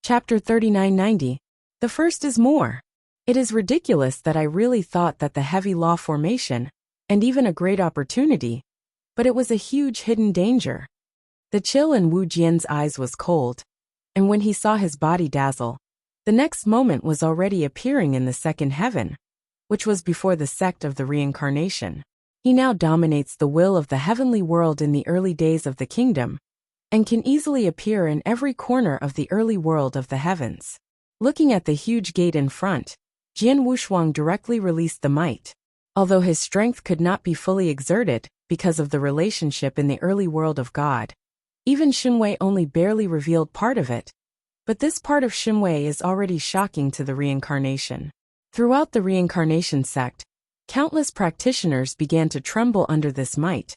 Chapter 3990. The first is more. It is ridiculous that I really thought that the heavy law formation, and even a great opportunity, but it was a huge hidden danger. The chill in Wu Jian's eyes was cold, and when he saw his body dazzle, the next moment was already appearing in the second heaven, which was before the sect of the reincarnation. He now dominates the will of the heavenly world in the early days of the kingdom, and can easily appear in every corner of the early world of the heavens. Looking at the huge gate in front, Jian Wushuang directly released the might. Although his strength could not be fully exerted because of the relationship in the early world of God, even Xinwei only barely revealed part of it. But this part of Xinwei is already shocking to the reincarnation. Throughout the reincarnation sect, countless practitioners began to tremble under this might,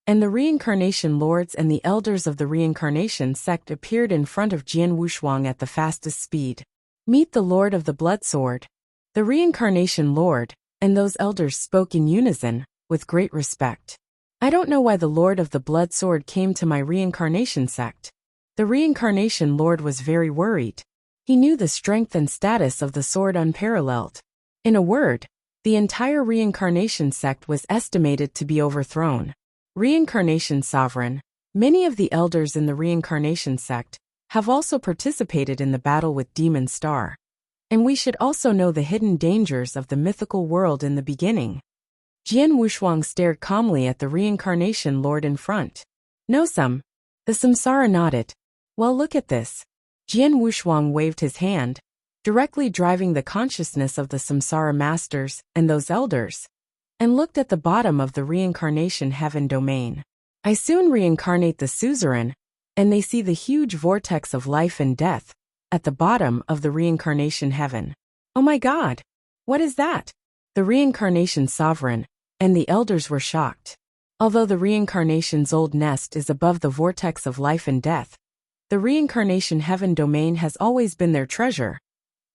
and the reincarnation lords and the elders of the reincarnation sect appeared in front of Jian Wushuang at the fastest speed. Meet the Lord of the Blood Sword. The reincarnation lord and those elders spoke in unison, with great respect. I don't know why the Lord of the Blood Sword came to my reincarnation sect. The reincarnation lord was very worried. He knew the strength and status of the sword unparalleled. In a word, the entire reincarnation sect was estimated to be overthrown. Reincarnation sovereign, many of the elders in the reincarnation sect have also participated in the battle with Demon Star. And we should also know the hidden dangers of the mythical world in the beginning. Jian Wushuang stared calmly at the reincarnation lord in front. Know some? The samsara nodded. Well, look at this. Jian Wushuang waved his hand, directly driving the consciousness of the samsara masters and those elders, and looked at the bottom of the reincarnation heaven domain. I soon reincarnate the suzerain, and they see the huge vortex of life and death at the bottom of the reincarnation heaven. Oh my God! What is that? The reincarnation sovereign and the elders were shocked. Although the reincarnation's old nest is above the vortex of life and death, the reincarnation heaven domain has always been their treasure.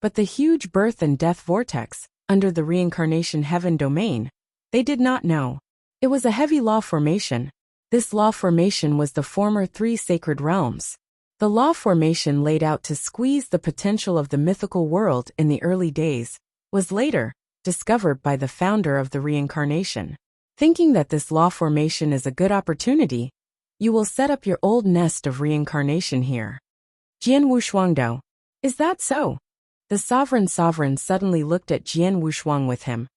But the huge birth and death vortex, under the reincarnation heaven domain, they did not know. It was a heavy law formation. This law formation was the former 3 sacred realms. The law formation laid out to squeeze the potential of the mythical world in the early days was later discovered by the founder of the reincarnation. Thinking that this law formation is a good opportunity, you will set up your old nest of reincarnation here. Jian Wushuangdo. Is that so? The sovereign suddenly looked at Jian Wushuang with him.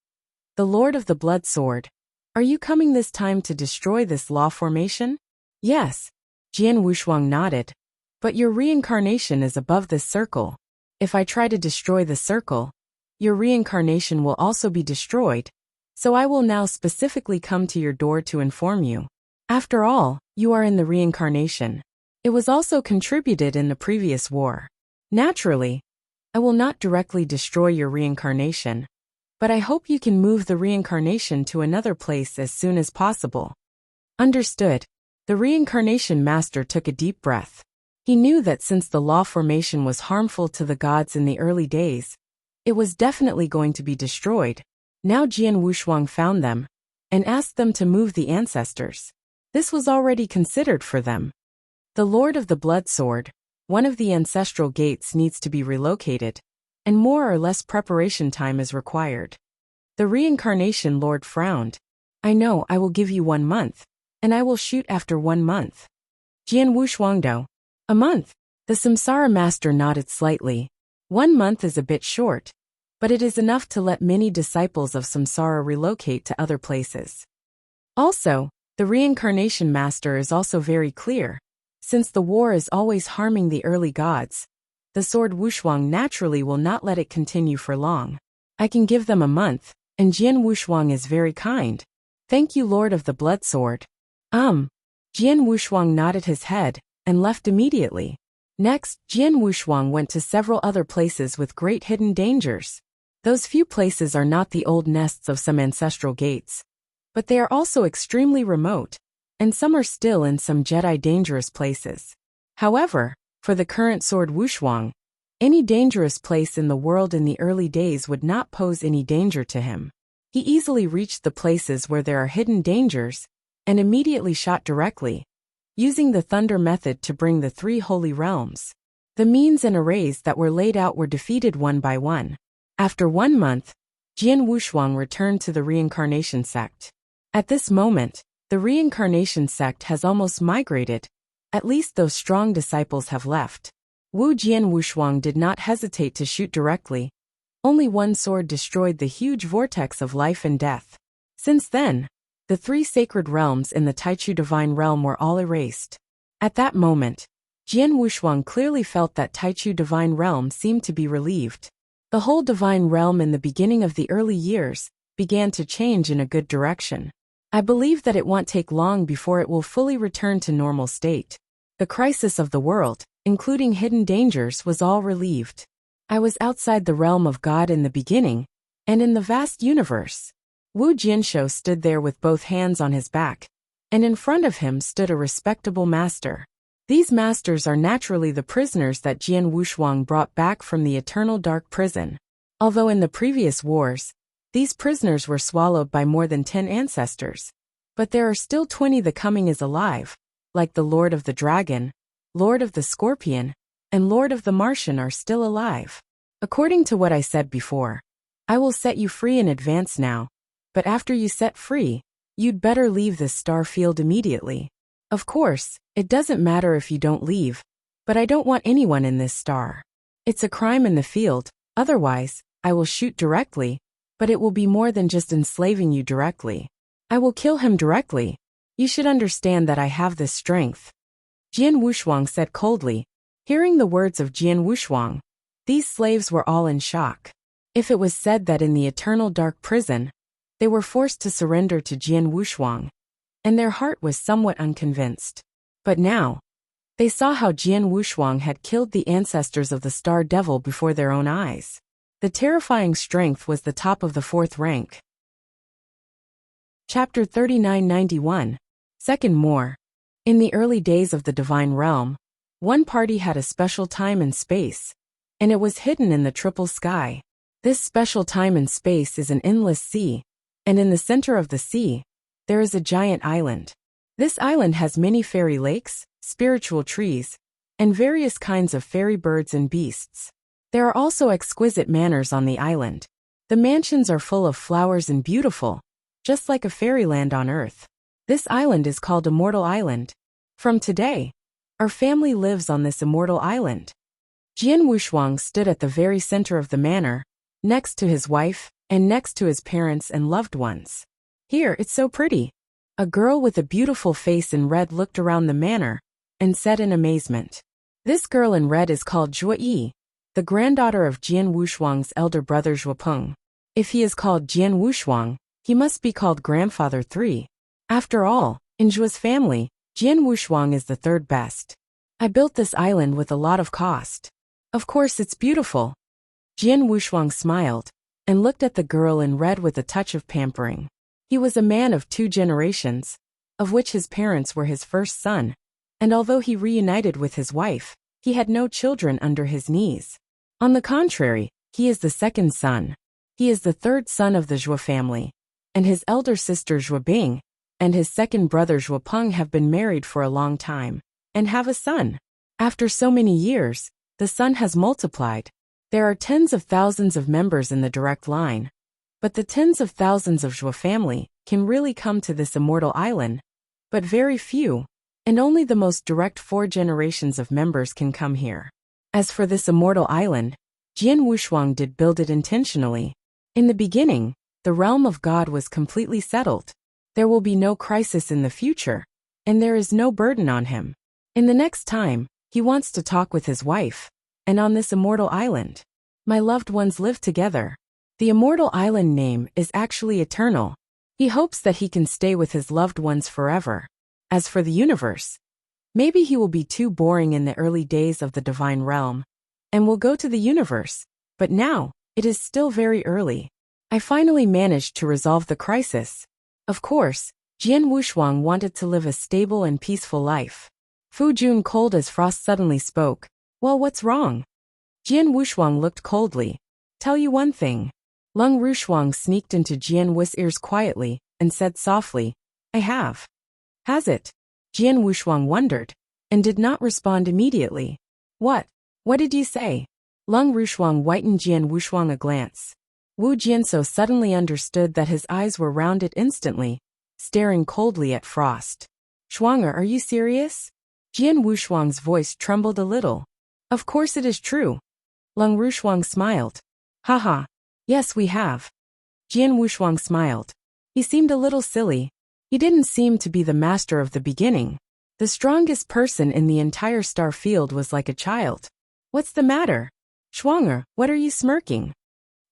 The Lord of the Blood Sword. Are you coming this time to destroy this law formation? Yes. Jian Wushuang nodded. But your reincarnation is above this circle. If I try to destroy the circle, your reincarnation will also be destroyed, so I will now specifically come to your door to inform you. After all, you are in the reincarnation. It was also contributed in the previous war. Naturally, I will not directly destroy your reincarnation, but I hope you can move the reincarnation to another place as soon as possible. Understood. The reincarnation master took a deep breath. He knew that since the law formation was harmful to the gods in the early days, it was definitely going to be destroyed. Now Jian Wushuang found them and asked them to move the ancestors. This was already considered for them. The Lord of the Blood Sword, one of the ancestral gates needs to be relocated, and more or less preparation time is required. The reincarnation lord frowned. I know, I will give you 1 month, and I will shoot after 1 month. Jian Wushuangdo. A month? The samsara master nodded slightly. 1 month is a bit short, but it is enough to let many disciples of samsara relocate to other places. Also, the reincarnation master is also very clear. Since the war is always harming the early gods, the sword Wushuang naturally will not let it continue for long. I can give them a month, and Jian Wushuang is very kind. Thank you, Lord of the Blood Sword. Jian Wushuang nodded his head and left immediately. Next, Jian Wushuang went to several other places with great hidden dangers. Those few places are not the old nests of some ancestral gates, but they are also extremely remote, and some are still in some Jedi dangerous places. However, for the current sword Wushuang, any dangerous place in the world in the early days would not pose any danger to him. He easily reached the places where there are hidden dangers, and immediately shot directly, using the thunder method to bring the 3 holy realms. The means and arrays that were laid out were defeated one by one. After 1 month, Jian Wushuang returned to the reincarnation sect. At this moment, the reincarnation sect has almost migrated. At least those strong disciples have left. Wu Jian Wushuang did not hesitate to shoot directly. Only one sword destroyed the huge vortex of life and death. Since then, the 3 sacred realms in the Taichu divine realm were all erased. At that moment, Jian Wushuang clearly felt that Taichu divine realm seemed to be relieved. The whole divine realm in the beginning of the early years began to change in a good direction. I believe that it won't take long before it will fully return to normal state. The crisis of the world, including hidden dangers, was all relieved. I was outside the realm of God in the beginning, and in the vast universe. Wu Jianshou stood there with both hands on his back, and in front of him stood a respectable master. These masters are naturally the prisoners that Jian Wushuang brought back from the eternal dark prison. Although in the previous wars, these prisoners were swallowed by more than 10 ancestors. But there are still 20. The coming is alive, like the Lord of the Dragon, Lord of the Scorpion, and Lord of the Martian are still alive. According to what I said before, I will set you free in advance now, but after you set free, you'd better leave this star field immediately. Of course, it doesn't matter if you don't leave, but I don't want anyone in this star. It's a crime in the field, otherwise, I will shoot directly, but it will be more than just enslaving you directly. I will kill him directly. You should understand that I have this strength. Jian Wushuang said coldly. Hearing the words of Jian Wushuang, these slaves were all in shock. If it was said that in the eternal dark prison, they were forced to surrender to Jian Wushuang, and their heart was somewhat unconvinced. But now, they saw how Jian Wushuang had killed the ancestors of the Star Devil before their own eyes. The terrifying strength was the top of the 4th rank. Chapter 3991. Second More. In the early days of the Divine Realm, one party had a special time and space, and it was hidden in the triple sky. This special time and space is an endless sea, and in the center of the sea, there is a giant island. This island has many fairy lakes, spiritual trees, and various kinds of fairy birds and beasts. There are also exquisite manors on the island. The mansions are full of flowers and beautiful, just like a fairyland on earth. This island is called Immortal Island. From today, our family lives on this immortal island. Jian Wushuang stood at the very center of the manor, next to his wife, and next to his parents and loved ones. Here, it's so pretty. A girl with a beautiful face in red looked around the manor, and said in amazement. This girl in red is called Zhuo Yi, the granddaughter of Jian Wushuang's elder brother Zhuopeng. If he is called Jian Wushuang, he must be called Grandfather 3. After all, in Zhuo's family, Jian Wushuang is the 3rd best. I built this island with a lot of cost. Of course it's beautiful. Jian Wushuang smiled, and looked at the girl in red with a touch of pampering. He was a man of 2 generations, of which his parents were his first son, and although he reunited with his wife, he had no children under his knees. On the contrary, he is the 2nd son. He is the 3rd son of the Zhuo family, and his elder sister Zhuobing and his 2nd brother Zhuopeng have been married for a long time, and have a son. After so many years, the son has multiplied. There are tens of thousands of members in the direct line, but the tens of thousands of Zhuo family can really come to this immortal island, but very few, and only the most direct 4 generations of members can come here. As for this immortal island, Jian Wushuang did build it intentionally. In the beginning, the realm of God was completely settled. There will be no crisis in the future, and there is no burden on him. In the next time, he wants to talk with his wife, and on this immortal island, my loved ones live together. The immortal island name is actually eternal. He hopes that he can stay with his loved ones forever. As for the universe, maybe he will be too boring in the early days of the divine realm, and will go to the universe, but now, it is still very early. I finally managed to resolve the crisis. Of course, Jian Wushuang wanted to live a stable and peaceful life. Fu Jun, cold as frost, suddenly spoke. Well, what's wrong? Jian Wushuang looked coldly. Tell you one thing. Lung Rushuang sneaked into Jian Wu's ears quietly, and said softly, I have. Has it? Jian Wushuang wondered, and did not respond immediately. What What did you say? Lung Rushuang whitened Jian Wushuang a glance. Wu Jianso suddenly understood that his eyes were rounded instantly, staring coldly at Frost. Shuanger, are you serious? Jian Wushuang's voice trembled a little. Of course it is true. Lung Rushuang smiled. Haha. Yes, we have. Jian Wushuang smiled. He seemed a little silly. He didn't seem to be the master of the beginning. The strongest person in the entire star field was like a child. What's the matter? Shuanger, what are you smirking?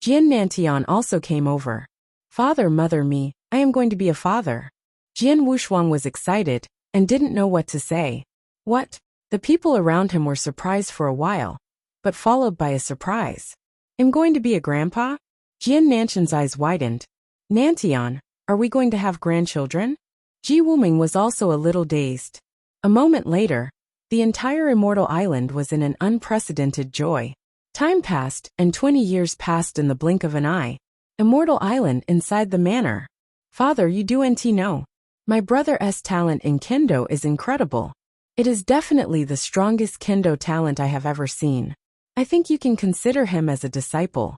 Jian Nantian also came over. Father, mother me, I am going to be a father. Jian Wushuang was excited and didn't know what to say. What? The people around him were surprised for a while, but followed by a surprise. I'm going to be a grandpa? Jian Nantian's eyes widened. Nantian, are we going to have grandchildren? Ji Wuming was also a little dazed. A moment later, the entire Immortal Island was in an unprecedented joy. Time passed, and 20 years passed in the blink of an eye. Immortal Island inside the manor. Father, you do know. My brother's talent in Kendo is incredible. It is definitely the strongest Kendo talent I have ever seen. I think you can consider him as a disciple.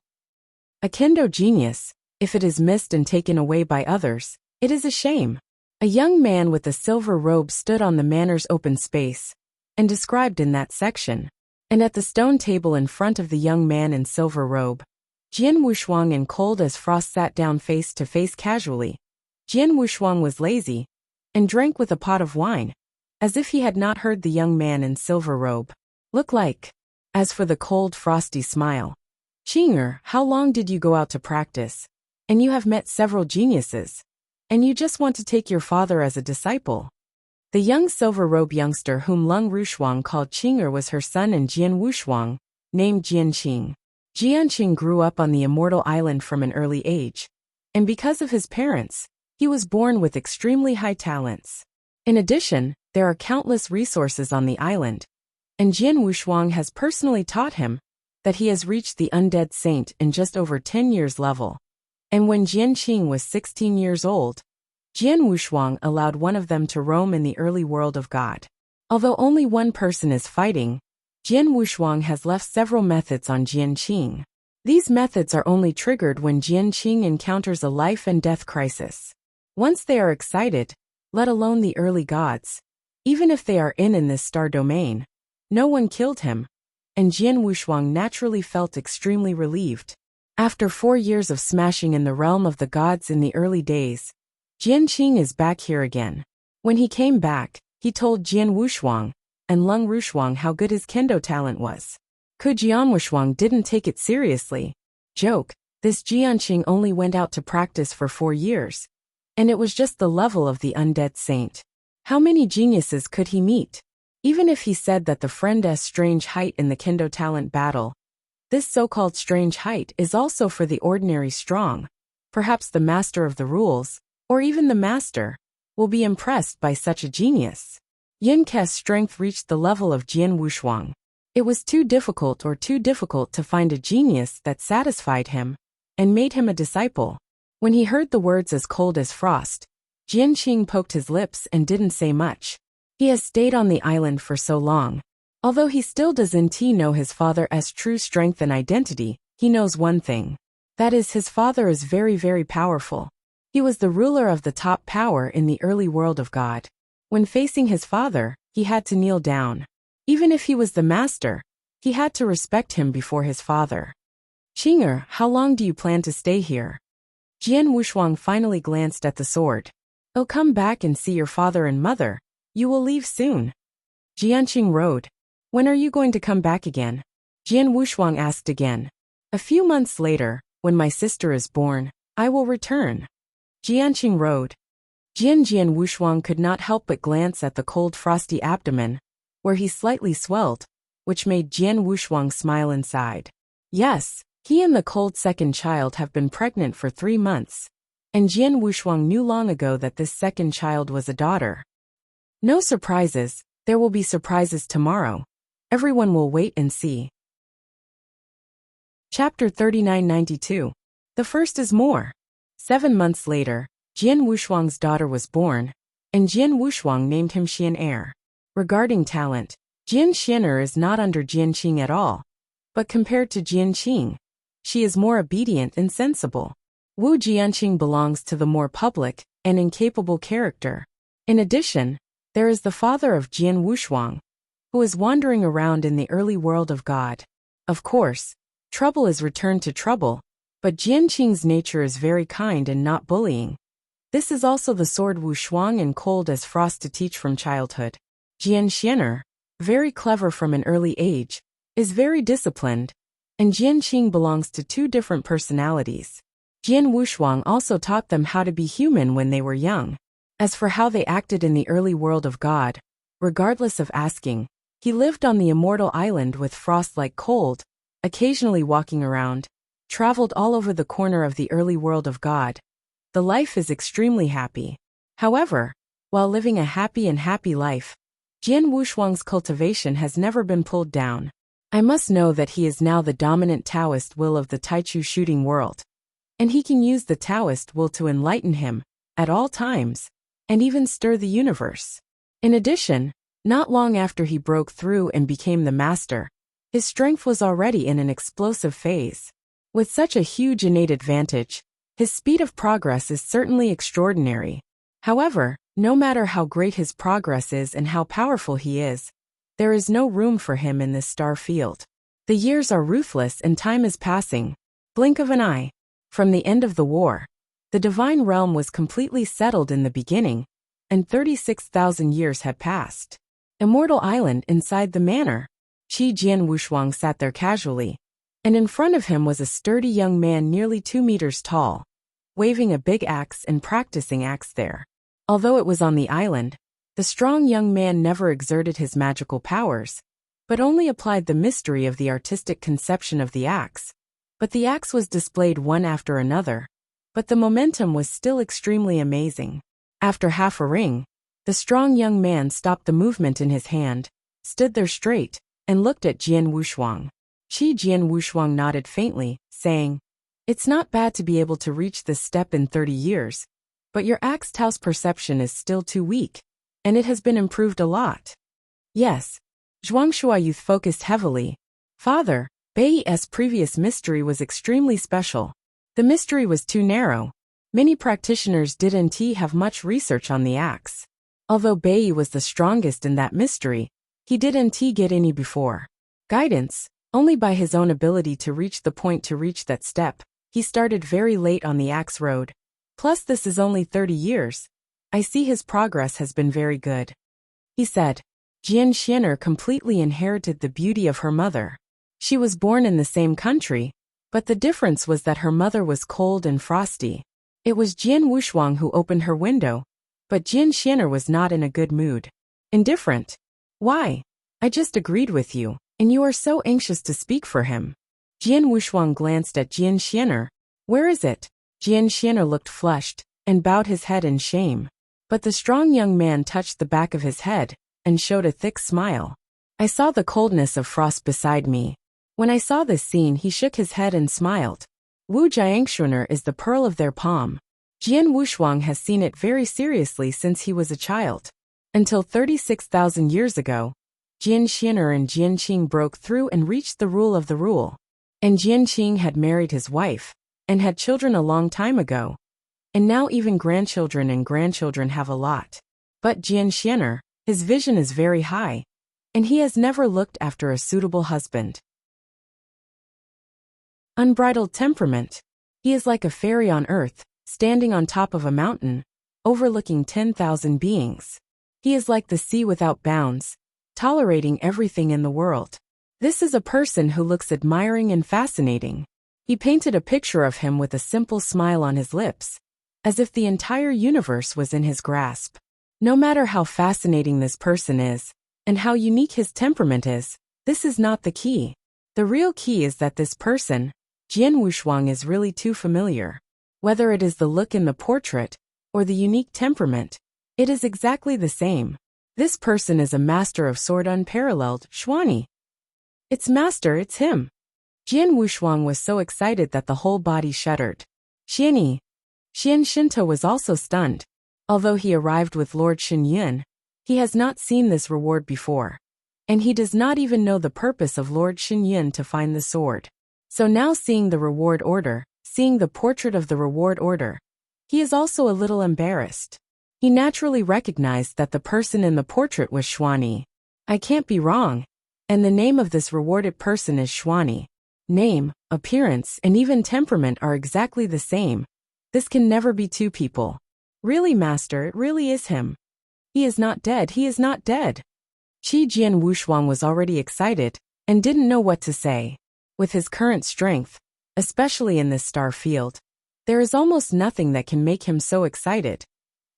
A Kendo genius, if it is missed and taken away by others, it is a shame. A young man with a silver robe stood on the manor's open space, and described in that section. And at the stone table in front of the young man in silver robe, Jian Wushuang and Cold as Frost sat down face to face casually. Jian Wushuang was lazy, and drank with a pot of wine, as if he had not heard the young man in silver robe. Look like. As for the cold frosty smile. Qinger, how long did you go out to practice? And you have met several geniuses. And you just want to take your father as a disciple. The young silver-robe youngster whom Lung Rushuang called Qinger was her son and Jian Wushuang, named Jianqing. Jianqing grew up on the Immortal Island from an early age, and because of his parents, he was born with extremely high talents. In addition, there are countless resources on the island, and Jian Wushuang has personally taught him that he has reached the undead saint in just over 10 years level. And when Jianqing was 16 years old, Jian Wushuang allowed one of them to roam in the early world of God. Although only one person is fighting, Jian Wushuang has left several methods on Jianqing. These methods are only triggered when Jianqing encounters a life and death crisis. Once they are excited, let alone the early gods, even if they are in this star domain, no one killed him, and Jian Wushuang naturally felt extremely relieved. After 4 years of smashing in the realm of the gods in the early days, Jianqing is back here again. When he came back, he told Jian Wushuang and Lung Rushuang how good his kendo talent was. Jian Wushuang didn't take it seriously. Joke, this Jianqing only went out to practice for 4 years, and it was just the level of the undead saint. How many geniuses could he meet? Even if he said that the friend's strange height in the kendo talent battle, this so-called strange height is also for the ordinary strong. Perhaps the master of the rules, or even the master, will be impressed by such a genius. Yin Ke's strength reached the level of Jian Wushuang. It was too difficult to find a genius that satisfied him and made him a disciple. When he heard the words as cold as frost, Jianqing poked his lips and didn't say much. He has stayed on the island for so long. Although he still doesn't know his father's true strength and identity, he knows one thing. That is, his father is very, very powerful. He was the ruler of the top power in the early world of God. When facing his father, he had to kneel down. Even if he was the master, he had to respect him before his father. Qinger, how long do you plan to stay here? Jian Wushuang finally glanced at the sword. Oh, come back and see your father and mother. You will leave soon. Jianqing rode. When are you going to come back again? Jian Wushuang asked again. A few months later, when my sister is born, I will return. Jianqing rode. Jian Wushuang could not help but glance at the cold frosty abdomen, where he slightly swelled, which made Jian Wushuang smile inside. Yes, he and the cold second child have been pregnant for 3 months, and Jian Wushuang knew long ago that this second child was a daughter. No surprises, there will be surprises tomorrow. Everyone will wait and see. Chapter 3992. The first is more. 7 months later, Jian Wushuang's daughter was born, and Jian Wushuang named him Xian Heir. Regarding talent, Jian Xian'er is not under Jian Qing at all, but compared to Jian Qing, she is more obedient and sensible. Wu Jianqing belongs to the more public and incapable character. In addition, there is the father of Jian Wushuang, who is wandering around in the early world of God. Of course, trouble is returned to trouble, but Jian Qing's nature is very kind and not bullying. This is also the sword Wushuang and cold as frost to teach from childhood. Jian Xian'er, very clever from an early age, is very disciplined, and Jian Qing belongs to two different personalities. Jian Wushuang also taught them how to be human when they were young. As for how they acted in the early world of God, regardless of asking, he lived on the immortal island with frost like cold, occasionally walking around, traveled all over the corner of the early world of God. The life is extremely happy. However, while living a happy life, Jian Wushuang's cultivation has never been pulled down. I must know that he is now the dominant Taoist will of the Taichu shooting world. And he can use the Taoist will to enlighten him, at all times, and even stir the universe. In addition, not long after he broke through and became the master, his strength was already in an explosive phase. With such a huge innate advantage, his speed of progress is certainly extraordinary. However, no matter how great his progress is and how powerful he is, there is no room for him in this star field. The years are ruthless and time is passing. Blink of an eye. From the end of the war, the divine realm was completely settled in the beginning, and 36,000 years had passed. Immortal Island inside the manor. Jian Wushuang sat there casually, and in front of him was a sturdy young man nearly 2 meters tall, waving a big axe and practicing axe there. Although it was on the island, the strong young man never exerted his magical powers, but only applied the mystery of the artistic conception of the axe. But the axe was displayed one after another, but the momentum was still extremely amazing. After half a ring, the strong young man stopped the movement in his hand, stood there straight, and looked at Jian Wushuang. Jian Wushuang nodded faintly, saying, "It's not bad to be able to reach this step in 30 years, but your axe Tao's perception is still too weak, and it has been improved a lot." Yes, Zhuangshua youth focused heavily. Father, Bei's previous mystery was extremely special. The mystery was too narrow. Many practitioners didn't have much research on the axe. Although Bei was the strongest in that mystery, he didn't get any before guidance, only by his own ability to reach the point to reach that step. He started very late on the axe road. Plus this is only 30 years. I see his progress has been very good. He said. Jian Xian'er completely inherited the beauty of her mother. She was born in the same country, but the difference was that her mother was cold and frosty. It was Jian Wushuang who opened her window, but Jian Xian'er was not in a good mood. Indifferent. Why? I just agreed with you, and you are so anxious to speak for him. Jian Wushuang glanced at Jian Xian'er. Where is it? Jian Xian'er looked flushed, and bowed his head in shame. But the strong young man touched the back of his head, and showed a thick smile. I saw the coldness of frost beside me. When I saw this scene he shook his head and smiled. Wu Jiangshuner is the pearl of their palm. Jian Wushuang has seen it very seriously since he was a child. Until 36,000 years ago, Jian Xian'er and Jian Qing broke through and reached the rule of the rule. And Jian Qing had married his wife, and had children a long time ago. And now even grandchildren and grandchildren have a lot. But Jian Xian'er, his vision is very high, and he has never looked after a suitable husband. Unbridled temperament. He is like a fairy on earth, standing on top of a mountain, overlooking 10,000 beings. He is like the sea without bounds, tolerating everything in the world. This is a person who looks admiring and fascinating. He painted a picture of him with a simple smile on his lips, as if the entire universe was in his grasp. No matter how fascinating this person is, and how unique his temperament is, this is not the key. The real key is that this person, Jian Wushuang, is really too familiar. Whether it is the look in the portrait, or the unique temperament, it is exactly the same. This person is a master of sword unparalleled, Xuani. It's master, it's him. Jian Wushuang was so excited that the whole body shuddered. Xian Shinto was also stunned. Although he arrived with Lord Shen Yun, he has not seen this reward before. and he does not even know the purpose of Lord Xinyan to find the sword. So now seeing the reward order, seeing the portrait of the reward order, he is also a little embarrassed. He naturally recognized that the person in the portrait was Xuanyi. I can't be wrong. And the name of this rewarded person is Xuanyi. Name, appearance, and even temperament are exactly the same. This can never be two people. Really, master, it really is him. He is not dead, he is not dead. Qi Jian Wushuang was already excited and didn't know what to say. With his current strength, especially in this star field, there is almost nothing that can make him so excited.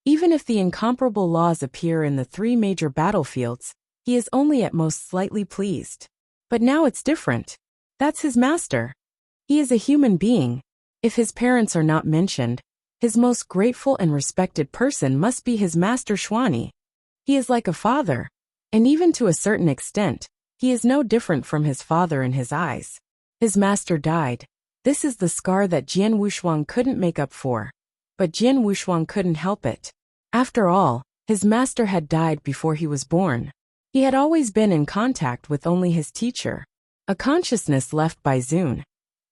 Even if the incomparable laws appear in the 3 major battlefields, he is only at most slightly pleased. But now it's different. That's his master. He is a human being. If his parents are not mentioned, his most grateful and respected person must be his master Xuanyi. He is like a father, and even to a certain extent, he is no different from his father in his eyes. His master died. This is the scar that Jian Wushuang couldn't make up for. But Jian Wushuang couldn't help it. After all, his master had died before he was born. He had always been in contact with only his teacher, a consciousness left by Zun.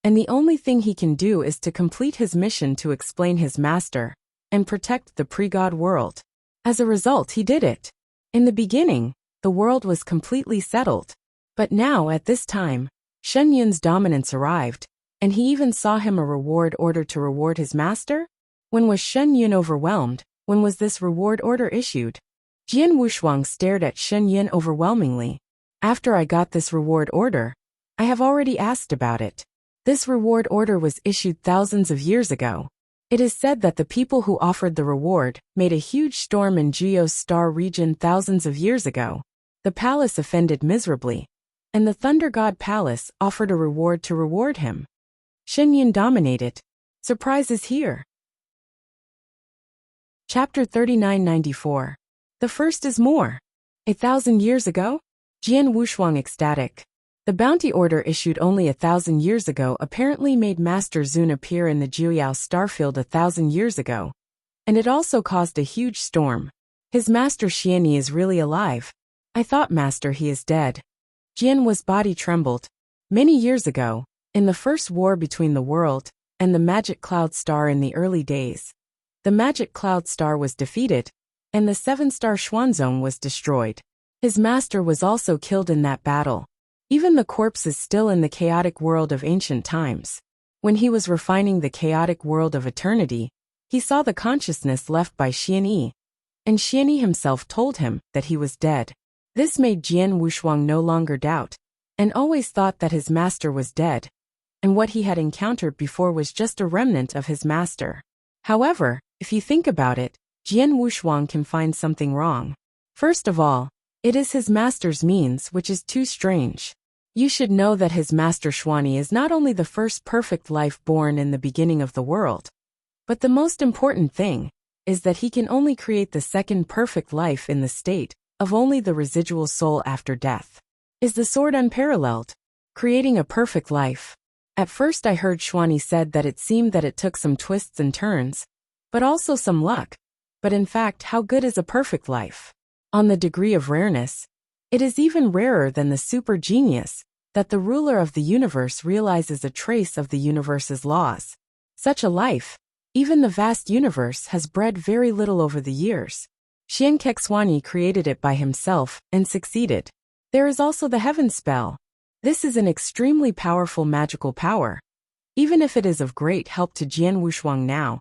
And the only thing he can do is to complete his mission to explain his master and protect the pre-God world. As a result, he did it. In the beginning, the world was completely settled. But now, at this time, Shen Yun's dominance arrived, and he even saw him a reward order to reward his master? When was Shen Yun overwhelmed? When was this reward order issued? Jian Wushuang stared at Shen Yun overwhelmingly. After I got this reward order, I have already asked about it. This reward order was issued thousands of years ago. It is said that the people who offered the reward made a huge storm in Jiu's star region thousands of years ago. The palace offended miserably, and the Thunder God Palace offered a reward to reward him. Shen Yun dominated. Surprise is here. Chapter 3994. The first is more. 1,000 years ago? Jian Wushuang ecstatic. The bounty order issued only 1,000 years ago apparently made Master Zun appear in the Jiuyao starfield 1,000 years ago. And it also caused a huge storm. His master Xianyi is really alive. I thought master he is dead. Jian's body trembled. Many years ago, in the first war between the world and the magic cloud star in the early days, the magic cloud star was defeated, and the 7-star Xuanzong was destroyed. His master was also killed in that battle. Even the corpse is still in the chaotic world of ancient times. When he was refining the chaotic world of eternity, he saw the consciousness left by Xianyi, and Xianyi himself told him that he was dead. This made Jian Wushuang no longer doubt, and always thought that his master was dead, and what he had encountered before was just a remnant of his master. However, if you think about it, Jian Wushuang can find something wrong. First of all, it is his master's means which is too strange. You should know that his master Xuanyi is not only the first perfect life born in the beginning of the world, but the most important thing is that he can only create the second perfect life in the state of only the residual soul after death. Is the sword unparalleled? Creating a perfect life. At first I heard Xuanyi said that it seemed that it took some twists and turns, but also some luck. But in fact, how good is a perfect life? On the degree of rareness, it is even rarer than the super genius that the ruler of the universe realizes a trace of the universe's laws. Such a life, even the vast universe has bred very little over the years. Xiankek Xuanyi created it by himself and succeeded. There is also the heaven spell. This is an extremely powerful magical power. Even if it is of great help to Jian Wushuang now,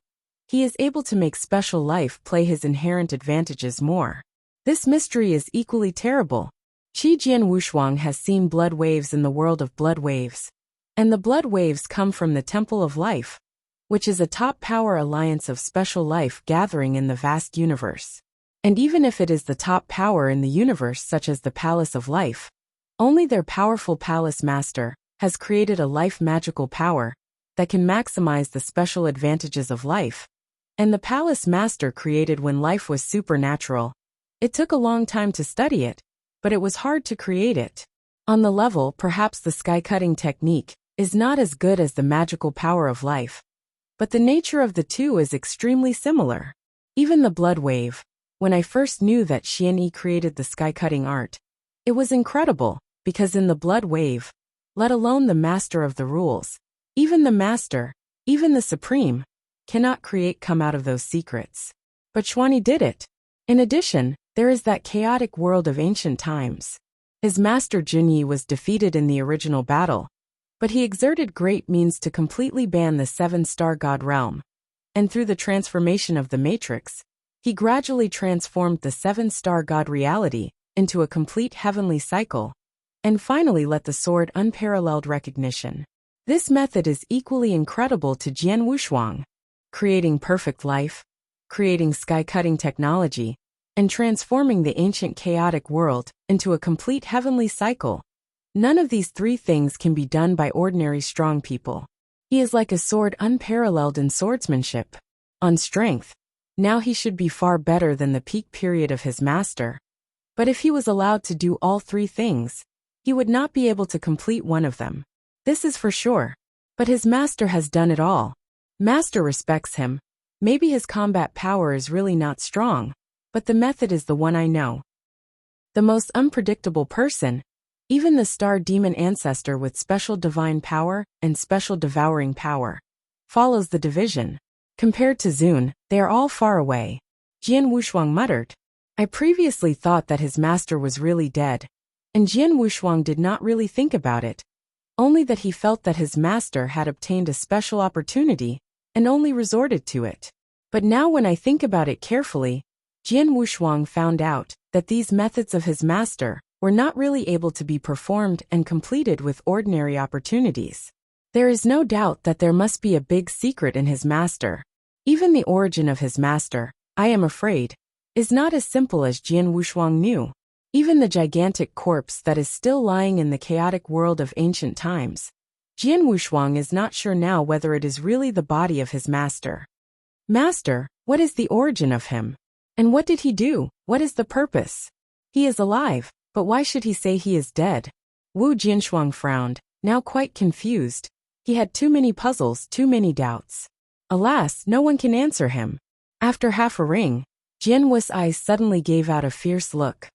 he is able to make special life play his inherent advantages more. This mystery is equally terrible. Qi Jian Wushuang has seen blood waves in the world of blood waves, and the blood waves come from the Temple of Life, which is a top power alliance of special life gathering in the vast universe. And even if it is the top power in the universe such as the Palace of Life, only their powerful palace master has created a life magical power that can maximize the special advantages of life. And the palace master created when life was supernatural. It took a long time to study it, but it was hard to create it. On the level, perhaps the sky-cutting technique is not as good as the magical power of life, but the nature of the two is extremely similar. Even the blood wave, when I first knew that Xianyi created the sky-cutting art, It was incredible, because in the blood wave, let alone the master of the rules, even the master, even the supreme, cannot come out of those secrets. But Xuani did it. In addition, there is that chaotic world of ancient times. His master Junyi was defeated in the original battle, but he exerted great means to completely ban the seven-star god realm. And through the transformation of the matrix, he gradually transformed the seven-star god reality into a complete heavenly cycle, and finally let the sword unparalleled recognition. This method is equally incredible to Jian Wushuang, creating perfect life, creating sky-cutting technology, and transforming the ancient chaotic world into a complete heavenly cycle. None of these three things can be done by ordinary strong people. He is like a sword unparalleled in swordsmanship. On strength, now he should be far better than the peak period of his master. But if he was allowed to do all three things, he would not be able to complete one of them. This is for sure. But his master has done it all. Master respects him. Maybe his combat power is really not strong, but the method is the one I know. The most unpredictable person, even the star demon ancestor with special divine power and special devouring power, follows the division. Compared to Zun, they are all far away. Jian Wushuang muttered. I previously thought that his master was really dead, and Jian Wushuang did not really think about it, only that he felt that his master had obtained a special opportunity and only resorted to it. But now when I think about it carefully, Jian Wushuang found out that these methods of his master were not really able to be performed and completed with ordinary opportunities. There is no doubt that there must be a big secret in his master. Even the origin of his master, I am afraid, is not as simple as Jian Wushuang knew. Even the gigantic corpse that is still lying in the chaotic world of ancient times, Jian Wushuang is not sure now whether it is really the body of his master. Master, what is the origin of him? And what did he do? What is the purpose? He is alive, but why should he say he is dead? Wu Jinshuang frowned, now quite confused. He had too many puzzles, too many doubts. Alas, no one can answer him. After half a ring, Jian Wu's eyes suddenly gave out a fierce look.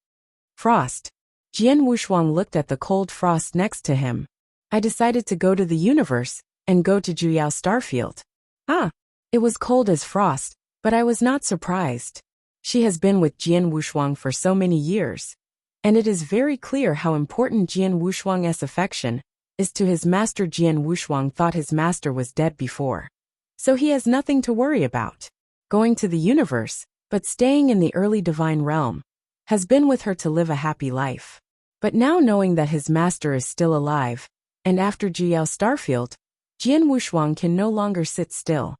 Frost. Jian Wushuang looked at the cold frost next to him. I decided to go to the universe and go to Juyao Starfield. Ah, it was cold as frost, but I was not surprised. She has been with Jian Wushuang for so many years, and it is very clear how important Jian Wushuang's affection is to his master. Jian Wushuang thought his master was dead before, so he has nothing to worry about. Going to the universe, but staying in the early divine realm, has been with her to live a happy life. But now knowing that his master is still alive, and after Juyao Starfield, Jian Wushuang can no longer sit still.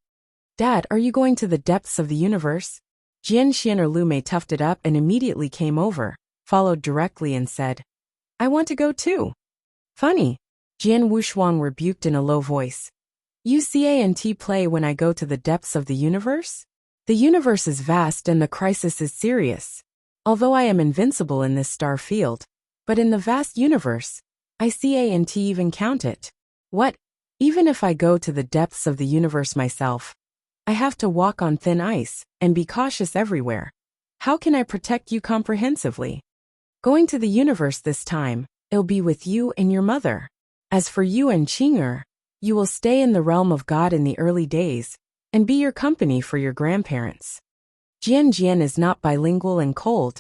Dad, are you going to the depths of the universe? Jian Xian Lume tufted up and immediately came over, followed directly and said, I want to go too. Funny. Jian Wushuang rebuked in a low voice. You can't play when I go to the depths of the universe? The universe is vast and the crisis is serious. Although I am invincible in this star field, but in the vast universe, I can't even count it. What? Even if I go to the depths of the universe myself, I have to walk on thin ice and be cautious everywhere. How can I protect you comprehensively? Going to the universe this time, it'll be with you and your mother. As for you and Qing'er, you will stay in the realm of God in the early days and be your company for your grandparents. Jian Jian is not bilingual and cold,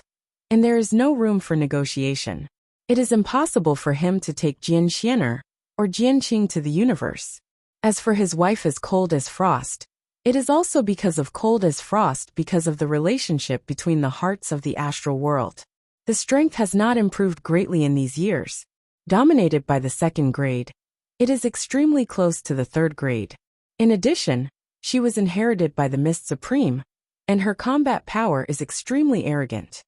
and there is no room for negotiation. It is impossible for him to take Jian Xianer or Jian Qing to the universe. As for his wife as cold as frost, it is also because of cold as frost because of the relationship between the hearts of the astral world. The strength has not improved greatly in these years. Dominated by the second grade, it is extremely close to the third grade. In addition, she was inherited by the Mist Supreme, and her combat power is extremely arrogant.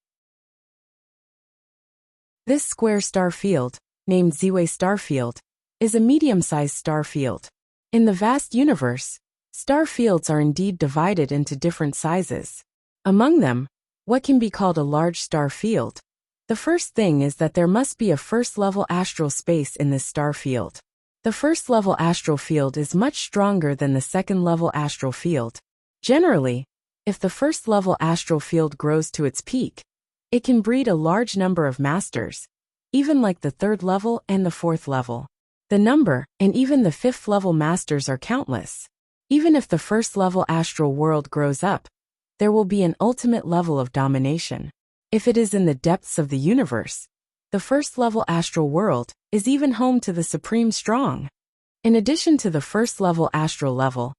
This square star field, named Ziwei Star Field, is a medium-sized star field. In the vast universe, star fields are indeed divided into different sizes. Among them, what can be called a large star field. The first thing is that there must be a first-level astral space in this star field. The first-level astral field is much stronger than the second-level astral field. Generally, if the first-level astral field grows to its peak, it can breed a large number of masters, even like the third level and the fourth level. The number, and even the fifth level masters are countless. Even if the first level astral world grows up, there will be an ultimate level of domination. If it is in the depths of the universe, the first level astral world is even home to the supreme strong. In addition to the first level astral level,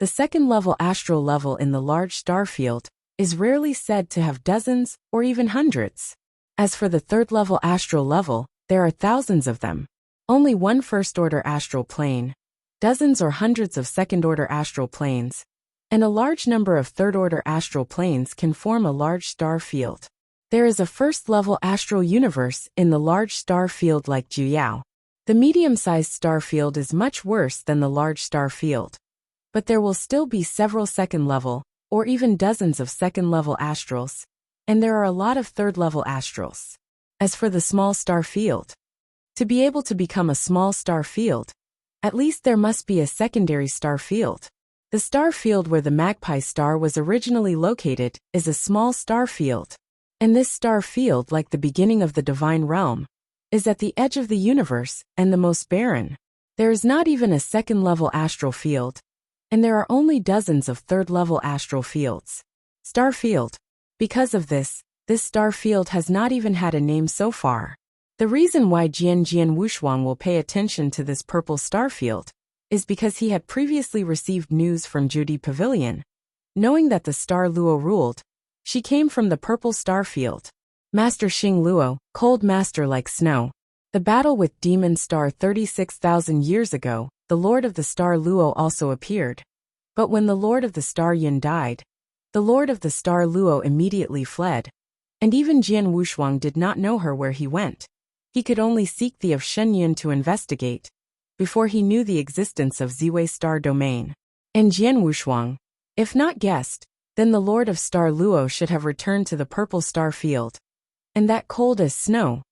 the second level astral level in the large star field is rarely said to have dozens or even hundreds. As for the third level astral level, there are thousands of them. Only one first order astral plane, dozens or hundreds of second order astral planes, and a large number of third order astral planes can form a large star field. There is a first level astral universe in the large star field like Juyao. The medium-sized star field is much worse than the large star field. But there will still be several second level, or even dozens of second level astrals, and there are a lot of third level astrals. As for the small star field, to be able to become a small star field, at least there must be a secondary star field. The star field where the magpie star was originally located is a small star field. And this star field, like the beginning of the divine realm, is at the edge of the universe and the most barren. There is not even a second level astral field, and there are only dozens of third level astral fields. Star field. Because of this star field has not even had a name so far. The reason why Jian Wuxia will pay attention to this purple star field is because he had previously received news from Judy Pavilion. Knowing that the star Luo ruled, she came from the purple star field. Master Xing Luo, cold master like snow. The battle with Demon Star 36,000 years ago, the Lord of the Star Luo also appeared. But when the Lord of the Star Yin died, the Lord of the Star Luo immediately fled. And even Jian Wuxia did not know her where he went. He could only seek the of Shen Yun to investigate, before he knew the existence of Ziwei Star Domain. And Jian Wuxia, if not guessed, then the Lord of Star Luo should have returned to the purple star field. And that cold as snow,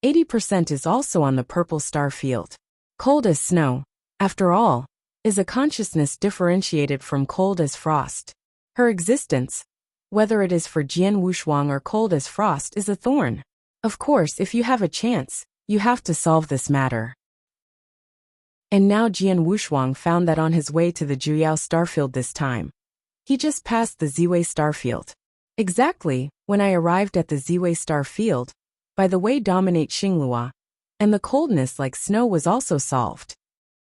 80% is also on the purple star field. Cold as snow, after all, is a consciousness differentiated from cold as frost. Her existence, whether it is for Jian Wuxia or cold as frost, is a thorn. Of course, if you have a chance, you have to solve this matter. And now Jian Wuxia found that on his way to the Juyao starfield this time. He just passed the Ziwei starfield. Exactly, when I arrived at the Ziwei starfield, by the way dominate Xinglua, and the coldness like snow was also solved.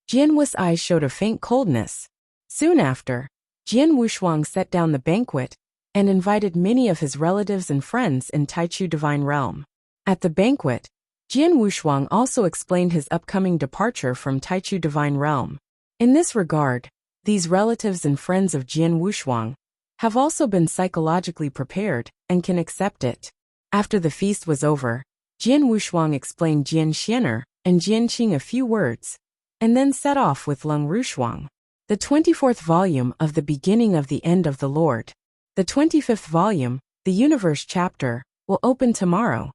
Jian Wu's eyes showed a faint coldness. Soon after, Jian Wuxia set down the banquet, and invited many of his relatives and friends in Taichu Divine Realm. At the banquet, Jian Wuxia also explained his upcoming departure from Taichu Divine Realm. In this regard, these relatives and friends of Jian Wuxia have also been psychologically prepared and can accept it. After the feast was over, Jian Wuxia explained Jian Xianer and Jian Qing a few words, and then set off with Lung Rushuang. The 24th volume of The Beginning of the End of the Lord. The 25th volume, The Universe chapter, will open tomorrow.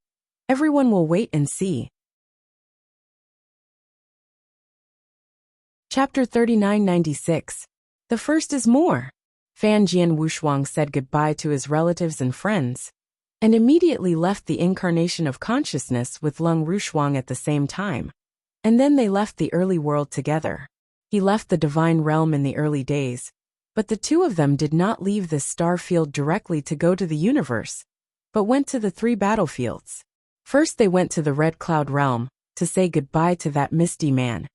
Everyone will wait and see. Chapter 3996. The first is more. Fan Jian Wuxia said goodbye to his relatives and friends, and immediately left the incarnation of consciousness with Lung Rushuang at the same time. And then they left the early world together. He left the divine realm in the early days, but the two of them did not leave this star field directly to go to the universe, but went to the three battlefields. First they went to the Red Cloud realm, to say goodbye to that misty man.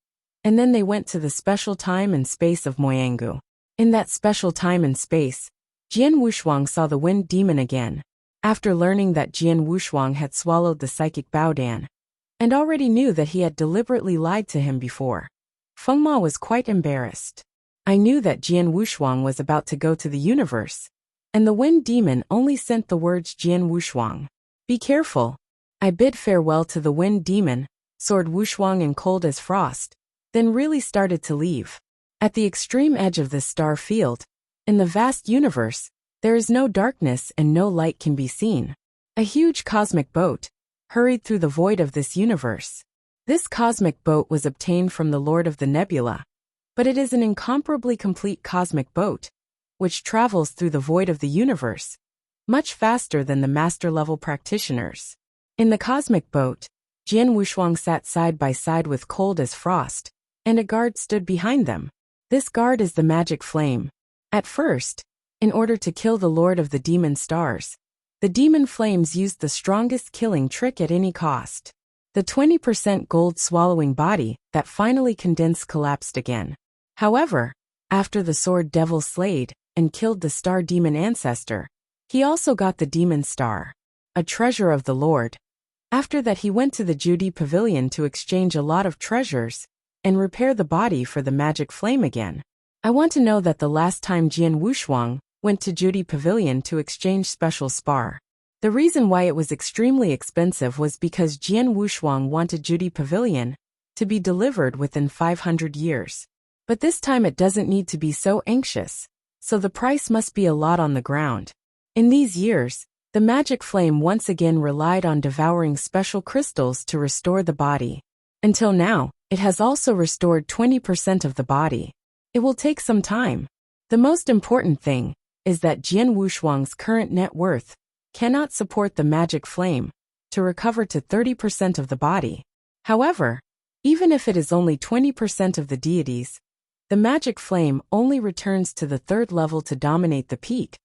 And then they went to the special time and space of Moyangu. In that special time and space, Jian Wuxia saw the wind demon again, after learning that Jian Wuxia had swallowed the psychic Baodan, and already knew that he had deliberately lied to him before. Feng Ma was quite embarrassed. I knew that Jian Wuxia was about to go to the universe, and the wind demon only sent the words Jian Wuxia. Be careful. I bid farewell to the wind demon, sword Wuxia and cold as frost, then really started to leave. At the extreme edge of this star field, in the vast universe, there is no darkness and no light can be seen. A huge cosmic boat hurried through the void of this universe. This cosmic boat was obtained from the Lord of the Nebula, but it is an incomparably complete cosmic boat, which travels through the void of the universe, much faster than the master-level practitioners. In the cosmic boat, Jian Wushuang sat side by side with Cold as Frost, and a guard stood behind them. This guard is the magic flame. At first, in order to kill the Lord of the Demon Stars, the demon flames used the strongest killing trick at any cost. The 20% gold swallowing body that finally condensed collapsed again. However, after the sword devil slayed and killed the star demon ancestor, he also got the demon star, a treasure of the Lord. After that he went to the Judy Pavilion to exchange a lot of treasures and repair the body for the magic flame again. I want to know that the last time Jian Wushuang went to Judy Pavilion to exchange special spar. The reason why it was extremely expensive was because Jian Wushuang wanted Judy Pavilion to be delivered within 500 years. But this time it doesn't need to be so anxious, so the price must be a lot on the ground. In these years, the magic flame once again relied on devouring special crystals to restore the body. Until now, it has also restored 20% of the body. It will take some time. The most important thing is that Jian Wushuang's current net worth cannot support the magic flame to recover to 30% of the body. However, even if it is only 20% of the deities, the magic flame only returns to the third level to dominate the peak,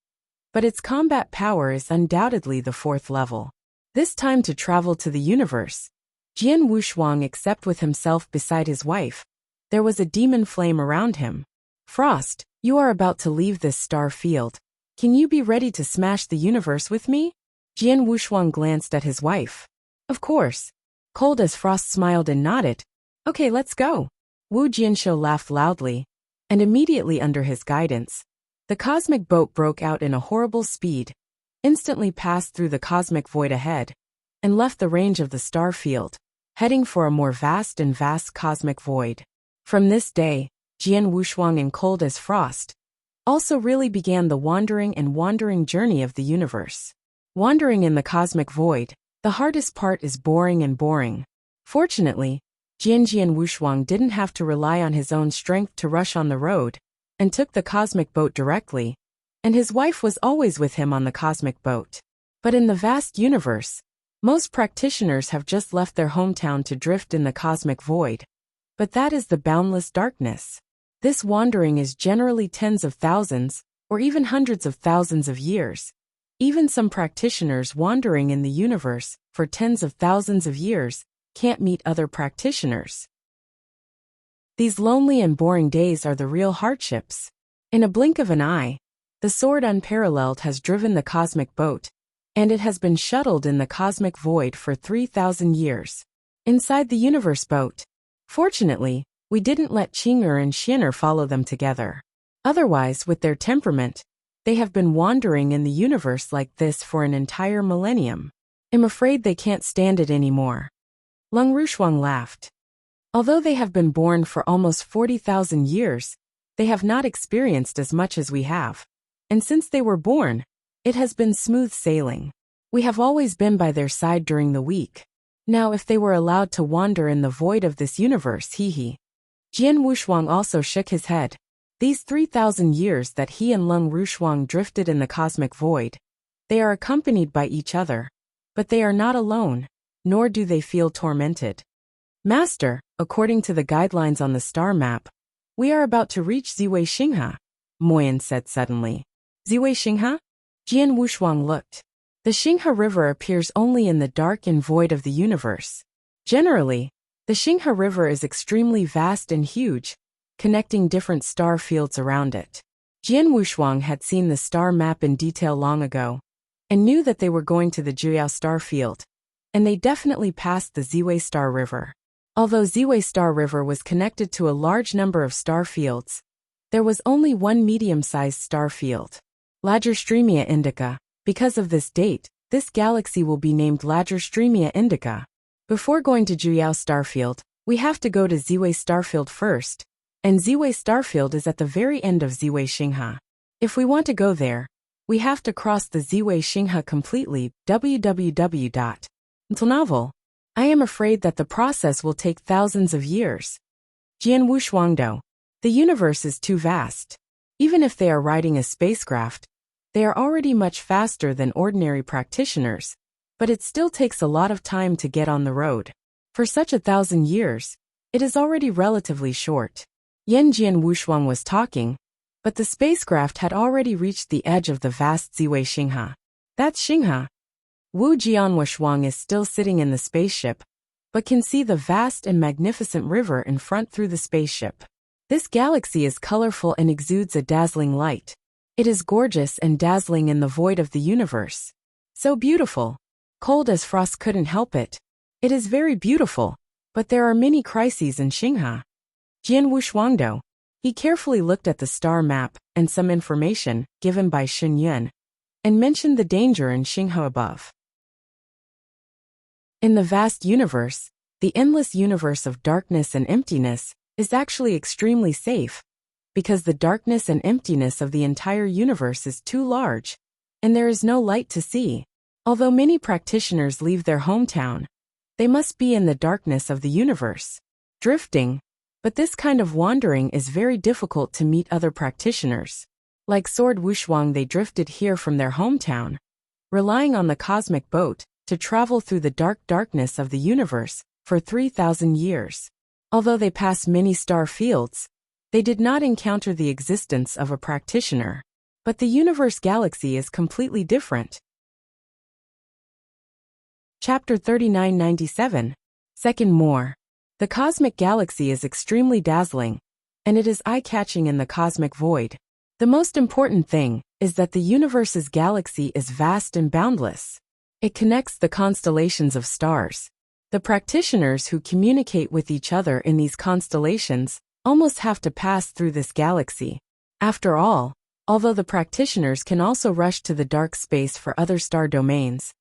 but its combat power is undoubtedly the fourth level. This time to travel to the universe, Jian Wushuang except with himself beside his wife, there was a demon flame around him. Frost, you are about to leave this star field. Can you be ready to smash the universe with me? Jian Wushuang glanced at his wife. Of course. Cold as Frost smiled and nodded. Okay, let's go. Wu Jianshou laughed loudly, and immediately under his guidance, the cosmic boat broke out in a horrible speed, instantly passed through the cosmic void ahead, and left the range of the star field, heading for a more vast and vast cosmic void. From this day, Jian Wushuang and Cold as Frost also really began the wandering journey of the universe. Wandering in the cosmic void, the hardest part is boring. Fortunately, Jian Wushuang didn't have to rely on his own strength to rush on the road, and took the cosmic boat directly, and his wife was always with him on the cosmic boat. But in the vast universe, most practitioners have just left their hometown to drift in the cosmic void. But that is the boundless darkness. This wandering is generally tens of thousands, or even hundreds of thousands of years. Even some practitioners wandering in the universe for tens of thousands of years can't meet other practitioners. These lonely and boring days are the real hardships. In a blink of an eye, the sword unparalleled has driven the cosmic boat, and it has been shuttled in the cosmic void for 3,000 years. Inside the universe boat, fortunately, we didn't let Qing'er and Xian'er follow them together. Otherwise, with their temperament, they have been wandering in the universe like this for an entire millennium. I'm afraid they can't stand it anymore. Lung Rushuang laughed. Although they have been born for almost 40,000 years, they have not experienced as much as we have. And since they were born, it has been smooth sailing. We have always been by their side during the week. Now if they were allowed to wander in the void of this universe, hee. Jian Wushuang also shook his head. These 3,000 years that he and Lung Rushuang drifted in the cosmic void, they are accompanied by each other, but they are not alone, nor do they feel tormented. Master, according to the guidelines on the star map, we are about to reach Ziwei Xinghe, Moyan said suddenly. Ziwei Xinghe? Jian Wushuang looked. The Xinghe River appears only in the dark and void of the universe. Generally, the Xinghe River is extremely vast and huge, connecting different star fields around it. Jian Wushuang had seen the star map in detail long ago, and knew that they were going to the Juyao star field, and they definitely passed the Ziwei Star River. Although Ziwei Star River was connected to a large number of star fields, there was only one medium-sized star field, Lagerstremia Indica. Because of this date, this galaxy will be named Lagerstremia Indica. Before going to Juyao Starfield, we have to go to Ziwei Starfield first, and Ziwei Starfield is at the very end of Ziwei Xinghe. If we want to go there, we have to cross the Ziwei Xinghe completely. Novel. I am afraid that the process will take thousands of years. Jian Wushuangdo. The universe is too vast. Even if they are riding a spacecraft, they are already much faster than ordinary practitioners, but it still takes a lot of time to get on the road. For such 1,000 years, it is already relatively short. Yanjian Wushuang was talking, but the spacecraft had already reached the edge of the vast Ziwei Xinghe. That's Xinghe. Wu Jianwushuang is still sitting in the spaceship, but can see the vast and magnificent river in front through the spaceship. This galaxy is colorful and exudes a dazzling light. It is gorgeous and dazzling in the void of the universe. So beautiful. Cold as frost couldn't help it. It is very beautiful, but there are many crises in Xinghe. Jian Wushuangdo. He carefully looked at the star map and some information given by Shen Yun, and mentioned the danger in Xinghe above. In the vast universe, the endless universe of darkness and emptiness is actually extremely safe, because the darkness and emptiness of the entire universe is too large, and there is no light to see. Although many practitioners leave their hometown, they must be in the darkness of the universe, drifting, but this kind of wandering is very difficult to meet other practitioners. Like Sword Wushuang, they drifted here from their hometown, relying on the cosmic boat to travel through the darkness of the universe for 3,000 years. Although they passed many star fields, they did not encounter the existence of a practitioner. But the universe galaxy is completely different. Chapter 3997. Second more. The cosmic galaxy is extremely dazzling, and it is eye-catching in the cosmic void. The most important thing is that the universe's galaxy is vast and boundless. It connects the constellations of stars. The practitioners who communicate with each other in these constellations almost have to pass through this galaxy. After all, although the practitioners can also rush to the dark space for other star domains,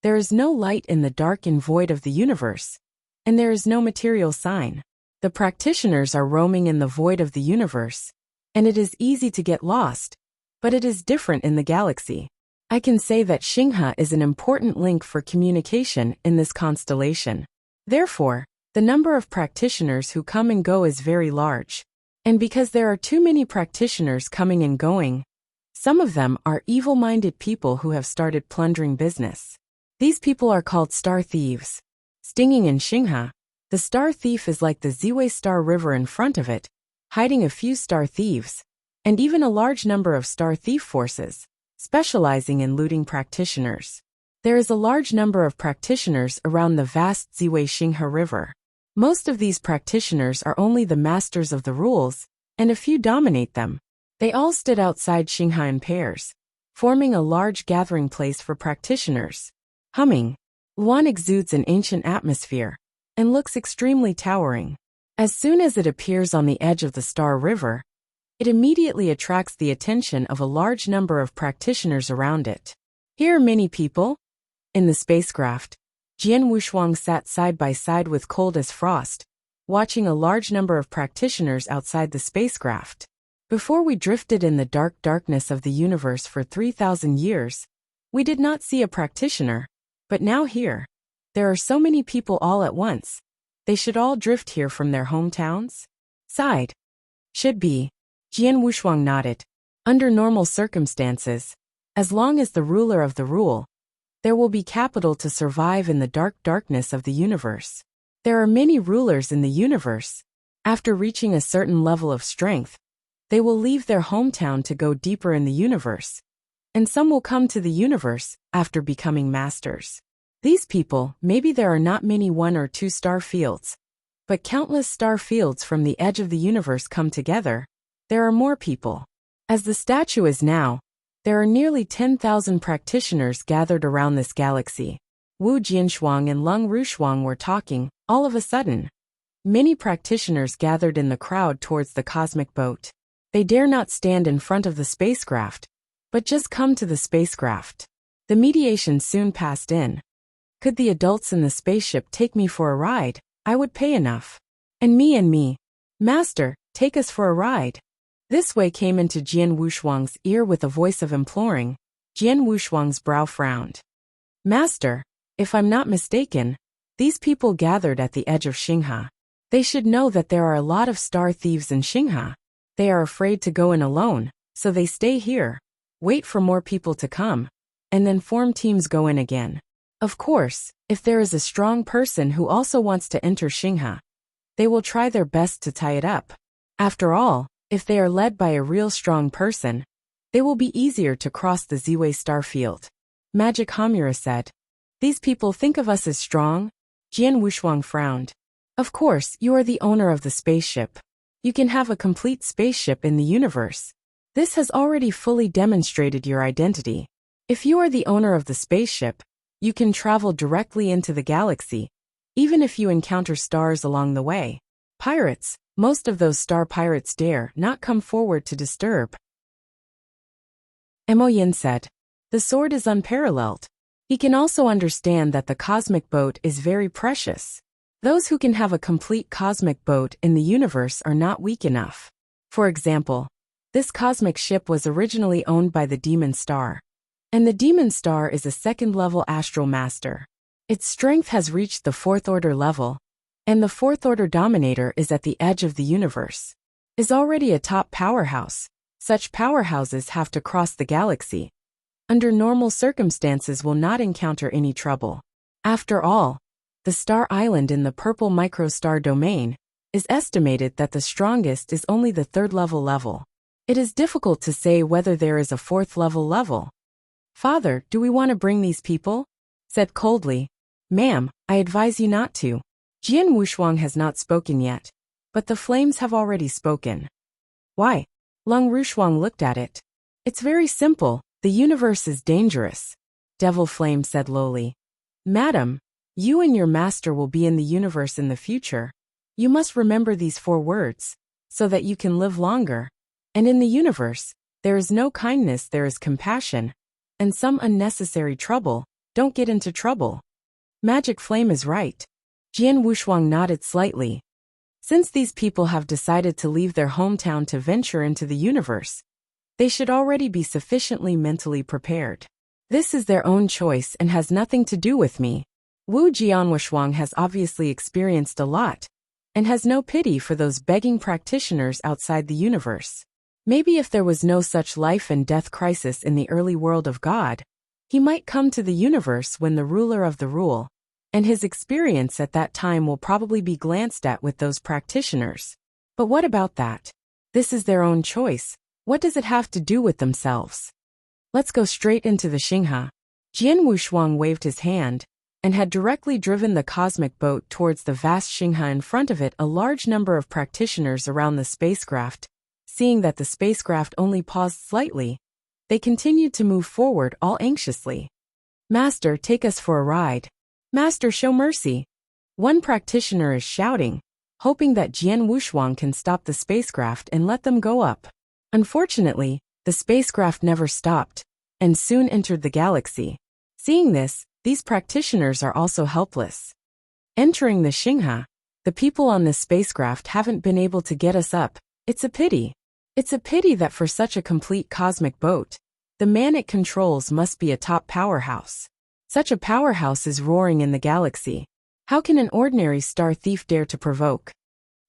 there is no light in the dark and void of the universe, and there is no material sign. The practitioners are roaming in the void of the universe, and it is easy to get lost, but it is different in the galaxy. I can say that Xinghe is an important link for communication in this constellation. Therefore, the number of practitioners who come and go is very large. And because there are too many practitioners coming and going, some of them are evil-minded people who have started plundering business. These people are called star thieves. Stinging in Xinghe, the star thief is like the Ziwei Star River in front of it, hiding a few star thieves, and even a large number of star thief forces, specializing in looting practitioners. There is a large number of practitioners around the vast Ziwei Xinghe River. Most of these practitioners are only the masters of the rules, and a few dominate them. They all stood outside Xinghe in pairs, forming a large gathering place for practitioners. Humming. Luan exudes an ancient atmosphere, and looks extremely towering. As soon as it appears on the edge of the Star River, it immediately attracts the attention of a large number of practitioners around it. Here are many people. In the spacecraft, Jian Wushuang sat side by side with Cold as Frost, watching a large number of practitioners outside the spacecraft. Before we drifted in the darkness of the universe for 3,000 years, we did not see a practitioner. But now here, there are so many people all at once. They should all drift here from their hometowns? Sighed. Should be. Jian Wushuang nodded. Under normal circumstances, as long as the ruler of the rule, there will be capital to survive in the darkness of the universe. There are many rulers in the universe. After reaching a certain level of strength, they will leave their hometown to go deeper in the universe. And some will come to the universe after becoming masters. These people, maybe there are not many 1 or 2 star fields, but countless star fields from the edge of the universe come together. There are more people. As the statue is now, there are nearly 10,000 practitioners gathered around this galaxy. Wu Jianshuang and Leng Rushuang were talking, all of a sudden. Many practitioners gathered in the crowd towards the cosmic boat. They dare not stand in front of the spacecraft, but just come to the spacecraft. The mediation soon passed in. Could the adults in the spaceship take me for a ride? I would pay enough. And me. Master, take us for a ride. This way came into Jian Wushuang's ear with a voice of imploring. Jian Wushuang's brow frowned. Master, if I'm not mistaken, these people gathered at the edge of Xinghe. They should know that there are a lot of star thieves in Xinghe. They are afraid to go in alone, so they stay here, wait for more people to come, and then form teams go in again. Of course, If there is a strong person who also wants to enter Xingha, they will try their best to tie it up. After all, if they are led by a real strong person, they will be easier to cross the Ziwei star field. Magic Hamura said. These people think of us as strong? Jian Wushuang frowned. Of course, you are the owner of the spaceship. You can have a complete spaceship in the universe. This has already fully demonstrated your identity. If you are the owner of the spaceship, you can travel directly into the galaxy, even if you encounter stars along the way. Pirates, most of those star pirates dare not come forward to disturb. Mo Yin said. The sword is unparalleled. He can also understand that the cosmic boat is very precious. Those who can have a complete cosmic boat in the universe are not weak enough. For example, this cosmic ship was originally owned by the Demon Star. And the Demon Star is a second-level astral master. Its strength has reached the fourth-order level, and the fourth-order dominator is at the edge of the universe. Is already a top powerhouse. Such powerhouses have to cross the galaxy. Under normal circumstances will not encounter any trouble. After all, the star island in the purple microstar domain is estimated that the strongest is only the third-level level. It is difficult to say whether there is a fourth-level level. Father, do we want to bring these people? Said coldly. Ma'am, I advise you not to. Jian Wushuang has not spoken yet, but the flames have already spoken. Why? Lung Rushuang looked at it. It's very simple, the universe is dangerous. Devil Flame said lowly. Madam, you and your master will be in the universe in the future. You must remember these 4 words, so that you can live longer. And in the universe, there is no kindness, there is compassion, and some unnecessary trouble. Don't get into trouble. Magic Flame is right. Jian Wushuang nodded slightly. Since these people have decided to leave their hometown to venture into the universe, they should already be sufficiently mentally prepared. This is their own choice and has nothing to do with me. Wu Jianwushuang has obviously experienced a lot, and has no pity for those begging practitioners outside the universe. Maybe if there was no such life and death crisis in the early world of God, he might come to the universe when the ruler of the rule, and his experience at that time will probably be glanced at with those practitioners. But what about that? This is their own choice. What does it have to do with themselves? Let's go straight into the Xingha. Jian Wushuang waved his hand, and had directly driven the cosmic boat towards the vast Xingha. In front of it, a large number of practitioners around the spacecraft. Seeing that the spacecraft only paused slightly, they continued to move forward all anxiously. Master, take us for a ride. Master, show mercy. One practitioner is shouting, hoping that Jian Wushuang can stop the spacecraft and let them go up. Unfortunately, the spacecraft never stopped, and soon entered the galaxy. Seeing this, these practitioners are also helpless. Entering the Xingha, the people on this spacecraft haven't been able to get us up. It's a pity. It's a pity that for such a complete cosmic boat, the man it controls must be a top powerhouse. Such a powerhouse is roaring in the galaxy. How can an ordinary star thief dare to provoke?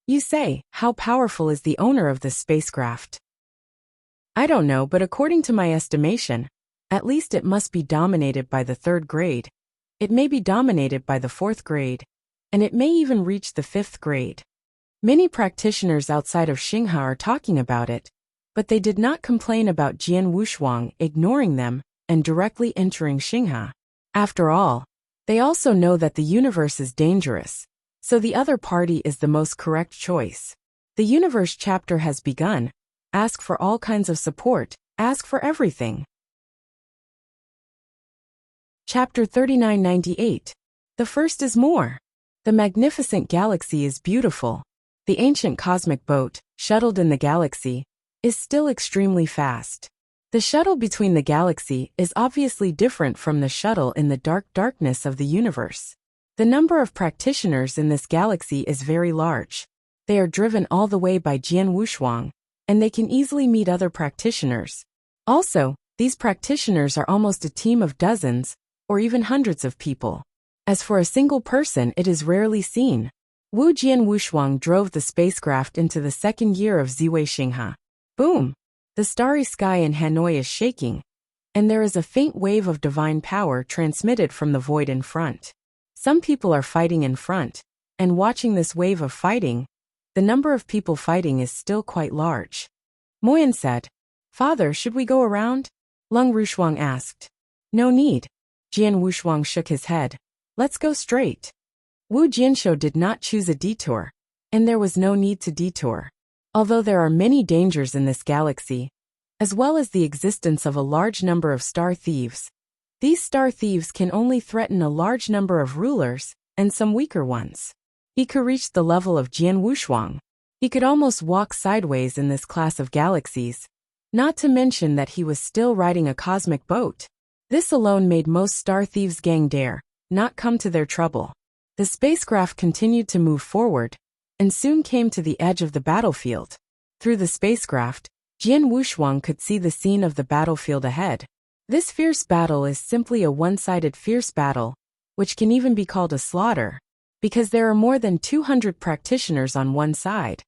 You say, how powerful is the owner of this spacecraft? I don't know, but according to my estimation, at least it must be dominated by the 3rd grade. It may be dominated by the 4th grade, and it may even reach the 5th grade. Many practitioners outside of Xingha are talking about it, but they did not complain about Jian Wushuang ignoring them and directly entering Xingha. After all, they also know that the universe is dangerous, so the other party is the most correct choice. The universe chapter has begun. Ask for all kinds of support. Ask for everything. Chapter 3998. The first is more. The magnificent galaxy is beautiful. The ancient cosmic boat, shuttled in the galaxy, is still extremely fast. The shuttle between the galaxy is obviously different from the shuttle in the darkness of the universe. The number of practitioners in this galaxy is very large. They are driven all the way by Jian Wushuang, and they can easily meet other practitioners. Also, these practitioners are almost a team of dozens, or even hundreds of people. As for a single person, it is rarely seen. Wu Jian Wushuang drove the spacecraft into the 2nd year of Ziwei Xingha. Boom! The starry sky in Hanoi is shaking, and there is a faint wave of divine power transmitted from the void in front. Some people are fighting in front, and watching this wave of fighting, the number of people fighting is still quite large. Moyen said, "Father, should we go around?" Lung Rushuang asked. "No need." Jian Wushuang shook his head. "Let's go straight." Wu Jianshou did not choose a detour, and there was no need to detour. Although there are many dangers in this galaxy, as well as the existence of a large number of star thieves, these star thieves can only threaten a large number of rulers and some weaker ones. He could reach the level of Jian Wushuang. He could almost walk sideways in this class of galaxies, not to mention that he was still riding a cosmic boat. This alone made most star thieves' gang dare not come to their trouble. The spacecraft continued to move forward, and soon came to the edge of the battlefield. Through the spacecraft, Jian Wushuang could see the scene of the battlefield ahead. This fierce battle is simply a one-sided fierce battle, which can even be called a slaughter, because there are more than 200 practitioners on one side,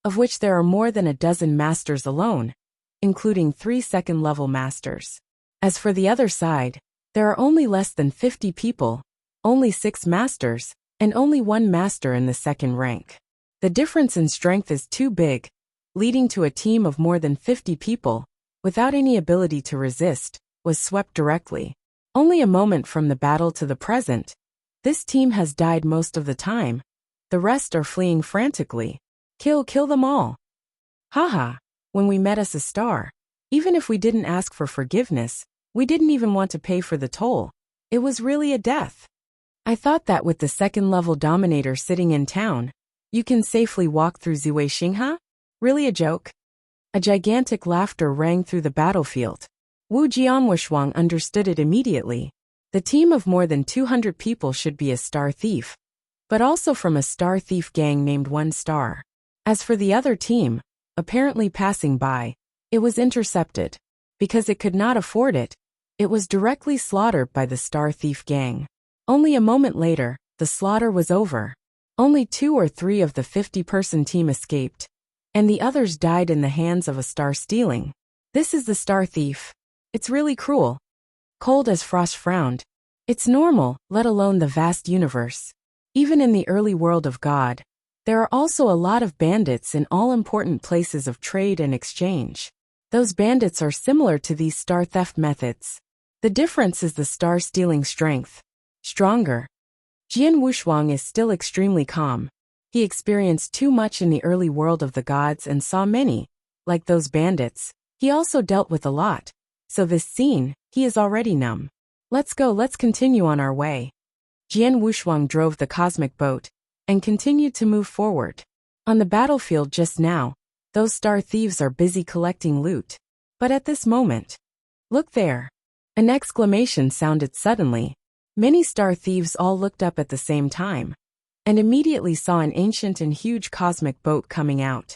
of which there are more than a dozen masters alone, including 3 second-level masters. As for the other side, there are only less than 50 people, only 6 masters, and only 1 master in the second rank. The difference in strength is too big, leading to a team of more than 50 people, without any ability to resist, was swept directly. Only a moment from the battle to the present, this team has died most of the time. The rest are fleeing frantically. Kill them all. Haha, when we met us a star, even if we didn't ask for forgiveness, we didn't even want to pay for the toll. It was really a death. I thought that with the second-level dominator sitting in town, you can safely walk through Ziwei Xingha? Really a joke? A gigantic laughter rang through the battlefield. Wu Jianwushuang understood it immediately. The team of more than 200 people should be a star thief, but also from a star thief gang named One Star. As for the other team, apparently passing by, it was intercepted. Because it could not afford it, it was directly slaughtered by the star thief gang. Only a moment later, the slaughter was over. Only 2 or 3 of the 50-person team escaped, and the others died in the hands of a star stealing. This is the star thief. It's really cruel. Cold as frost frowned. It's normal, let alone the vast universe. Even in the early world of God, there are also a lot of bandits in all important places of trade and exchange. Those bandits are similar to these star theft methods. The difference is the star stealing strength. Stronger. Jian Wushuang is still extremely calm. He experienced too much in the early world of the gods and saw many, like those bandits. He also dealt with a lot. So this scene, he is already numb. Let's go, let's continue on our way. Jian Wushuang drove the cosmic boat and continued to move forward. On the battlefield just now, those star thieves are busy collecting loot. But at this moment, look there. An exclamation sounded suddenly. Many star thieves all looked up at the same time, and immediately saw an ancient and huge cosmic boat coming out.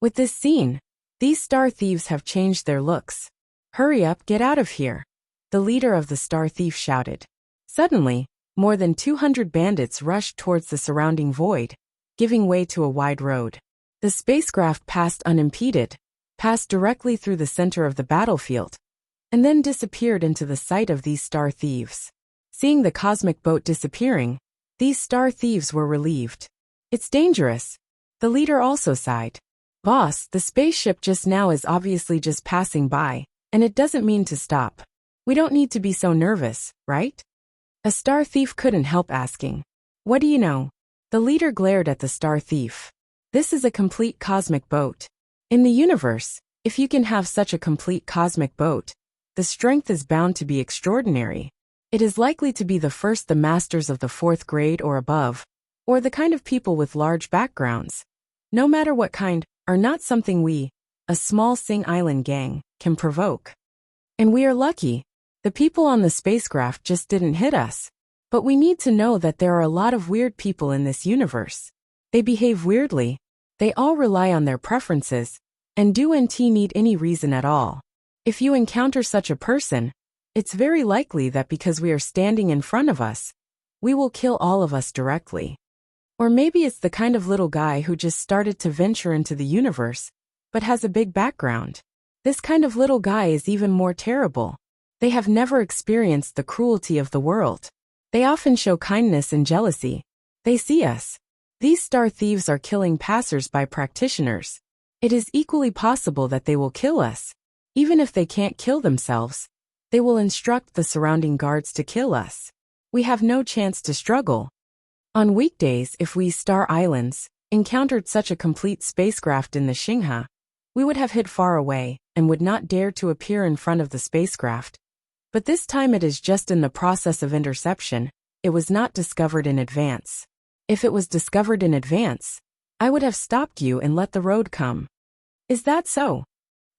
With this scene, these star thieves have changed their looks. Hurry up, get out of here, the leader of the star thief shouted. Suddenly, more than 200 bandits rushed towards the surrounding void, giving way to a wide road. The spacecraft passed unimpeded, passed directly through the center of the battlefield, and then disappeared into the sight of these star thieves. Seeing the cosmic boat disappearing, these star thieves were relieved. It's dangerous. The leader also sighed. Boss, the spaceship just now is obviously just passing by, and it doesn't mean to stop. We don't need to be so nervous, right? A star thief couldn't help asking. What do you know? The leader glared at the star thief. This is a complete cosmic boat. In the universe, if you can have such a complete cosmic boat, the strength is bound to be extraordinary. It is likely to be the first the masters of the 4th grade or above, or the kind of people with large backgrounds, no matter what kind, are not something we, a small Sing Island gang, can provoke. And we are lucky. The people on the spacecraft just didn't hit us. But we need to know that there are a lot of weird people in this universe. They behave weirdly. They all rely on their preferences, and don't need any reason at all. If you encounter such a person, it's very likely that because we are standing in front of us, we will kill all of us directly. Or maybe it's the kind of little guy who just started to venture into the universe, but has a big background. This kind of little guy is even more terrible. They have never experienced the cruelty of the world. They often show kindness and jealousy. They see us. These star thieves are killing passers-by practitioners. It is equally possible that they will kill us. Even if they can't kill themselves, they will instruct the surrounding guards to kill us. We have no chance to struggle. On weekdays, if we Star Islands encountered such a complete spacecraft in the Xingha, we would have hid far away and would not dare to appear in front of the spacecraft. But this time it is just in the process of interception. It was not discovered in advance. If it was discovered in advance, I would have stopped you and let the road come. Is that so?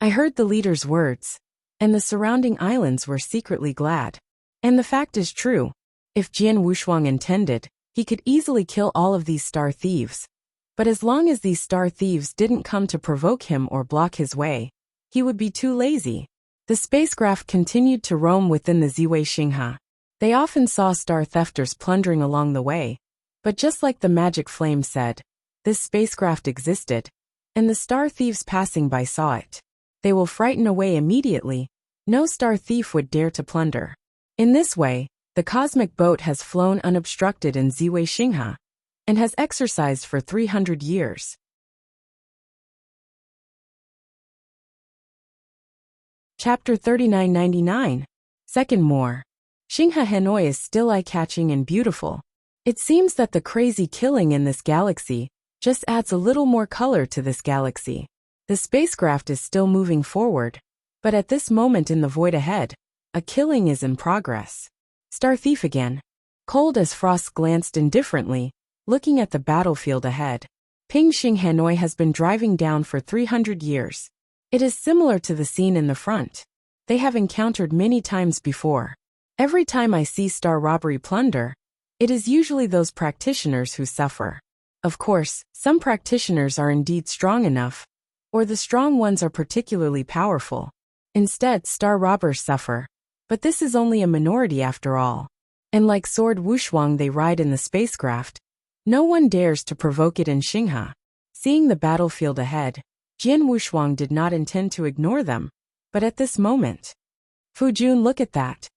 I heard the leader's words, and the surrounding islands were secretly glad. And the fact is true. If Jian Wushuang intended, he could easily kill all of these star thieves. But as long as these star thieves didn't come to provoke him or block his way, he would be too lazy. The spacecraft continued to roam within the Ziwei Xingha. They often saw star thefters plundering along the way. But just like the magic flame said, this spacecraft existed, and the star thieves passing by saw it. They will frighten away immediately. No star thief would dare to plunder. In this way, the cosmic boat has flown unobstructed in Ziwei Xingha, and has exercised for 300 years. Chapter 3999. Second more. Xingha Hanoi is still eye-catching and beautiful. It seems that the crazy killing in this galaxy just adds a little more color to this galaxy. The spacecraft is still moving forward, but at this moment in the void ahead, a killing is in progress. Star Thief again. Cold as frost glanced indifferently, looking at the battlefield ahead. Pingxing Hanoi has been driving down for 300 years. It is similar to the scene in the front. They have encountered many times before. Every time I see star robbery plunder, it is usually those practitioners who suffer. Of course, some practitioners are indeed strong enough, or the strong ones are particularly powerful. Instead, star robbers suffer. But this is only a minority after all. And like Sword Wushuang they ride in the spacecraft. No one dares to provoke it in Xingha. Seeing the battlefield ahead, Jian Wushuang did not intend to ignore them. But at this moment, Fujun, look at that.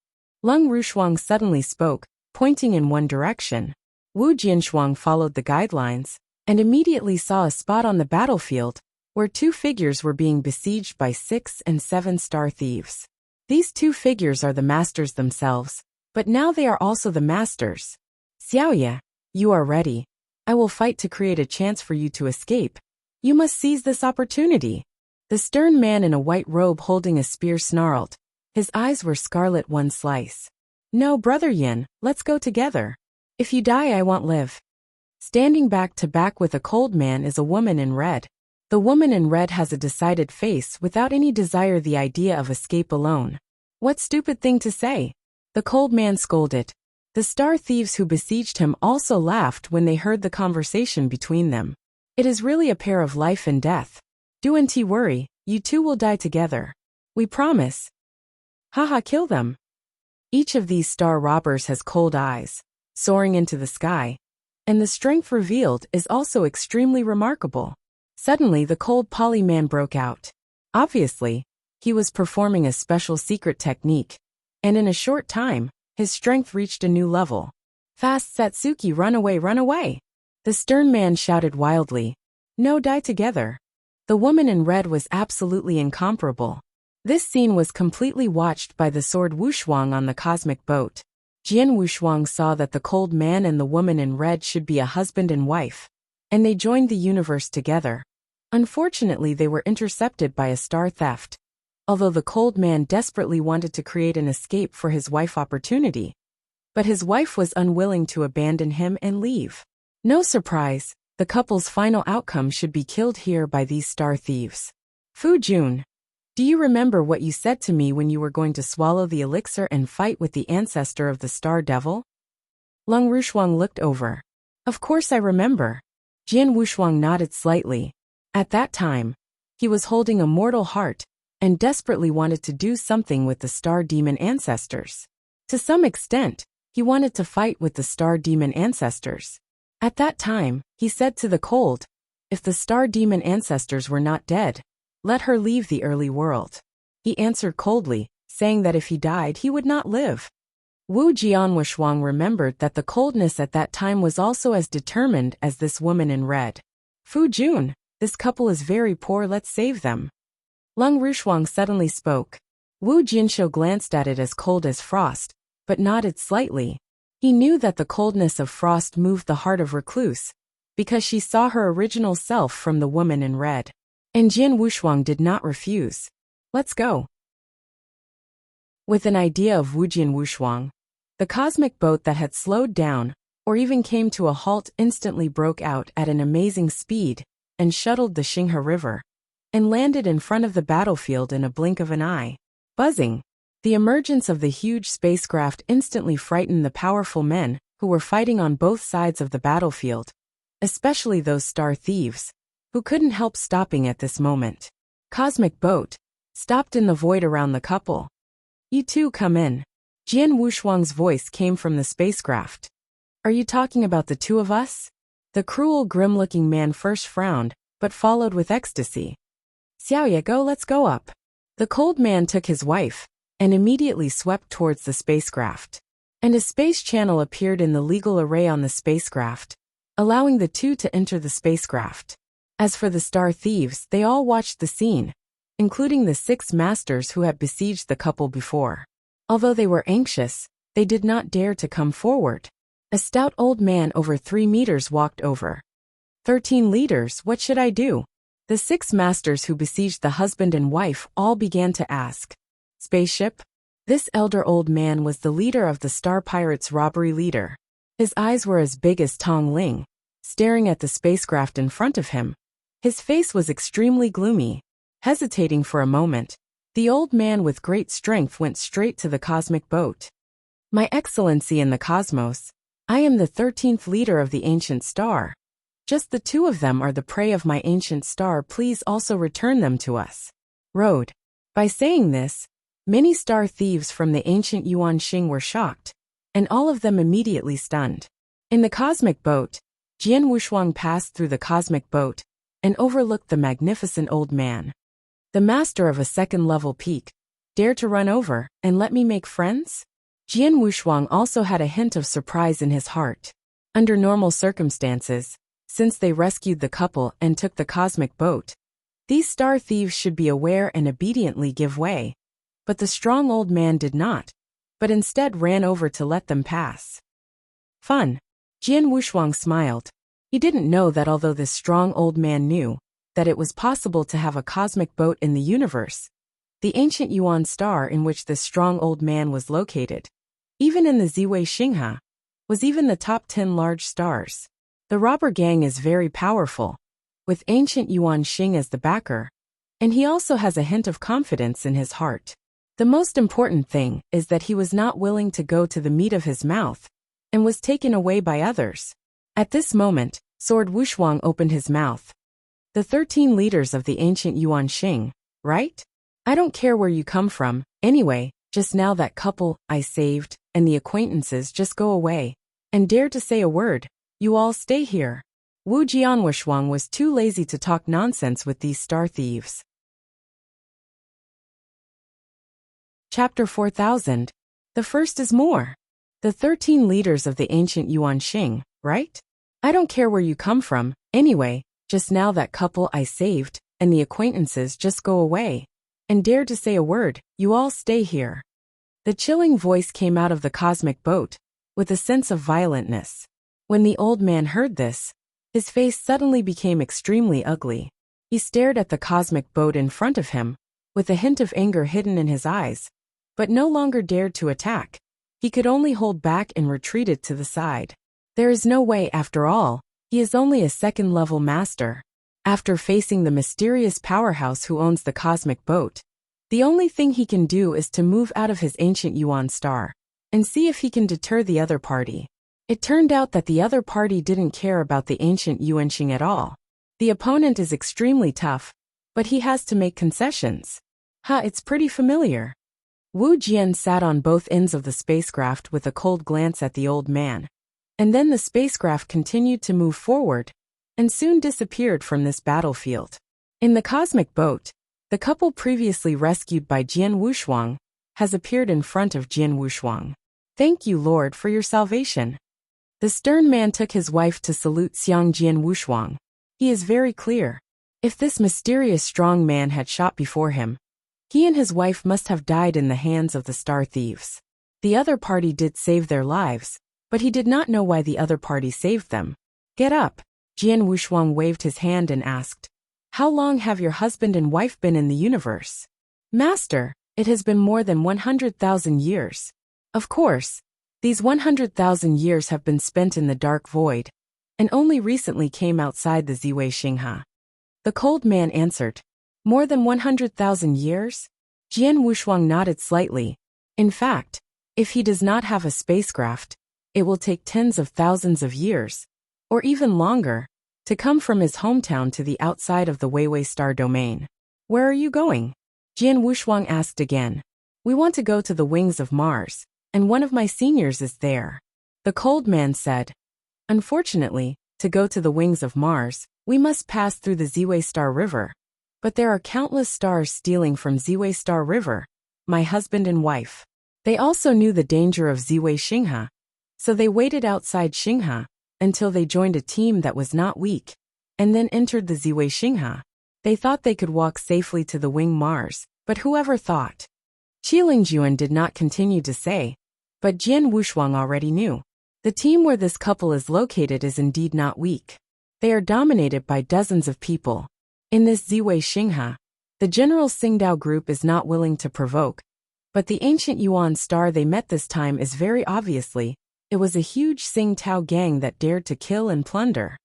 Lung Rushuang suddenly spoke, pointing in one direction. Wu Jianshuang followed the guidelines, and immediately saw a spot on the battlefield, where two figures were being besieged by 6 and 7 star thieves. These two figures are the masters themselves, but now they are also the masters. Xiaoye, you are ready. I will fight to create a chance for you to escape. You must seize this opportunity. The stern man in a white robe holding a spear snarled. His eyes were scarlet one slice. No, brother Yin, let's go together. If you die I won't live. Standing back to back with a cold man is a woman in red. The woman in red has a decided face without any desire the idea of escape alone. What stupid thing to say. The cold man scolded. The star thieves who besieged him also laughed when they heard the conversation between them. It is really a pair of life and death. Don't worry, you two will die together. We promise. Haha, kill them. Each of these star robbers has cold eyes, soaring into the sky, and the strength revealed is also extremely remarkable. Suddenly the cold poly man broke out. Obviously, he was performing a special secret technique, and in a short time, his strength reached a new level. Fast Satsuki, run away, run away! The stern man shouted wildly. No, die together. The woman in red was absolutely incomparable. This scene was completely watched by the Sword Wushuang on the cosmic boat. Jian Wushuang saw that the cold man and the woman in red should be a husband and wife, and they joined the universe together. Unfortunately, they were intercepted by a star theft. Although the cold man desperately wanted to create an escape for his wife opportunity, but his wife was unwilling to abandon him and leave. No surprise, the couple's final outcome should be killed here by these star thieves. Fu Jun, do you remember what you said to me when you were going to swallow the elixir and fight with the ancestor of the star devil? Lung Rushuang looked over. Of course I remember. Jian Wushuang nodded slightly. At that time, he was holding a mortal heart, and desperately wanted to do something with the star demon ancestors. To some extent, he wanted to fight with the star demon ancestors. At that time, he said to the cold, if the star demon ancestors were not dead, let her leave the early world. He answered coldly, saying that if he died he would not live. Wu Jianwushuang remembered that the coldness at that time was also as determined as this woman in red. Fu Jun, this couple is very poor, let's save them. Lung Rushuang suddenly spoke. Wu Jianshou glanced at it as cold as frost, but nodded slightly. He knew that the coldness of frost moved the heart of Recluse, because she saw her original self from the woman in red. And Jian Wushuang did not refuse. Let's go. With an idea of Wu Jian Wushuang, the cosmic boat that had slowed down, or even came to a halt, instantly broke out at an amazing speed, and shuttled the Xinghe River, and landed in front of the battlefield in a blink of an eye. Buzzing. The emergence of the huge spacecraft instantly frightened the powerful men who were fighting on both sides of the battlefield, especially those star thieves, who couldn't help stopping at this moment. Cosmic boat stopped in the void around the couple. You two come in. Jian Wushuang's voice came from the spacecraft. Are you talking about the two of us? The cruel, grim-looking man first frowned, but followed with ecstasy. Xiaoye, let's go up. The cold man took his wife, and immediately swept towards the spacecraft. And a space channel appeared in the legal array on the spacecraft, allowing the two to enter the spacecraft. As for the star thieves, they all watched the scene, including the 6 masters who had besieged the couple before. Although they were anxious, they did not dare to come forward. A stout old man over 3 meters walked over. 13 leaders, what should I do? The 6 masters who besieged the husband and wife all began to ask. Spaceship? This elder old man was the leader of the Star Pirates' robbery leader. His eyes were as big as Tong Ling, staring at the spacecraft in front of him. His face was extremely gloomy. Hesitating for a moment, the old man with great strength went straight to the cosmic boat. My Excellency in the cosmos, I am the 13th leader of the ancient star. Just the 2 of them are the prey of my ancient star, please also return them to us. Road. By saying this, many star thieves from the ancient Yuan Xing were shocked, and all of them immediately stunned. In the cosmic boat, Jian Wushuang passed through the cosmic boat and overlooked the magnificent old man. The master of a second-level peak, dare to run over and let me make friends? Jian Wushuang also had a hint of surprise in his heart. Under normal circumstances, since they rescued the couple and took the cosmic boat, these star thieves should be aware and obediently give way. But the strong old man did not, but instead ran over to let them pass. Fun. Jian Wushuang smiled. He didn't know that although this strong old man knew that it was possible to have a cosmic boat in the universe, the ancient Yuan star in which this strong old man was located, even in the Ziwei Xinghe, was even the top 10 large stars. The robber gang is very powerful, with ancient Yuan Xing as the backer, and he also has a hint of confidence in his heart. The most important thing is that he was not willing to go to the meat of his mouth, and was taken away by others. At this moment, Sword Wushuang opened his mouth. The 13 leaders of the ancient Yuan Xing, right? I don't care where you come from, anyway, just now that couple I saved, and the acquaintances just go away, and dare to say a word, you all stay here. Wu Jianwushuang was too lazy to talk nonsense with these star thieves. Chapter 4000. The first is more. The 13 leaders of the ancient Yuan Xing, right? I don't care where you come from, anyway, just now that couple I saved, and the acquaintances just go away, and dare to say a word, you all stay here. The chilling voice came out of the cosmic boat, with a sense of violentness. When the old man heard this, his face suddenly became extremely ugly. He stared at the cosmic boat in front of him, with a hint of anger hidden in his eyes, but no longer dared to attack. He could only hold back and retreated to the side. There is no way, after all, he is only a second-level master. After facing the mysterious powerhouse who owns the cosmic boat, the only thing he can do is to move out of his ancient Yuan star, and see if he can deter the other party. It turned out that the other party didn't care about the ancient Yuan Xing at all. The opponent is extremely tough, but he has to make concessions. It's pretty familiar. Wu Jian sat on both ends of the spacecraft with a cold glance at the old man. And then the spacecraft continued to move forward, and soon disappeared from this battlefield. In the cosmic boat, the couple previously rescued by Jian Wushuang has appeared in front of Jian Wushuang. Thank you, Lord, for your salvation. The stern man took his wife to salute Xiang Jian Wushuang. He is very clear. If this mysterious strong man had shot before him, he and his wife must have died in the hands of the star thieves. The other party did save their lives, but he did not know why the other party saved them. Get up. Jian Wushuang waved his hand and asked, How long have your husband and wife been in the universe? Master, it has been more than 100,000 years. Of course, these 100,000 years have been spent in the dark void, and only recently came outside the Ziwei Xinghe. The cold man answered, More than 100,000 years? Jian Wushuang nodded slightly. In fact, if he does not have a spacecraft, it will take tens of thousands of years, or even longer, to come from his hometown to the outside of the Weiwei star domain. Where are you going? Jian Wushuang asked again. We want to go to the wings of Mars, and one of my seniors is there. The cold man said. Unfortunately, to go to the wings of Mars, we must pass through the Ziwei Star River. But there are countless stars stealing from Ziwei Star River, my husband and wife. They also knew the danger of Ziwei Xinghe, so they waited outside Xinghe until they joined a team that was not weak, and then entered the Ziwei Xinghe. They thought they could walk safely to the wing Mars, but whoever thought? Qilingjuan did not continue to say, but Jian Wushuang already knew. The team where this couple is located is indeed not weak. They are dominated by dozens of people. In this Ziwei Xinghe, the General Tsingtao group is not willing to provoke, but the ancient Yuan star they met this time is very obviously, it was a huge Tsingtao gang that dared to kill and plunder.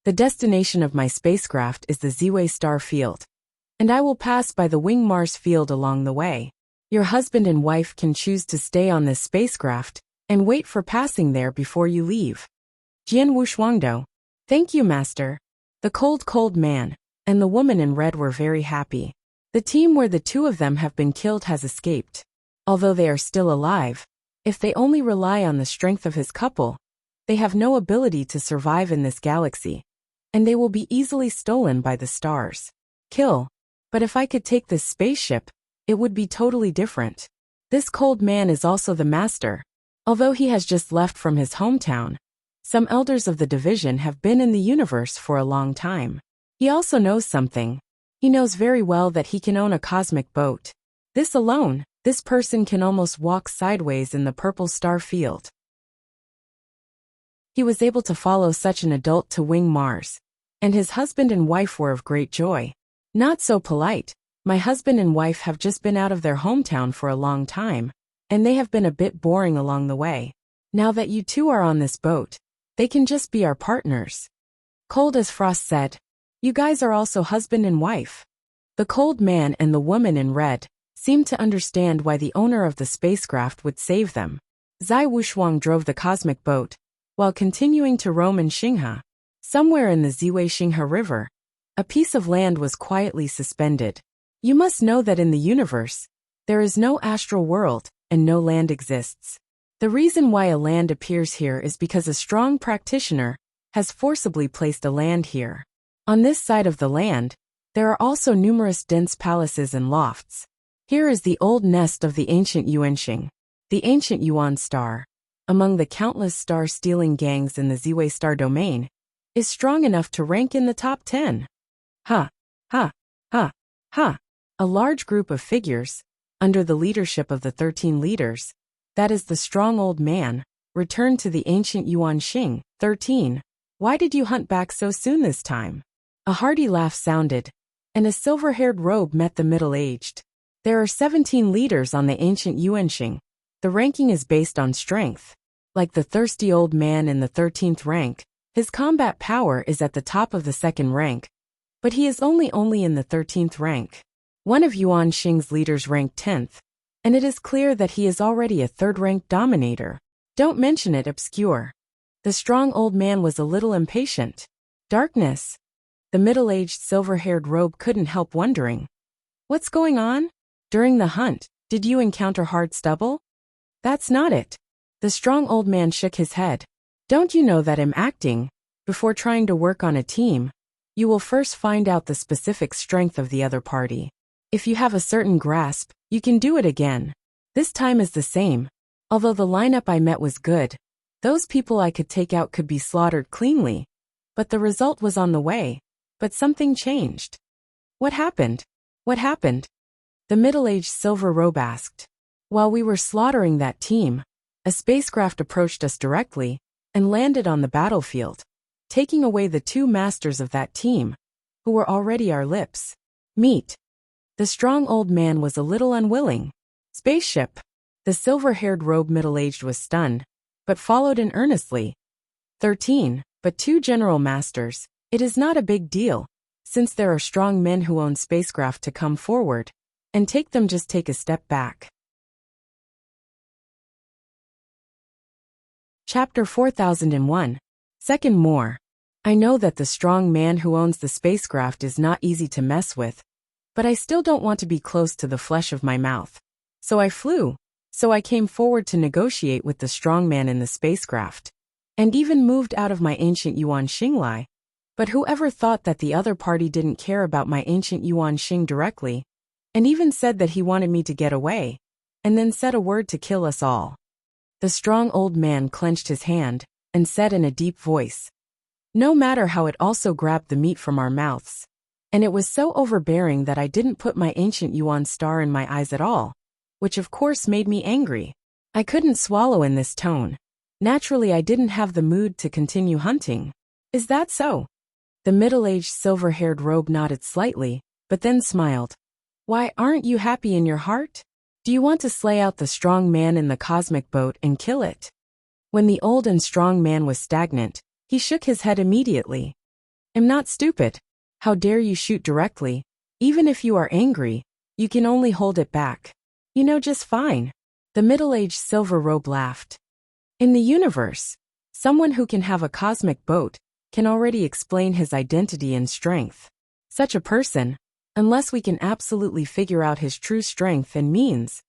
The destination of my spacecraft is the Ziwei star field, and I will pass by the wing Mars field along the way. Your husband and wife can choose to stay on this spacecraft and wait for passing there before you leave. Jian Wushuangdo. Thank you, Master. The cold man and the woman in red were very happy. The team where the two of them have been killed has escaped. Although they are still alive, if they only rely on the strength of his couple, they have no ability to survive in this galaxy, and they will be easily stolen by the stars. Kill. But if I could take this spaceship, it would be totally different. This cold man is also the master. Although he has just left from his hometown, some elders of the division have been in the universe for a long time. He also knows something. He knows very well that he can own a cosmic boat. This alone, this person can almost walk sideways in the purple star field. He was able to follow such an adult to wing Mars, and his husband and wife were of great joy. Not so polite. My husband and wife have just been out of their hometown for a long time, and they have been a bit boring along the way. Now that you two are on this boat, they can just be our partners. Cold as frost said, You guys are also husband and wife. The cold man and the woman in red seemed to understand why the owner of the spacecraft would save them. Zai Wushuang drove the cosmic boat, while continuing to roam in Xinghe. Somewhere in the Ziwei Xinghe River, a piece of land was quietly suspended. You must know that in the universe, there is no astral world, and no land exists. The reason why a land appears here is because a strong practitioner has forcibly placed a land here. On this side of the land, there are also numerous dense palaces and lofts. Here is the old nest of the ancient Yuanxing, the ancient Yuan star, among the countless star-stealing gangs in the Ziwei star domain, is strong enough to rank in the top 10. Ha, ha, ha, ha. A large group of figures, under the leadership of the 13 leaders, that is the strong old man, returned to the ancient Yuanxing. 13. Why did you hunt back so soon this time? A hearty laugh sounded, and a silver-haired robe met the middle-aged. There are 17 leaders on the ancient Yuanxing. The ranking is based on strength. Like the thirsty old man in the 13th rank, his combat power is at the top of the second rank, but he is only in the 13th rank. One of Yuanxing's leaders ranked 10th, and it is clear that he is already a third-rank dominator. Don't mention it, obscure. The strong old man was a little impatient. Darkness. The middle-aged silver-haired robe couldn't help wondering. What's going on? During the hunt, did you encounter hard stubble? That's not it. The strong old man shook his head. Don't you know that in acting, before trying to work on a team, you will first find out the specific strength of the other party. If you have a certain grasp, you can do it again. This time is the same. Although the lineup I met was good, those people I could take out could be slaughtered cleanly. But the result was on the way. But something changed. What happened? What happened? The middle-aged silver robe asked. While we were slaughtering that team, a spacecraft approached us directly and landed on the battlefield, taking away the two masters of that team, who were already our lips. Meet. The strong old man was a little unwilling. Spaceship. The silver-haired robe middle-aged was stunned, but followed in earnestly. 13, but two general masters. It is not a big deal, since there are strong men who own spacecraft to come forward, and take a step back. Chapter 4001. Second more. I know that the strong man who owns the spacecraft is not easy to mess with, but I still don't want to be close to the flesh of my mouth. So I flew. So I came forward to negotiate with the strong man in the spacecraft, and even moved out of my ancient Yuan Xinglai. But whoever thought that the other party didn't care about my ancient Yuan Xing directly, and even said that he wanted me to get away, and then said a word to kill us all. The strong old man clenched his hand, and said in a deep voice, no matter how it also grabbed the meat from our mouths. And it was so overbearing that I didn't put my ancient Yuan star in my eyes at all, which of course made me angry. I couldn't swallow in this tone. Naturally, I didn't have the mood to continue hunting. Is that so? The middle-aged silver-haired robe nodded slightly, but then smiled. Why, aren't you happy in your heart? Do you want to slay out the strong man in the cosmic boat and kill it? When the old and strong man was stagnant, he shook his head immediately. I'm not stupid. How dare you shoot directly? Even if you are angry, you can only hold it back. You know just fine. The middle-aged silver robe laughed. In the universe, someone who can have a cosmic boat can already explain his identity and strength. Such a person, unless we can absolutely figure out his true strength and means,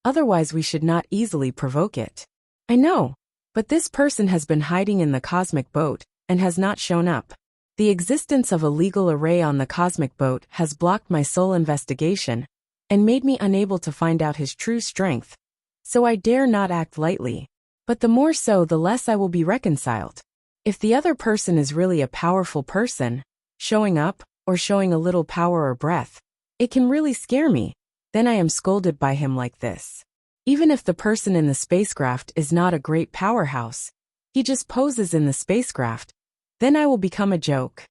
otherwise we should not easily provoke it. I know, but this person has been hiding in the cosmic boat and has not shown up. The existence of a legal array on the cosmic boat has blocked my sole investigation and made me unable to find out his true strength, so I dare not act lightly. But the more so, the less I will be reconciled. If the other person is really a powerful person, showing up, or showing a little power or breath, it can really scare me. Then I am scolded by him like this. Even if the person in the spacecraft is not a great powerhouse, he just poses in the spacecraft, then I will become a joke.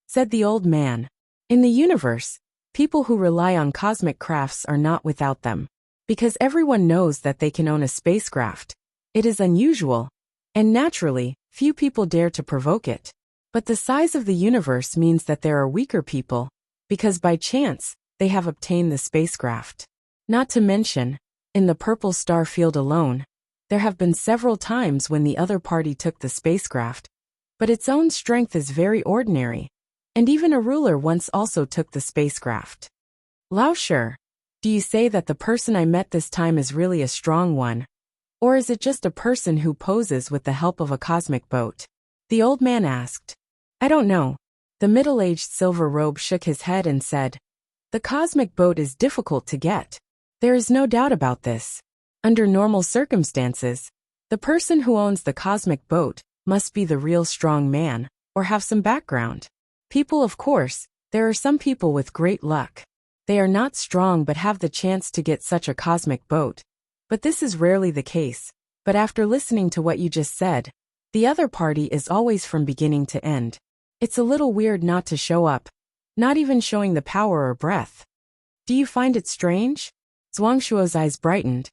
Said the old man. In the universe, people who rely on cosmic crafts are not without them. Because everyone knows that they can own a spacecraft. It is unusual, and naturally, few people dare to provoke it. But the size of the universe means that there are weaker people, because by chance, they have obtained the spacecraft. Not to mention, in the purple star field alone, there have been several times when the other party took the spacecraft, but its own strength is very ordinary, and even a ruler once also took the spacecraft. Lao Sure, do you say that the person I met this time is really a strong one? Or is it just a person who poses with the help of a cosmic boat? The old man asked. I don't know. The middle-aged silver robe shook his head and said, the cosmic boat is difficult to get. There is no doubt about this. Under normal circumstances, the person who owns the cosmic boat must be the real strong man, or have some background. People, of course, there are some people with great luck. They are not strong but have the chance to get such a cosmic boat. But this is rarely the case. But after listening to what you just said, the other party is always from beginning to end. It's a little weird not to show up, not even showing the power or breath. Do you find it strange? Zhuangshuo's eyes brightened.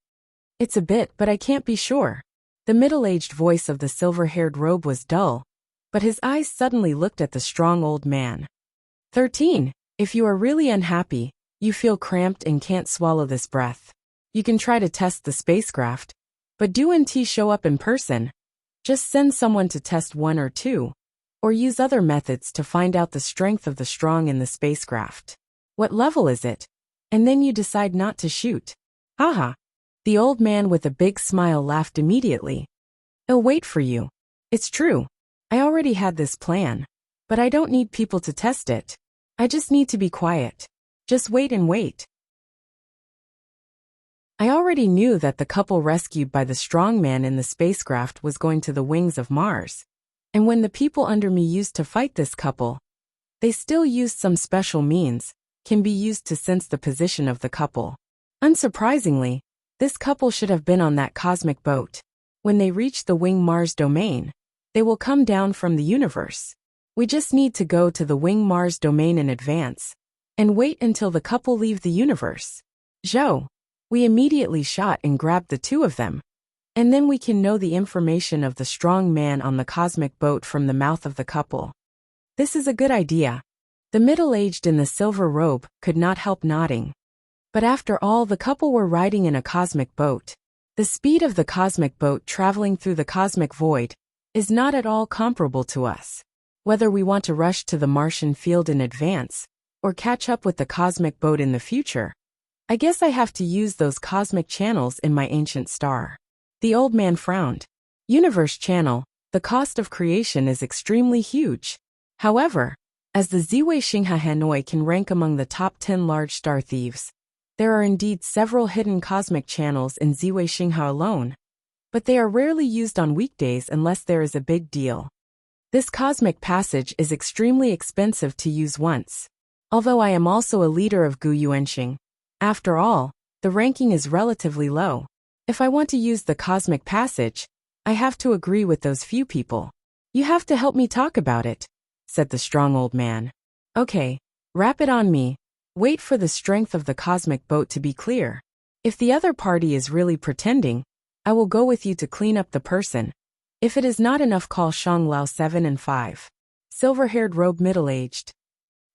It's a bit, but I can't be sure. The middle-aged voice of the silver-haired robe was dull, but his eyes suddenly looked at the strong old man. 13. If you are really unhappy, you feel cramped and can't swallow this breath, you can try to test the spacecraft, but don't show up in person. Just send someone to test one or two, or use other methods to find out the strength of the strong in the spacecraft. What level is it? And then you decide not to shoot. Haha. The old man with a big smile laughed immediately. I'll wait for you. It's true. I already had this plan, but I don't need people to test it. I just need to be quiet. Just wait and wait. I already knew that the couple rescued by the strong man in the spacecraft was going to the wings of Mars. And when the people under me used to fight this couple, they still used some special means, can be used to sense the position of the couple. Unsurprisingly, this couple should have been on that cosmic boat. When they reach the wing Mars domain, they will come down from the universe. We just need to go to the wing Mars domain in advance, and wait until the couple leave the universe. Zhou. We immediately shot and grabbed the two of them, and then we can know the information of the strong man on the cosmic boat from the mouth of the couple. This is a good idea. The middle-aged in the silver robe could not help nodding. But after all, the couple were riding in a cosmic boat. The speed of the cosmic boat traveling through the cosmic void is not at all comparable to us. Whether we want to rush to the Martian field in advance, or catch up with the cosmic boat in the future, I guess I have to use those cosmic channels in my ancient star. The old man frowned. Universe channel, the cost of creation is extremely huge. However, as the Ziwei Xingha Hanoi can rank among the top 10 large star thieves, there are indeed several hidden cosmic channels in Ziwei Xingha alone, but they are rarely used on weekdays unless there is a big deal. This cosmic passage is extremely expensive to use once. Although I am also a leader of Gu Yuanxing, after all, the ranking is relatively low. If I want to use the cosmic passage, I have to agree with those few people. You have to help me talk about it, said the strong old man. Okay, wrap it on me. Wait for the strength of the cosmic boat to be clear. If the other party is really pretending, I will go with you to clean up the person. If it is not enough, call Shang Lao 7 and 5. Silver-haired robe middle-aged.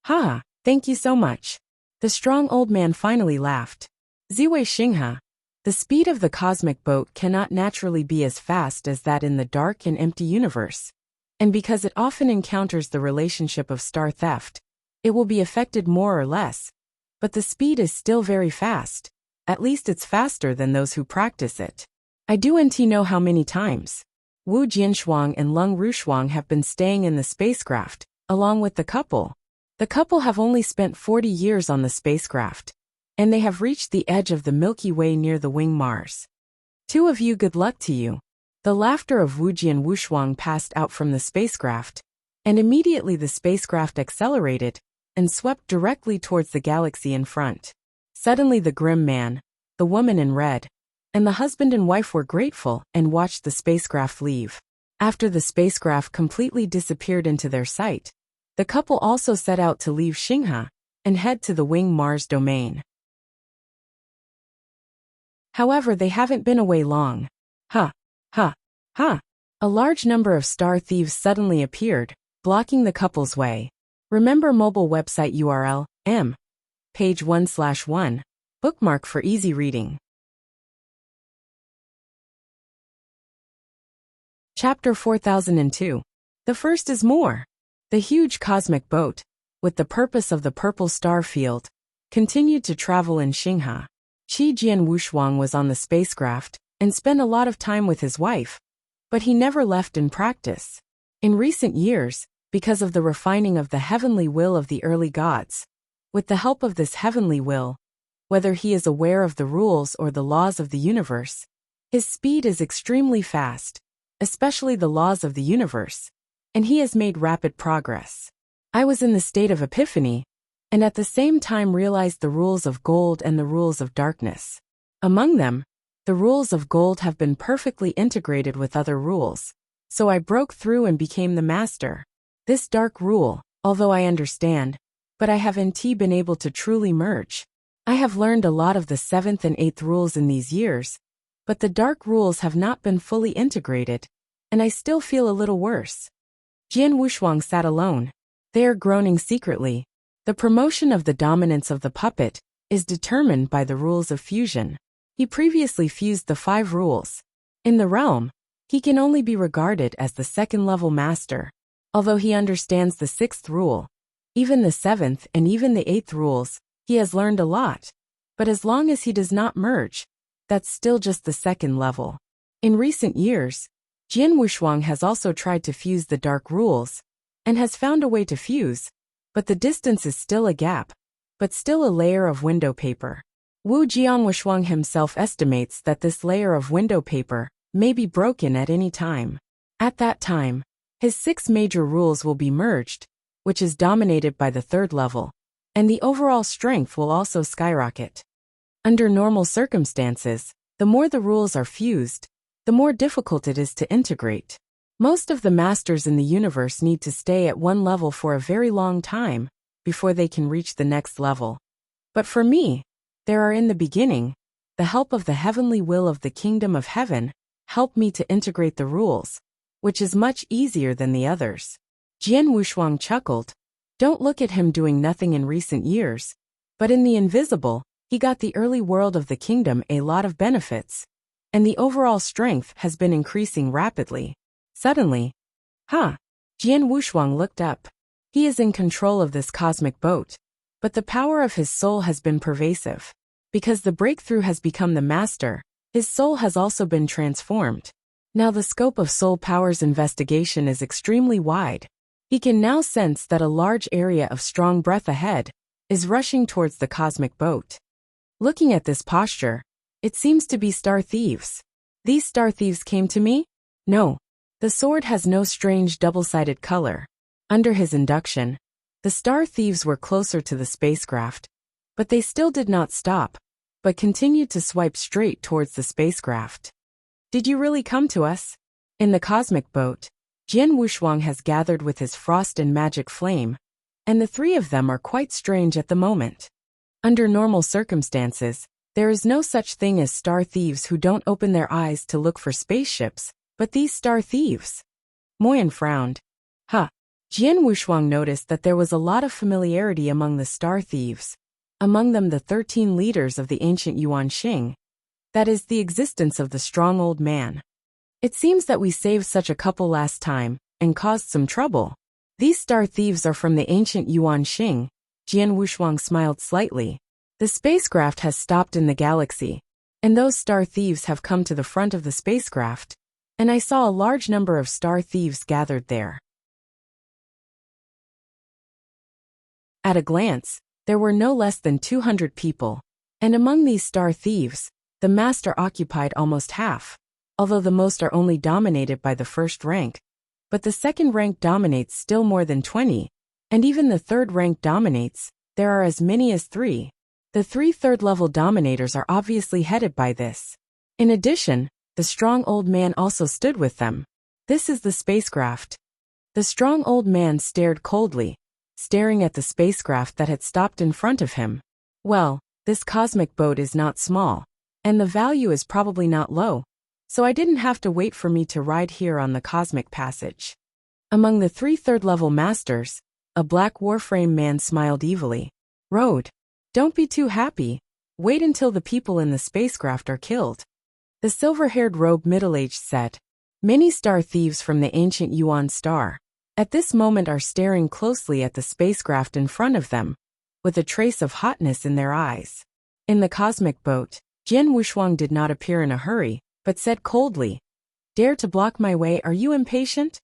Ha, thank you so much. The strong old man finally laughed. Ziwei Xingha, the speed of the cosmic boat cannot naturally be as fast as that in the dark and empty universe. And because it often encounters the relationship of star theft, it will be affected more or less. But the speed is still very fast. At least it's faster than those who practice it. I do know how many times Wu Jinshuang and Leng Rushuang have been staying in the spacecraft, along with the couple. The couple have only spent 40 years on the spacecraft, and they have reached the edge of the Milky Way near the wing Mars. Two of you, good luck to you. The laughter of Wu Ji and Wushuang passed out from the spacecraft, and immediately the spacecraft accelerated and swept directly towards the galaxy in front. Suddenly the grim man, the woman in red, and the husband and wife were grateful and watched the spacecraft leave. After the spacecraft completely disappeared into their sight, the couple also set out to leave Xingha and head to the wing Mars domain. However, they haven't been away long. Ha! Ha! Ha! A large number of star thieves suddenly appeared, blocking the couple's way. Remember mobile website URL, page 1/1, bookmark for easy reading. Chapter 4002. The first is more. The huge cosmic boat, with the purpose of the purple star field, continued to travel in Xingha. Qi Jian Wushuang was on the spacecraft and spent a lot of time with his wife, but he never left in practice. In recent years, because of the refining of the heavenly will of the early gods, with the help of this heavenly will, whether he is aware of the rules or the laws of the universe, his speed is extremely fast, especially the laws of the universe, and he has made rapid progress. I was in the state of epiphany, and at the same time realized the rules of gold and the rules of darkness. Among them, the rules of gold have been perfectly integrated with other rules, so I broke through and became the master. This dark rule, although I understand, but I haven't been able to truly merge. I have learned a lot of the 7th and 8th rules in these years, but the dark rules have not been fully integrated, and I still feel a little worse. Jian Wushuang sat alone. They are groaning secretly. The promotion of the dominance of the puppet is determined by the rules of fusion. He previously fused the 5 rules. In the realm, he can only be regarded as the 2nd-level master. Although he understands the 6th rule, even the 7th and even the 8th rules, he has learned a lot. But as long as he does not merge, that's still just the 2nd level. In recent years, Jian Wushuang has also tried to fuse the dark rules, and has found a way to fuse, but the distance is still a gap, but still a layer of window paper. Wu Jianwushuang himself estimates that this layer of window paper may be broken at any time. At that time, his 6 major rules will be merged, which is dominated by the 3rd level, and the overall strength will also skyrocket. Under normal circumstances, the more the rules are fused, the more difficult it is to integrate. Most of the masters in the universe need to stay at one level for a very long time before they can reach the next level. But for me, there are in the beginning, the help of the heavenly will of the kingdom of heaven helped me to integrate the rules, which is much easier than the others. Jian Wushuang chuckled. Don't look at him doing nothing in recent years, but in the invisible, he got the early world of the kingdom a lot of benefits, and the overall strength has been increasing rapidly. Suddenly, Jian Wushuang looked up. He is in control of this cosmic boat, but the power of his soul has been pervasive. Because the breakthrough has become the master, his soul has also been transformed. Now the scope of soul power's investigation is extremely wide. He can now sense that a large area of strong breath ahead is rushing towards the cosmic boat. Looking at this posture, it seems to be star thieves. These star thieves came to me? No. The sword has no strange double-sided color. Under his induction, the star thieves were closer to the spacecraft, but they still did not stop, but continued to swipe straight towards the spacecraft. Did you really come to us? In the cosmic boat, Jian Wushuang has gathered with his frost and magic flame, and the 3 of them are quite strange at the moment. Under normal circumstances, there is no such thing as star thieves who don't open their eyes to look for spaceships, but these star thieves. Moyan frowned. Jian Wushuang noticed that there was a lot of familiarity among the star thieves, among them the 13 leaders of the ancient Yuan Xing. That is the existence of the strong old man. It seems that we saved such a couple last time, and caused some trouble. These star thieves are from the ancient Yuan Xing. Jian Wushuang smiled slightly. The spacecraft has stopped in the galaxy, and those star thieves have come to the front of the spacecraft, and I saw a large number of star thieves gathered there. At a glance, there were no less than 200 people, and among these star thieves, the master occupied almost half, although the most are only dominated by the 1st rank, but the 2nd rank dominates still more than 20, and even the 3rd rank dominates, there are as many as 3. The 3 3rd-level dominators are obviously headed by this. In addition, the strong old man also stood with them. This is the spacecraft. The strong old man stared coldly, staring at the spacecraft that had stopped in front of him. Well, this cosmic boat is not small, and the value is probably not low, so I didn't have to wait for me to ride here on the cosmic passage. Among the 3 3rd-level masters, a black warframe man smiled evilly. Road. Don't be too happy. Wait until the people in the spacecraft are killed. The silver-haired robed middle-aged said. Many star thieves from the ancient Yuan star at this moment are staring closely at the spacecraft in front of them, with a trace of hotness in their eyes. In the cosmic boat, Jian Wushuang did not appear in a hurry, but said coldly, Dare to block my way, are you impatient?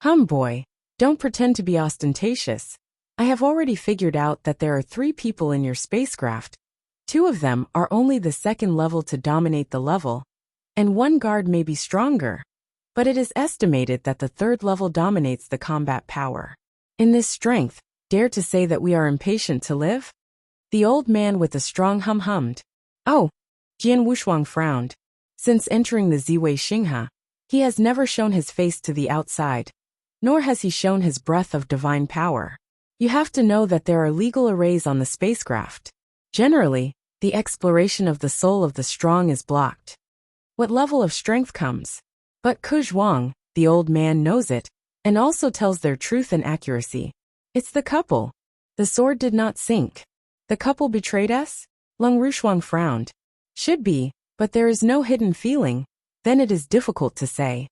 Boy, don't pretend to be ostentatious. I have already figured out that there are 3 people in your spacecraft. 2 of them are only the 2nd level to dominate the level, and 1 guard may be stronger, but it is estimated that the 3rd level dominates the combat power. In this strength, dare to say that we are impatient to live? The old man with the strong hummed. Oh! Jian Wushuang frowned. Since entering the Ziwei Xinghe, he has never shown his face to the outside, nor has he shown his breath of divine power. You have to know that there are legal arrays on the spacecraft. Generally, the exploration of the soul of the strong is blocked. What level of strength comes? But Kuzhuang, the old man, knows it, and also tells their truth and accuracy. It's the couple. The sword did not sink. The couple betrayed us? Lung Rushuang frowned. Should be, but there is no hidden feeling. Then it is difficult to say.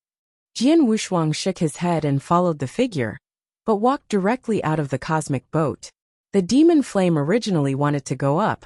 Jian Wushuang shook his head and followed the figure, but walked directly out of the cosmic boat. The demon flame originally wanted to go up,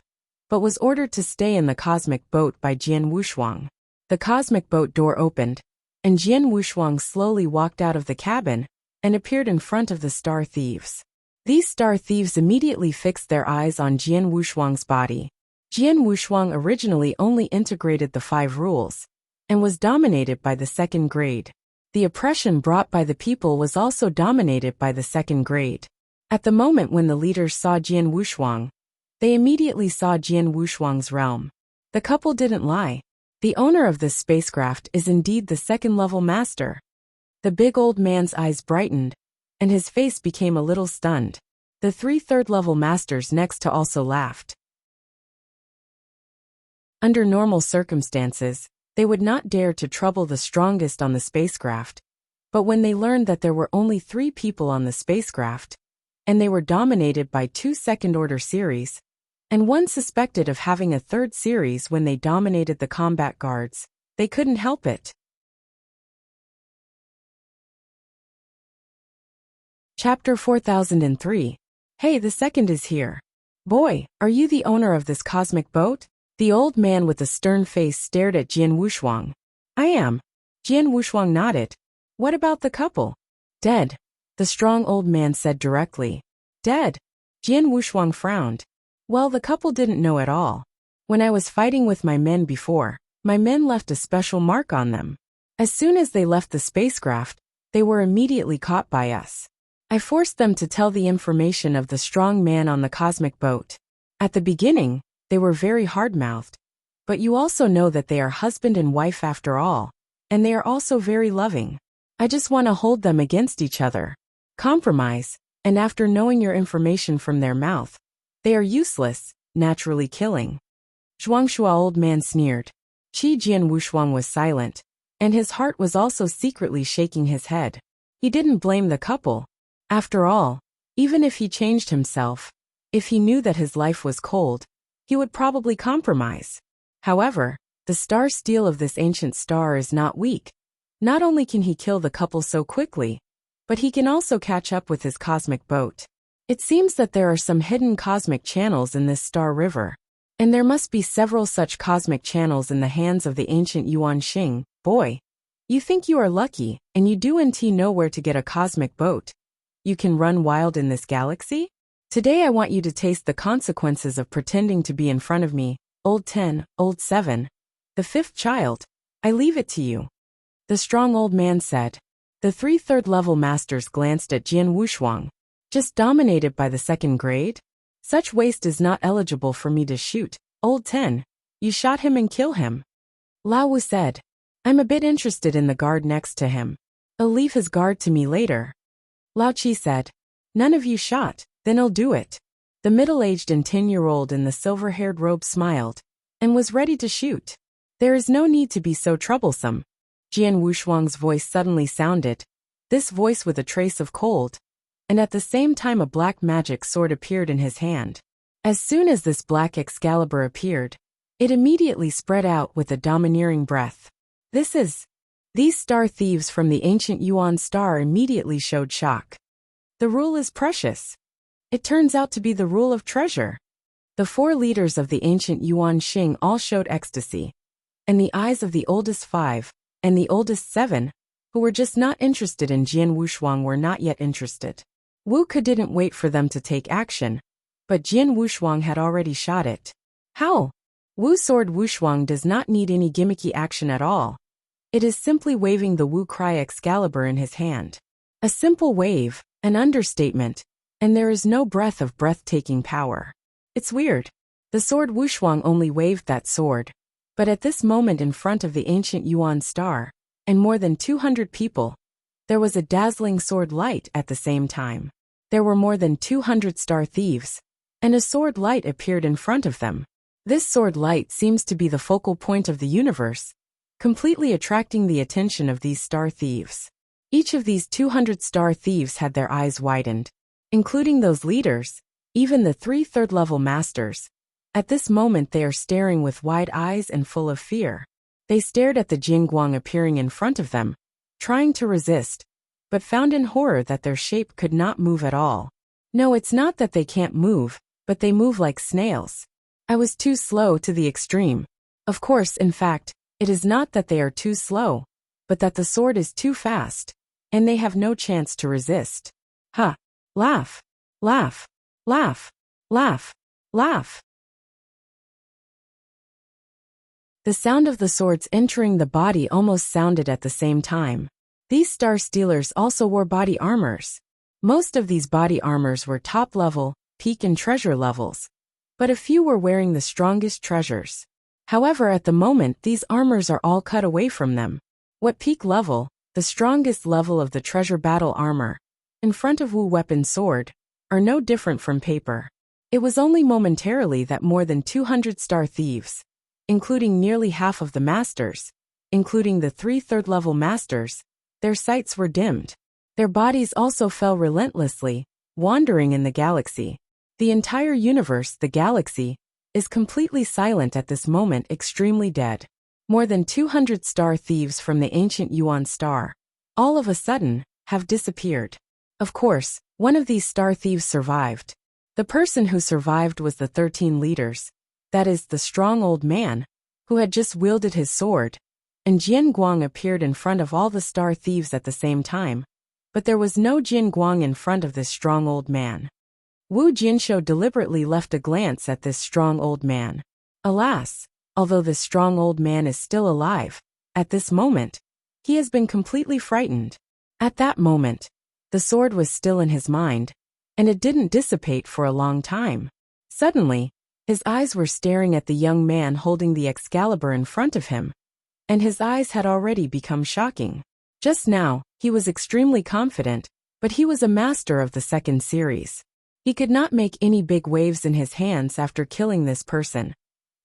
but was ordered to stay in the cosmic boat by Jian Wushuang. The cosmic boat door opened, and Jian Wushuang slowly walked out of the cabin and appeared in front of the star thieves. These star thieves immediately fixed their eyes on Jian Wushuang's body. Jian Wushuang originally only integrated the 5 rules and was dominated by the second grade. The oppression brought by the people was also dominated by the second grade. At the moment when the leaders saw Jian Wushuang, they immediately saw Jian Wushuang's realm. The couple didn't lie. The owner of this spacecraft is indeed the second-level master. The big old man's eyes brightened, and his face became a little stunned. The 3 third-level masters next to also laughed. Under normal circumstances, they would not dare to trouble the strongest on the spacecraft, but when they learned that there were only 3 people on the spacecraft, and they were dominated by 2 second-order series, and one suspected of having a 3rd series when they dominated the combat guards, they couldn't help it. Chapter 4003. Hey, the second is here. Boy, are you the owner of this cosmic boat? The old man with a stern face stared at Jian Wushuang. I am. Jian Wushuang nodded. What about the couple? Dead. The strong old man said directly. Dead. Jian Wushuang frowned. Well, the couple didn't know at all. When I was fighting with my men before, my men left a special mark on them. As soon as they left the spacecraft, they were immediately caught by us. I forced them to tell the information of the strong man on the cosmic boat. At the beginning, they were very hard-mouthed, but you also know that they are husband and wife after all, and they are also very loving. I just want to hold them against each other. Compromise, and after knowing your information from their mouth, they are useless, naturally killing. Zhuangshua old man sneered. Jian Wushuang was silent, and his heart was also secretly shaking his head. He didn't blame the couple. After all, even if he changed himself, if he knew that his life was cold, he would probably compromise. However, the star steel of this ancient star is not weak. Not only can he kill the couple so quickly, but he can also catch up with his cosmic boat. It seems that there are some hidden cosmic channels in this star river, and there must be several such cosmic channels in the hands of the ancient Yuan Xing. Boy, you think you are lucky, and you do know where to get a cosmic boat. You can run wild in this galaxy? Today I want you to taste the consequences of pretending to be in front of me, old 10, old 7. The 5th child. I leave it to you. The strong old man said. The 3 third-level masters glanced at Jian Wushuang. Just dominated by the 2nd grade? Such waste is not eligible for me to shoot. Old 10. You shot him and kill him. Lao Wu said. I'm a bit interested in the guard next to him. I'll leave his guard to me later. Lao Qi said. None of you shot. Then I'll do it. The middle-aged and 10-year-old in the silver-haired robe smiled, and was ready to shoot. There is no need to be so troublesome. Jian Wushuang's voice suddenly sounded, this voice with a trace of cold, and at the same time a black magic sword appeared in his hand. As soon as this black Excalibur appeared, it immediately spread out with a domineering breath. These star thieves from the ancient Yuan star immediately showed shock. The rule is precious. It turns out to be the rule of treasure. The 4 leaders of the ancient Yuan Xing all showed ecstasy, and the eyes of the oldest 5 and the oldest 7, who were just not interested in Jian Wushuang, were not yet interested. Wu Ke didn't wait for them to take action, but Jian Wushuang had already shot it. How? Wu sword Wushuang does not need any gimmicky action at all. It is simply waving the Wu Cry Excalibur in his hand. A simple wave, an understatement, and there is no breath of breathtaking power. It's weird. The sword Wushuang only waved that sword, but at this moment in front of the ancient Yuan star, and more than 200 people, there was a dazzling sword light at the same time. There were more than 200 star thieves, and a sword light appeared in front of them. This sword light seems to be the focal point of the universe, completely attracting the attention of these star thieves. Each of these 200 star thieves had their eyes widened, including those leaders, even the 3 third-level masters. At this moment they are staring with wide eyes and full of fear. They stared at the Jingguang appearing in front of them, trying to resist, but found in horror that their shape could not move at all. No, it's not that they can't move, but they move like snails. I was too slow to the extreme. Of course, in fact, it is not that they are too slow, but that the sword is too fast, and they have no chance to resist. Ha! Laugh! Laugh! Laugh! Laugh! Laugh! The sound of the swords entering the body almost sounded at the same time. These star stealers also wore body armors. Most of these body armors were top level, peak and treasure levels, but a few were wearing the strongest treasures. However, at the moment these armors are all cut away from them. What peak level, the strongest level of the treasure battle armor, in front of Wu weapon sword, are no different from paper. It was only momentarily that more than 200 star thieves, including nearly half of the masters, including the 3 third-level masters, their sights were dimmed. Their bodies also fell relentlessly, wandering in the galaxy. The entire universe, the galaxy, is completely silent at this moment, extremely dead. More than 200 star thieves from the ancient Yuan star, all of a sudden, have disappeared. Of course, one of these star thieves survived. The person who survived was the 13 leaders, that is, the strong old man, who had just wielded his sword, and Jian Guang appeared in front of all the star thieves at the same time, but there was no Jian Guang in front of this strong old man. Wu Jianshou deliberately left a glance at this strong old man. Alas, although this strong old man is still alive, at this moment, he has been completely frightened. At that moment, the sword was still in his mind, and it didn't dissipate for a long time. Suddenly, his eyes were staring at the young man holding the Excalibur in front of him, and his eyes had already become shocking. Just now, he was extremely confident, but he was a master of the second series. He could not make any big waves in his hands after killing this person.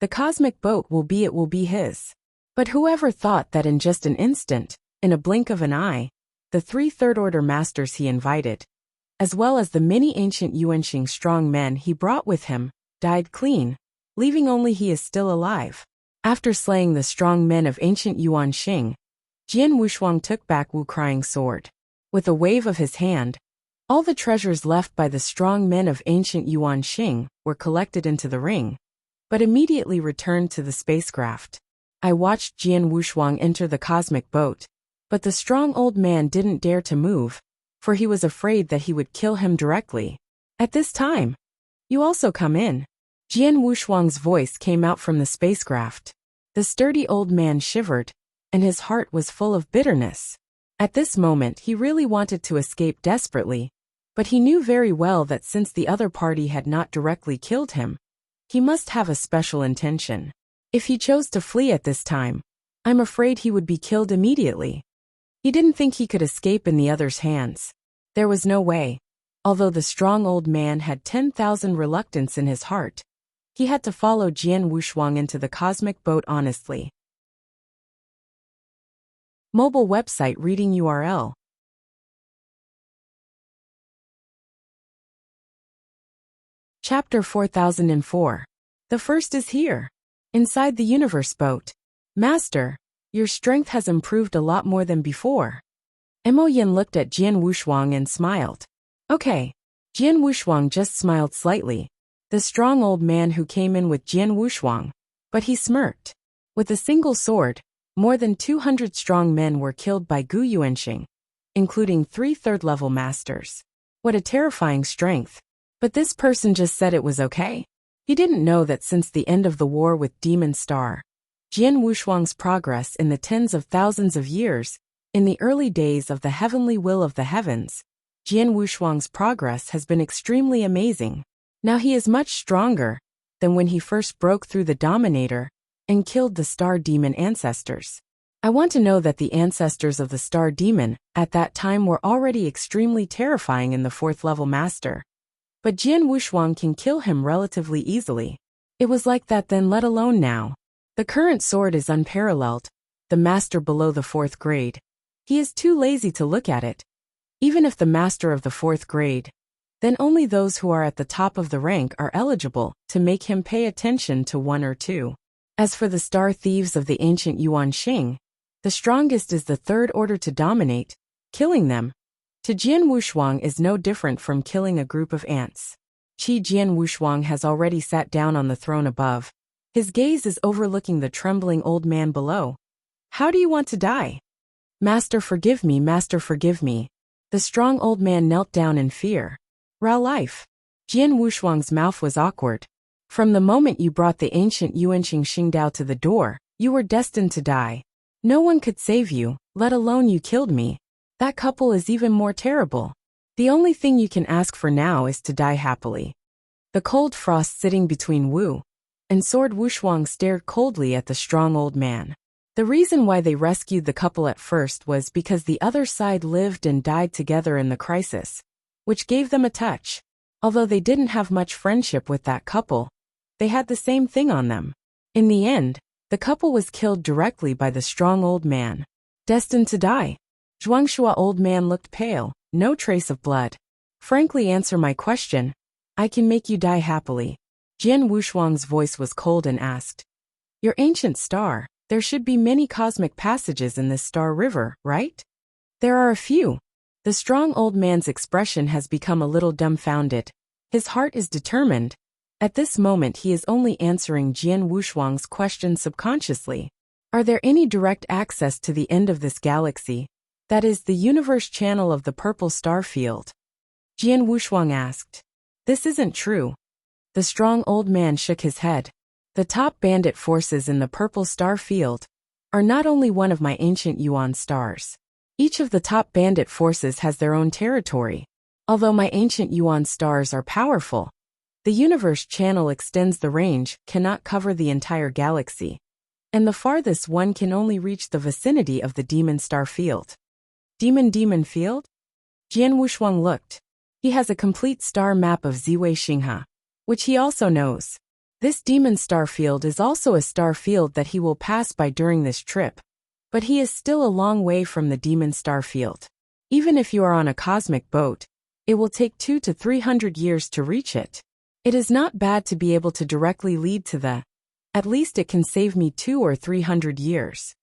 The cosmic boat will be his. But whoever thought that in just an instant, in a blink of an eye, the 3 third-order masters he invited, as well as the many ancient Yuanxing strong men he brought with him, died clean, leaving only he is still alive. After slaying the strong men of ancient Yuanxing, Jian Wushuang took back Wu Crying Sword. With a wave of his hand, all the treasures left by the strong men of ancient Yuanxing were collected into the ring, but immediately returned to the spacecraft. I watched Jian Wushuang enter the cosmic boat, but the strong old man didn't dare to move, for he was afraid that he would kill him directly. At this time, you also come in. Jian Wushuang's voice came out from the spacecraft. The sturdy old man shivered, and his heart was full of bitterness. At this moment he really wanted to escape desperately, but he knew very well that since the other party had not directly killed him, he must have a special intention. If he chose to flee at this time, I'm afraid he would be killed immediately. He didn't think he could escape in the other's hands. There was no way. Although the strong old man had 10,000 reluctance in his heart, he had to follow Jian Wushuang into the cosmic boat honestly. Mobile website reading URL. Chapter 4004. The first is here. Inside the universe boat. Master, your strength has improved a lot more than before. Mo Yin looked at Jian Wushuang and smiled. Okay. Jian Wushuang just smiled slightly. The strong old man who came in with Jian Wushuang, but he smirked. With a single sword, more than 200 strong men were killed by Gu Yuanxing, including 3 third-level masters. What a terrifying strength. But this person just said it was okay. He didn't know that since the end of the war with Demon Star, Jian Wushuang's progress in the tens of thousands of years, in the early days of the heavenly will of the heavens, Jian Wushuang's progress has been extremely amazing. Now he is much stronger than when he first broke through the Dominator and killed the Star Demon ancestors. I want to know that the ancestors of the Star Demon at that time were already extremely terrifying in the 4th-level master. But Jian Wushuang can kill him relatively easily. It was like that then, let alone now. The current sword is unparalleled, the master below the 4th grade. He is too lazy to look at it. Even if the master of the 4th grade, then only those who are at the top of the rank are eligible to make him pay attention to 1 or 2. As for the star thieves of the ancient Yuanxing, the strongest is the 3rd order to dominate. Killing them, to Jian Wushuang, is no different from killing a group of ants. Jian Wushuang has already sat down on the throne above. His gaze is overlooking the trembling old man below. How do you want to die? Master, forgive me, master, forgive me. The strong old man knelt down in fear. Raw life. Jian Wushuang's mouth was awkward. From the moment you brought the ancient Yuanxing Xingdao to the door, You were destined to die. No one could save you, let alone you killed me. That couple is even more terrible. The only thing you can ask for now is to die happily." The cold frost sitting between Wu and Sword Wushuang stared coldly at the strong old man. The reason why they rescued the couple at first was because the other side lived and died together in the crisis, which gave them a touch. Although they didn't have much friendship with that couple, they had the same thing on them. In the end, the couple was killed directly by the strong old man. Destined to die. Zhuangshua old man looked pale, no trace of blood. "Frankly, answer my question. I can make you die happily." Jian Wushuang's voice was cold and asked, "Your ancient star, there should be many cosmic passages in this star river, right?" "There are a few." The strong old man's expression has become a little dumbfounded. His heart is determined. At this moment he is only answering Jian Wushuang's question subconsciously. "Are there any direct access to the end of this galaxy? That is, the universe channel of the purple star field?" Jian Wushuang asked. "This isn't true." The strong old man shook his head. "The top bandit forces in the purple star field are not only one of my ancient Yuan stars. Each of the top bandit forces has their own territory. Although my ancient Yuan stars are powerful, the universe channel extends the range, cannot cover the entire galaxy, and the farthest one can only reach the vicinity of the demon star field." Demon field? Jian Wushuang looked. He has a complete star map of Ziwei Xinghe, which he also knows. This demon star field is also a star field that he will pass by during this trip, but he is still a long way from the demon star field. Even if you are on a cosmic boat, it will take 200 to 300 years to reach it. It is not bad to be able to directly lead to the. At least it can save me 200 or 300 years.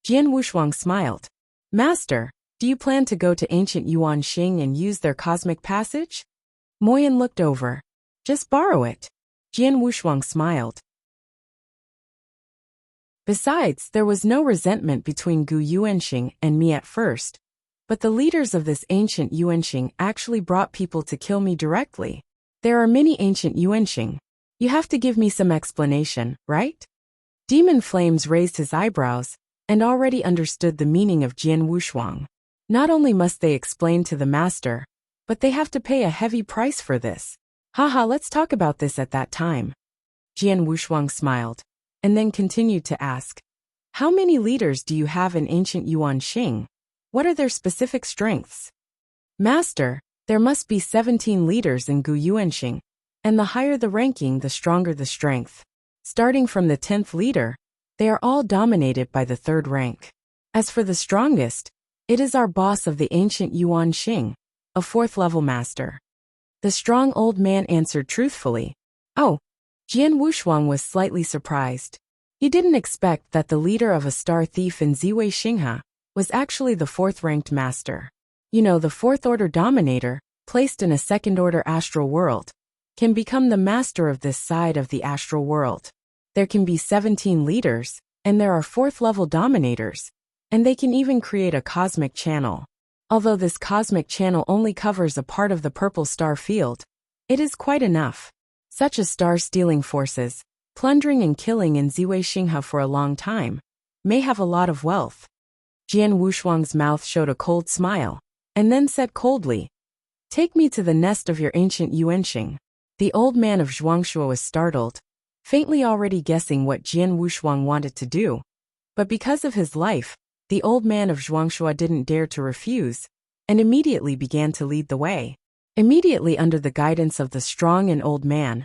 Jian Wushuang smiled. "Master, do you plan to go to ancient Yuan Xing and use their cosmic passage?" Moyan looked over. "Just borrow it." Jian Wushuang smiled. Besides, there was no resentment between Gu Yuanxing and me at first, but the leaders of this ancient Yuanxing actually brought people to kill me directly. There are many ancient Yuanxing. You have to give me some explanation, right? Demon Flames raised his eyebrows and already understood the meaning of Jian Wushuang. Not only must they explain to the master, but they have to pay a heavy price for this. "Haha, let's talk about this at that time." Jian Wushuang smiled, and then continued to ask, "How many leaders do you have in ancient Yuan Xing? What are their specific strengths?" "Master, there must be 17 leaders in Gu Yuanxing, and the higher the ranking, the stronger the strength. Starting from the 10th leader, they are all dominated by the 3rd rank. As for the strongest, it is our boss of the ancient Yuan Xing, a 4th level master." The strong old man answered truthfully. "Oh." Jian Wushuang was slightly surprised. He didn't expect that the leader of a star thief in Ziwei Xinghe was actually the 4th-ranked master. You know, the 4th-order dominator, placed in a 2nd-order astral world, can become the master of this side of the astral world. There can be 17 leaders, and there are 4th-level dominators, and they can even create a cosmic channel. Although this cosmic channel only covers a part of the purple star field, it is quite enough. Such a star stealing forces, plundering and killing in Ziwei Xinghe for a long time, may have a lot of wealth. Jian Wushuang's mouth showed a cold smile, and then said coldly, "Take me to the nest of your ancient Yuanxing." The old man of Zhuangshua was startled, faintly already guessing what Jian Wushuang wanted to do. But because of his life, the old man of Zhuangshua didn't dare to refuse, and immediately began to lead the way. Immediately under the guidance of the strong and old man,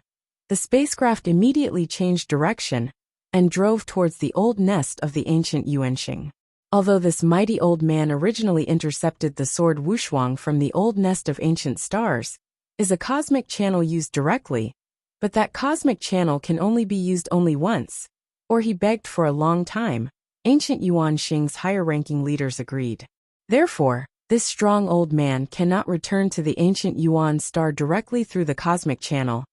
the spacecraft immediately changed direction and drove towards the old nest of the ancient Yuanxing. Although this mighty old man originally intercepted the sword Wushuang from the old nest of ancient stars, is a cosmic channel used directly, but that cosmic channel can only be used only once, or he begged for a long time. Ancient Yuan Xing's higher-ranking leaders agreed. Therefore, this strong old man cannot return to the ancient Yuan star directly through the cosmic channel,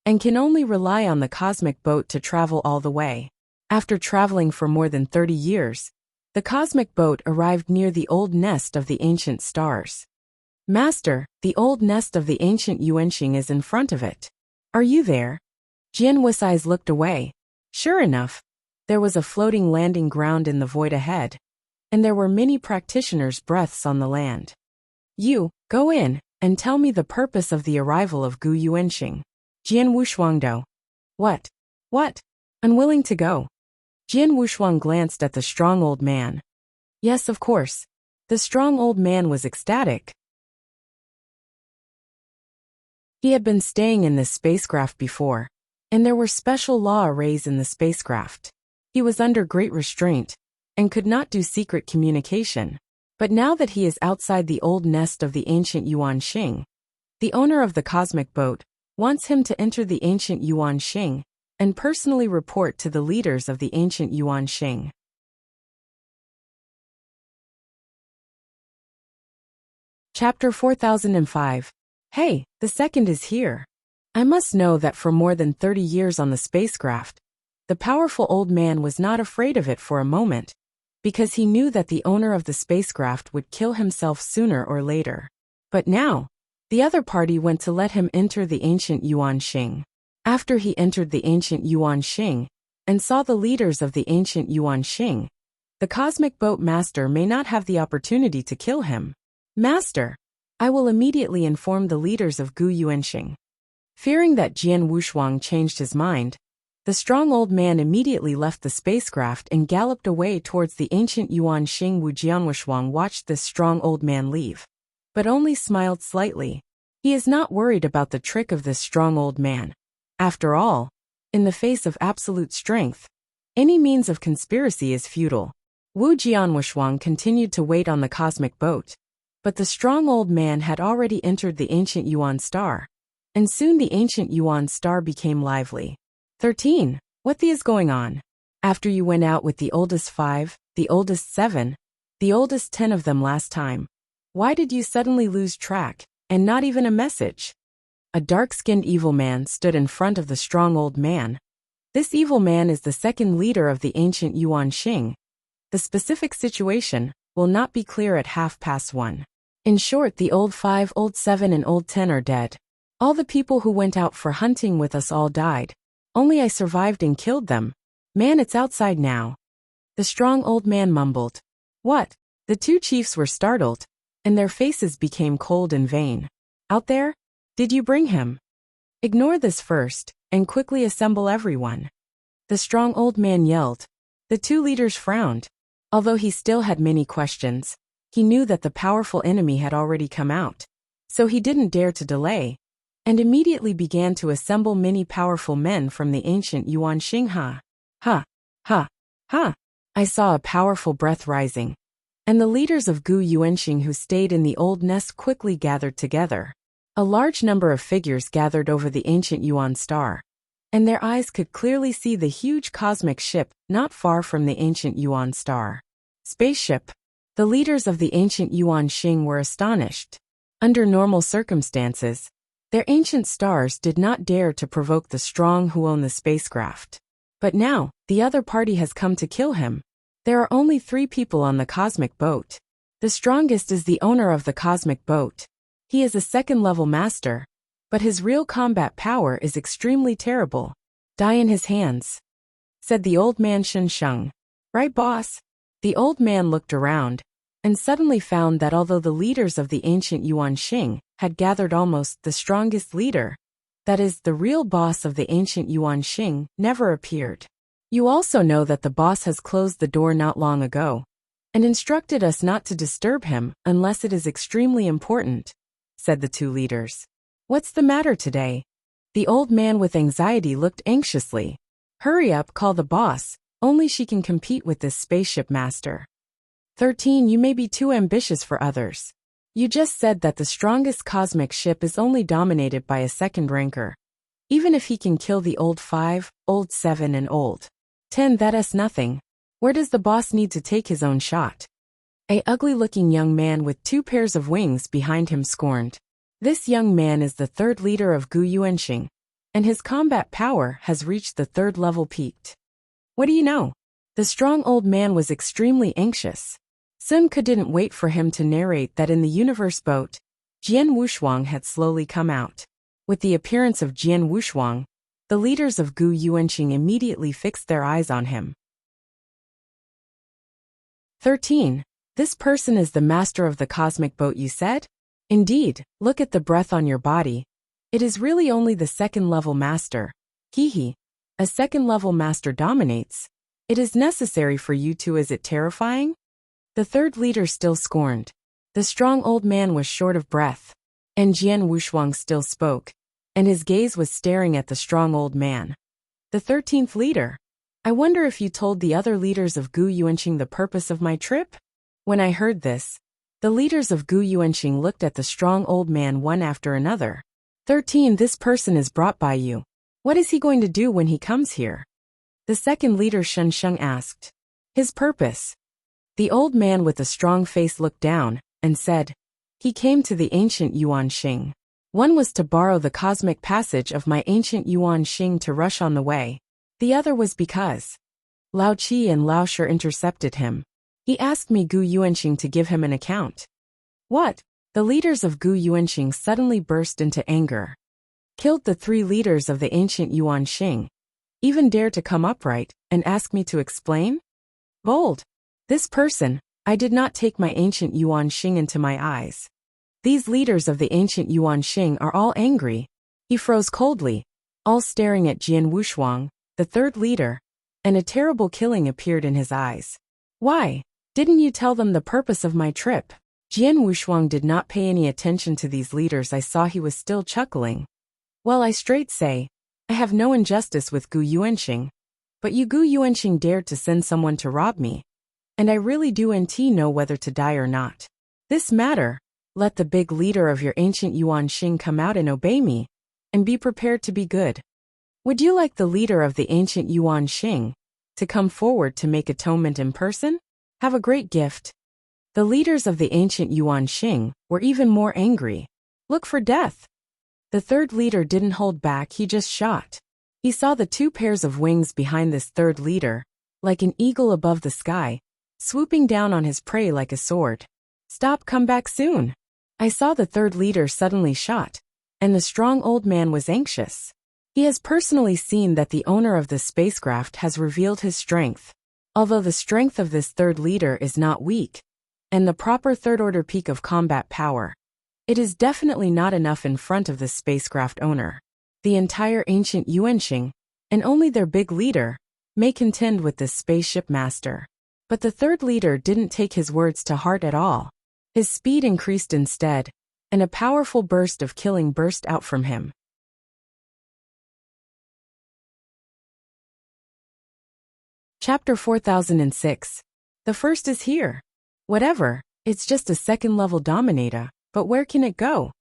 and can only rely on the cosmic boat to travel all the way. After traveling for more than 30 years, the cosmic boat arrived near the old nest of the ancient stars. "Master, the old nest of the ancient Yuanxing is in front of it. Are you there?" Jian Wusai's looked away. Sure enough, There was a floating landing ground in the void ahead, and there were many practitioners' breaths on the land. You, go in, and tell me the purpose of the arrival of Gu Yuanxing. Jian Wushuangdo. What? What? Unwilling to go. Jian Wushuang glanced at the strong old man. Yes, of course. The strong old man was ecstatic. He had been staying in this spacecraft before, and there were special law arrays in the spacecraft. He was under great restraint, and could not do secret communication. But now that he is outside the old nest of the ancient Yuanxing, the owner of the cosmic boat wants him to enter the ancient Yuanxing and personally report to the leaders of the ancient Yuanxing. Chapter 4005. Hey, the second is here. I must know that for more than 30 years on the spacecraft, the powerful old man was not afraid of it for a moment, because he knew that the owner of the spacecraft would kill himself sooner or later. But now, the other party went to let him enter the ancient Yuanxing. After he entered the ancient Yuanxing and saw the leaders of the ancient Yuanxing, the cosmic boat master may not have the opportunity to kill him. Master, I will immediately inform the leaders of Gu Yuanxing. Fearing that Jian Wushuang changed his mind, the strong old man immediately left the spacecraft and galloped away towards the ancient Yuanxing. Wu Jianwushuang watched this strong old man leave, but only smiled slightly. He is not worried about the trick of this strong old man. After all, in the face of absolute strength, any means of conspiracy is futile. Wu Jianwushuang continued to wait on the cosmic boat, but the strong old man had already entered the ancient Yuan star, and soon the ancient Yuan star became lively. 13. What is going on? After you went out with the oldest 5, the oldest 7, the oldest 10 of them last time, why did you suddenly lose track, and not even a message? A dark-skinned evil man stood in front of the strong old man. This evil man is the second leader of the ancient Yuanxing. The specific situation will not be clear at 1:30. In short, the old 5, old 7 and old 10 are dead. All the people who went out for hunting with us all died. Only I survived and killed them. Man, it's outside now. The strong old man mumbled. What? The two chiefs were startled, and their faces became cold and vain. Out there? Did you bring him? Ignore this first, and quickly assemble everyone. The strong old man yelled. The two leaders frowned. Although he still had many questions, he knew that the powerful enemy had already come out, so he didn't dare to delay, and immediately began to assemble many powerful men from the ancient Yuanxing. Ha! Ha! Ha! I saw a powerful breath rising, and the leaders of Gu Yuanxing who stayed in the old nest quickly gathered together. A large number of figures gathered over the ancient Yuan star, and their eyes could clearly see the huge cosmic ship not far from the ancient Yuan star. Spaceship. The leaders of the ancient Yuanxing were astonished. Under normal circumstances, their ancient stars did not dare to provoke the strong who own the spacecraft. But now, the other party has come to kill him. There are only 3 people on the cosmic boat. The strongest is the owner of the cosmic boat. He is a second-level master, but his real combat power is extremely terrible. Die in his hands, said the old man Shen Sheng. Right, boss? The old man looked around, and suddenly found that although the leaders of the ancient Yuanxing had gathered, almost the strongest leader, that is, the real boss of the ancient Yuanxing, never appeared. You also know that the boss has closed the door not long ago, and instructed us not to disturb him unless it is extremely important, said the 2 leaders. What's the matter today? The old man with anxiety looked anxiously. Hurry up, call the boss, only she can compete with this spaceship master. 13. You may be too ambitious for others. You just said that the strongest cosmic ship is only dominated by a second ranker. Even if he can kill the old 5, old 7 and old 10, that is nothing. Where does the boss need to take his own shot? A ugly-looking young man with 2 pairs of wings behind him scorned. This young man is the 3rd leader of Gu Yuanxing, and his combat power has reached the 3rd level peaked. What do you know? The strong old man was extremely anxious. Sun Ke didn't wait for him to narrate that in the universe boat, Jian Wushuang had slowly come out. With the appearance of Jian Wushuang, the leaders of Gu Yuanxing immediately fixed their eyes on him. 13. This person is the master of the cosmic boat, you said? Indeed, look at the breath on your body. It is really only the second-level master. Hee. A second-level master dominates. It is necessary for you to. Is it terrifying? The third leader still scorned. The strong old man was short of breath. And Jian Wushuang still spoke, and his gaze was staring at the strong old man. The 13th leader. I wonder if you told the other leaders of Gu Yuanxing the purpose of my trip? When I heard this, the leaders of Gu Yuanxing looked at the strong old man one after another. 13. This person is brought by you. What is he going to do when he comes here? The second leader Shen Sheng asked. His purpose. The old man with the strong face looked down and said, he came to the ancient Yuan Xing. One was to borrow the cosmic passage of my ancient Yuan Xing to rush on the way. The other was because Lao Qi and Lao Shi intercepted him. He asked me Gu Yuanxing to give him an account. What? The leaders of Gu Yuanxing suddenly burst into anger. Killed the 3 leaders of the ancient Yuan Xing. Even dare to come upright and ask me to explain? Bold. This person, I did not take my ancient Yuan Xing into my eyes. These leaders of the ancient Yuan Xing are all angry. He froze coldly, all staring at Jian Wushuang, the third leader, and a terrible killing appeared in his eyes. Why? Didn't you tell them the purpose of my trip? Jian Wushuang did not pay any attention to these leaders. I saw he was still chuckling. Well, I straight say, I have no injustice with Gu Yuanxing. But you Gu Yuanxing dared to send someone to rob me. And I really do know whether to die or not. This matter, let the big leader of your ancient Yuan Xing come out and obey me, and be prepared to be good. Would you like the leader of the ancient Yuan Xing to come forward to make atonement in person? Have a great gift. The leaders of the ancient Yuan Xing were even more angry. Look for death. The third leader didn't hold back, he just shot. He saw the 2 pairs of wings behind this third leader, like an eagle above the sky, swooping down on his prey like a sword. Stop, come back soon. I saw the third leader suddenly shot, and the strong old man was anxious. He has personally seen that the owner of this spacecraft has revealed his strength. Although the strength of this third leader is not weak, and the proper third-order peak of combat power, it is definitely not enough in front of this spacecraft owner. The entire ancient Yuanxing, and only their big leader, may contend with this spaceship master. But the third leader didn't take his words to heart at all. His speed increased instead, and a powerful burst of killing burst out from him. Chapter 4006. The first is here. Whatever, it's just a second-level dominator, but where can it go?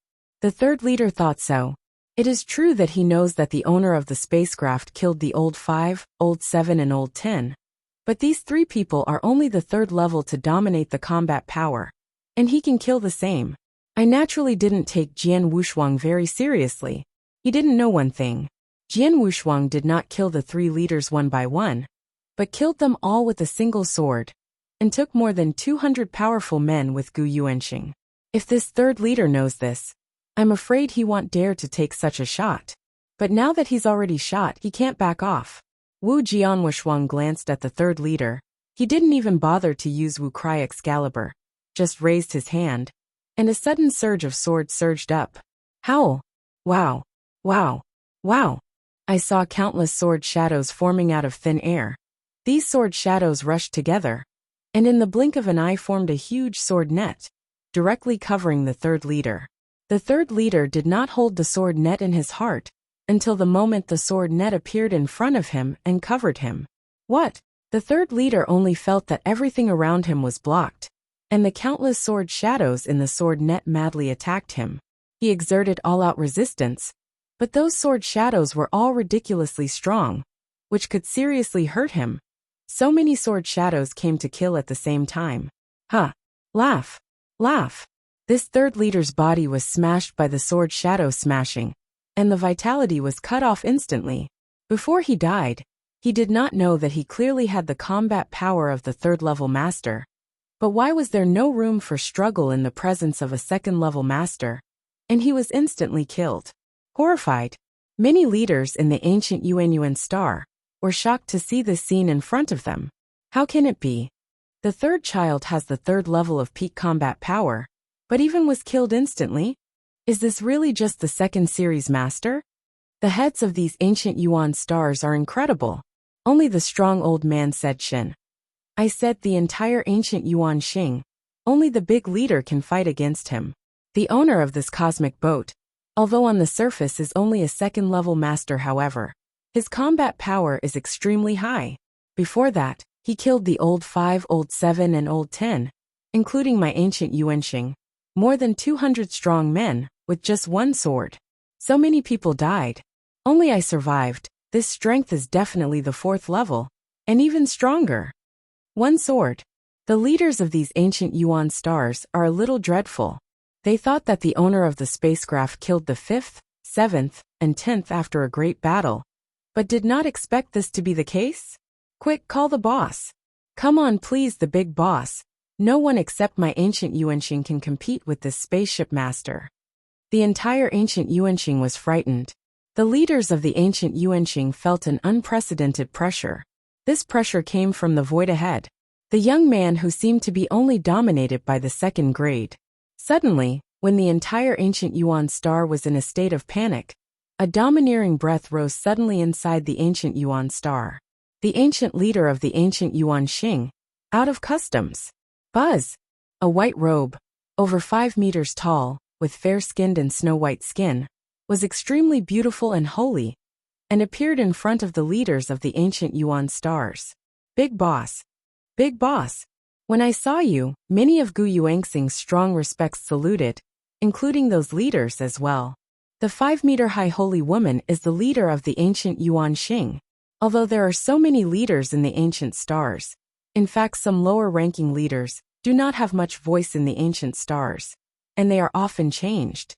The third leader thought so. It is true that he knows that the owner of the spacecraft killed the old 5, old 7 and old 10. But these 3 people are only the third level to dominate the combat power. And he can kill the same. I naturally didn't take Jian Wushuang very seriously. He didn't know one thing. Jian Wushuang did not kill the 3 leaders one by one, but killed them all with a single sword, and took more than 200 powerful men with Gu Yuanxing. If this third leader knows this, I'm afraid he won't dare to take such a shot. But now that he's already shot, he can't back off. Wu Jianwushuang glanced at the third leader. He didn't even bother to use Wu Cry Excalibur, just raised his hand, and a sudden surge of swords surged up. Howl! Wow! Wow! Wow! I saw countless sword shadows forming out of thin air. These sword shadows rushed together, and in the blink of an eye formed a huge sword net, directly covering the third leader. The third leader did not hold the sword net in his heart, until the moment the sword net appeared in front of him and covered him. What? The third leader only felt that everything around him was blocked, and the countless sword shadows in the sword net madly attacked him. He exerted all-out resistance, but those sword shadows were all ridiculously strong, which could seriously hurt him. So many sword shadows came to kill at the same time. Ha! Laugh! Laugh! This third leader's body was smashed by the sword shadow smashing, and the vitality was cut off instantly. Before he died, he did not know that he clearly had the combat power of the third-level master. But why was there no room for struggle in the presence of a second-level master? And he was instantly killed. Horrified, many leaders in the ancient Yuan star were shocked to see this scene in front of them. How can it be? The third child has the third level of peak combat power, but even was killed instantly? Is this really just the second series master? The heads of these ancient Yuan stars are incredible. Only the strong old man said Shin. I said the entire ancient Yuan Xing. Only the big leader can fight against him. The owner of this cosmic boat, although on the surface is only a second-level master however, his combat power is extremely high. Before that, he killed the old 5, old 7 and old 10, including my ancient Yuanxing. More than 200 strong men, with just one sword. So many people died. Only I survived. This strength is definitely the 4th level, and even stronger. One sword. The leaders of these ancient Yuan stars are a little dreadful. They thought that the owner of the spacecraft killed the 5th, 7th, and 10th after a great battle, but did not expect this to be the case? Quick, call the boss. Come on please, the big boss. No one except my ancient Yuanxing can compete with this spaceship master. The entire ancient Yuanxing was frightened. The leaders of the ancient Yuanxing felt an unprecedented pressure. This pressure came from the void ahead. The young man who seemed to be only dominated by the 2nd grade. Suddenly, when the entire ancient Yuan star was in a state of panic, a domineering breath rose suddenly inside the ancient Yuan star. The ancient leader of the ancient Yuan Xing, out of customs. Buzz. A white robe, over 5 meters tall, with fair-skinned and snow-white skin, was extremely beautiful and holy, and appeared in front of the leaders of the ancient Yuan stars. Big boss. Big boss. When I saw you, many of Gu Yuanxing's strong respects saluted, including those leaders as well. The 5-meter-high holy woman is the leader of the ancient Yuan Xing. Although there are so many leaders in the ancient stars, in fact some lower-ranking leaders do not have much voice in the ancient stars, and they are often changed.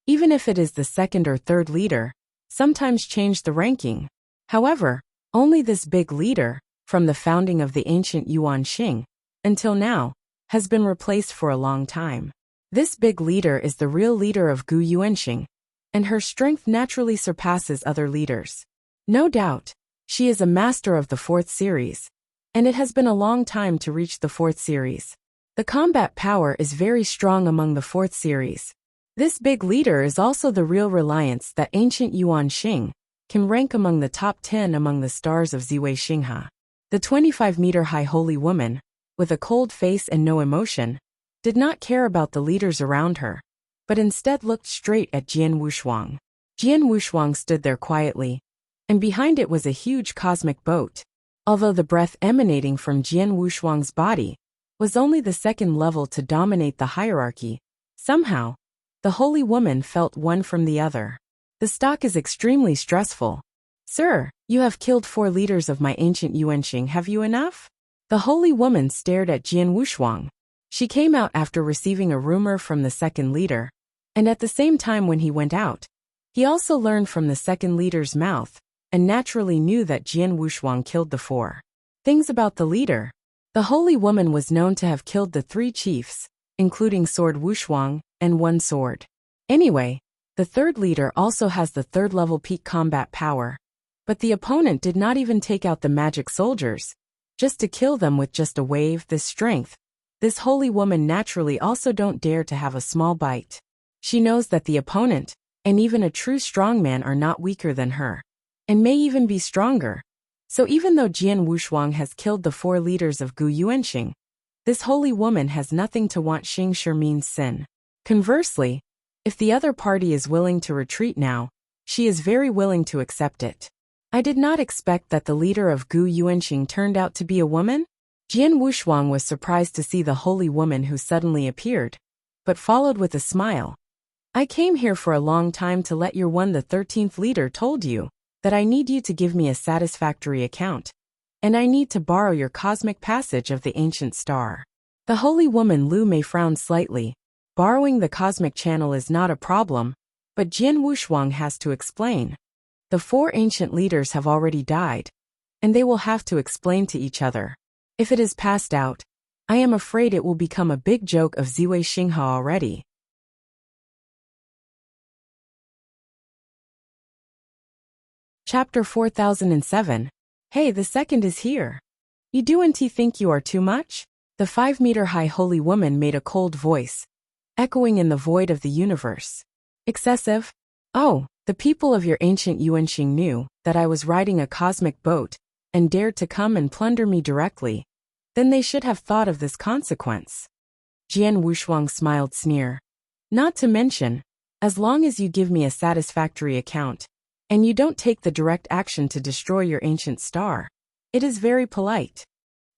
Even if it is the 2nd or 3rd leader, sometimes change the ranking. However, only this big leader, from the founding of the ancient Yuan Xing, until now, has been replaced for a long time. This big leader is the real leader of Gu Yuanxing, and her strength naturally surpasses other leaders. No doubt, she is a master of the 4th series, and it has been a long time to reach the 4th series. The combat power is very strong among the 4th series. This big leader is also the real reliance that ancient Yuan Xing can rank among the top 10 among the stars of Ziwei Xingha. The 25-meter-high holy woman, with a cold face and no emotion, did not care about the leaders around her, but instead looked straight at Jian Wushuang. Jian Wushuang stood there quietly, and behind it was a huge cosmic boat. Although the breath emanating from Jian Wushuang's body was only the 2nd level to dominate the hierarchy, somehow, the holy woman felt one from the other. The stock is extremely stressful. Sir, you have killed 4 leaders of my ancient Yuanxing, have you enough? The holy woman stared at Jian Wushuang. She came out after receiving a rumor from the 2nd leader, and at the same time when he went out, he also learned from the 2nd leader's mouth, and naturally knew that Jian Wushuang killed the 4 things about the leader. The holy woman was known to have killed the 3 chiefs, including Sword Wushuang, and 1 sword. Anyway, the 3rd leader also has the 3rd level peak combat power, but the opponent did not even take out the magic soldiers, just to kill them with just a wave. This strength. This holy woman naturally also don't dare to have a small bite. She knows that the opponent, and even a true strongman, are not weaker than her, and may even be stronger. So even though Jian Wushuang has killed the 4 leaders of Gu Yuanxing, this holy woman has nothing to want Xing Shermin's sin. Conversely, if the other party is willing to retreat now, she is very willing to accept it. I did not expect that the leader of Gu Yuanxing turned out to be a woman. Jian Wushuang was surprised to see the holy woman who suddenly appeared, but followed with a smile. I came here for a long time to let your the 13th leader told you that I need you to give me a satisfactory account, and I need to borrow your cosmic passage of the ancient star. The holy woman Lu Mei frowned slightly. Borrowing the cosmic channel is not a problem, but Jian Wushuang has to explain. The 4 ancient leaders have already died, and they will have to explain to each other. If it is passed out, I am afraid it will become a big joke of Ziwei Xingha already. Chapter 4007. Hey, the 2nd is here. You doan't think you are too much? The 5-meter-high holy woman made a cold voice, echoing in the void of the universe. Excessive? Oh, the people of your ancient Yuanxing knew that I was riding a cosmic boat and dared to come and plunder me directly. Then they should have thought of this consequence. Jian Wushuang smiled sneer. Not to mention, as long as you give me a satisfactory account, and you don't take the direct action to destroy your ancient star, it is very polite.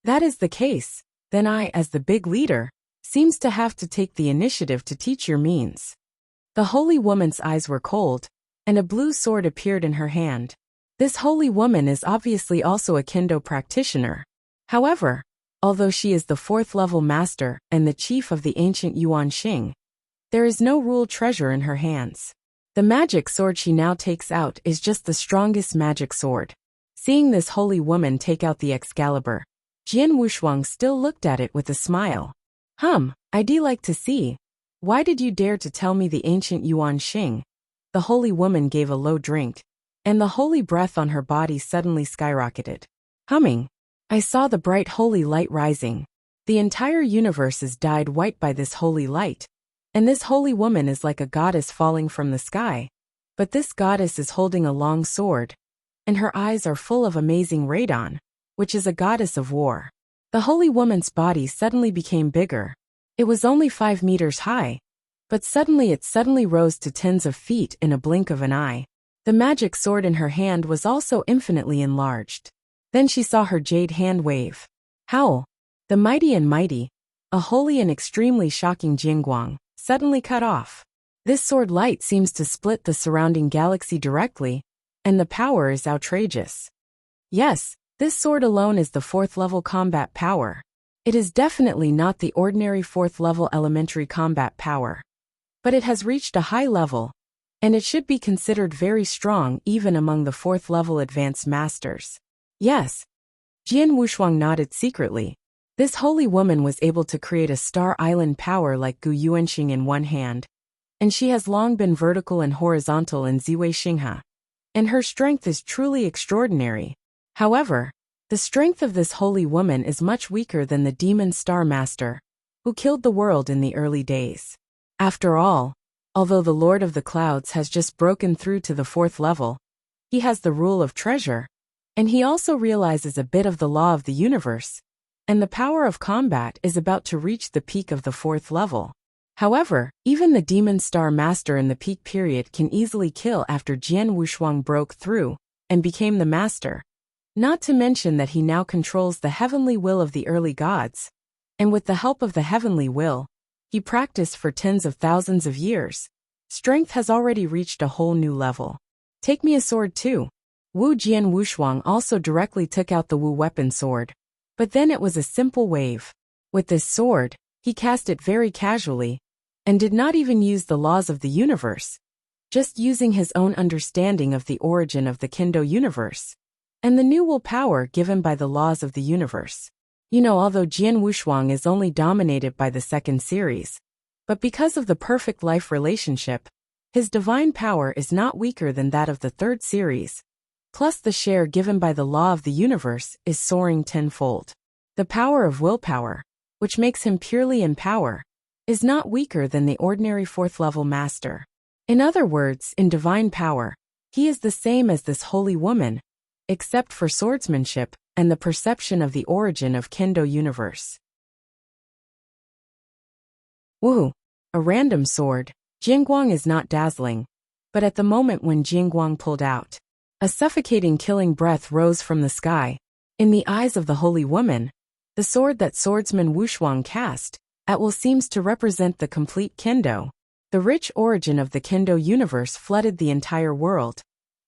That is the case, then I, as the big leader, seems to have to take the initiative to teach your means. The holy woman's eyes were cold, and a blue sword appeared in her hand. This holy woman is obviously also a kendo practitioner. However, although she is the 4th-level master and the chief of the ancient Yuanxing, there is no rule treasure in her hands. The magic sword she now takes out is just the strongest magic sword. Seeing this holy woman take out the Excalibur, Jian Wushuang still looked at it with a smile. I'd like to see. Why did you dare to tell me the ancient Yuanxing? The holy woman gave a low drink, and the holy breath on her body suddenly skyrocketed. Humming. I saw the bright holy light rising. The entire universe is dyed white by this holy light, and this holy woman is like a goddess falling from the sky. But this goddess is holding a long sword, and her eyes are full of amazing radon, which is a goddess of war. The holy woman's body suddenly became bigger. It was only 5 meters high, but suddenly it rose to tens of feet in a blink of an eye. The magic sword in her hand was also infinitely enlarged. Then she saw her jade hand wave. Howl! The mighty and mighty, a holy and extremely shocking Jingguang, suddenly cut off. This sword light seems to split the surrounding galaxy directly, and the power is outrageous. Yes, this sword alone is the 4th-level combat power. It is definitely not the ordinary 4th-level elementary combat power. But it has reached a high level, and it should be considered very strong even among the 4th-level advanced masters. Yes. Jian Wushuang nodded secretly. This holy woman was able to create a star island power like Gu Yuanxing in one hand, and she has long been vertical and horizontal in Ziwei Xinghe. And her strength is truly extraordinary. However, the strength of this holy woman is much weaker than the demon star master, who killed the world in the early days. After all, although the Lord of the Clouds has just broken through to the 4th level, he has the rule of treasure, and he also realizes a bit of the law of the universe, and the power of combat is about to reach the peak of the 4th level. However, even the demon star master in the peak period can easily kill after Jian Wushuang broke through and became the master. Not to mention that he now controls the heavenly will of the early gods, and with the help of the heavenly will, he practiced for tens of thousands of years. Strength has already reached a whole new level. Take me a sword too. Wu Jian Wushuang also directly took out the Wu weapon sword, but then it was a simple wave. With this sword, he cast it very casually, and did not even use the laws of the universe, just using his own understanding of the origin of the Kendo universe, and the new will power given by the laws of the universe. Although Jian Wushuang is only dominated by the 2nd series, but because of the perfect life relationship, his divine power is not weaker than that of the 3rd series, plus the share given by the law of the universe is soaring tenfold. The power of willpower, which makes him purely in power, is not weaker than the ordinary 4th-level master. In other words, in divine power, he is the same as this holy woman, except for swordsmanship and the perception of the origin of Kendo universe. Woohoo! A random sword. Jingguang is not dazzling, but at the moment when Jingguang pulled out, a suffocating killing breath rose from the sky. In the eyes of the holy woman, the sword that swordsman Wushuang cast at will seems to represent the complete Kendo. The rich origin of the Kendo universe flooded the entire world,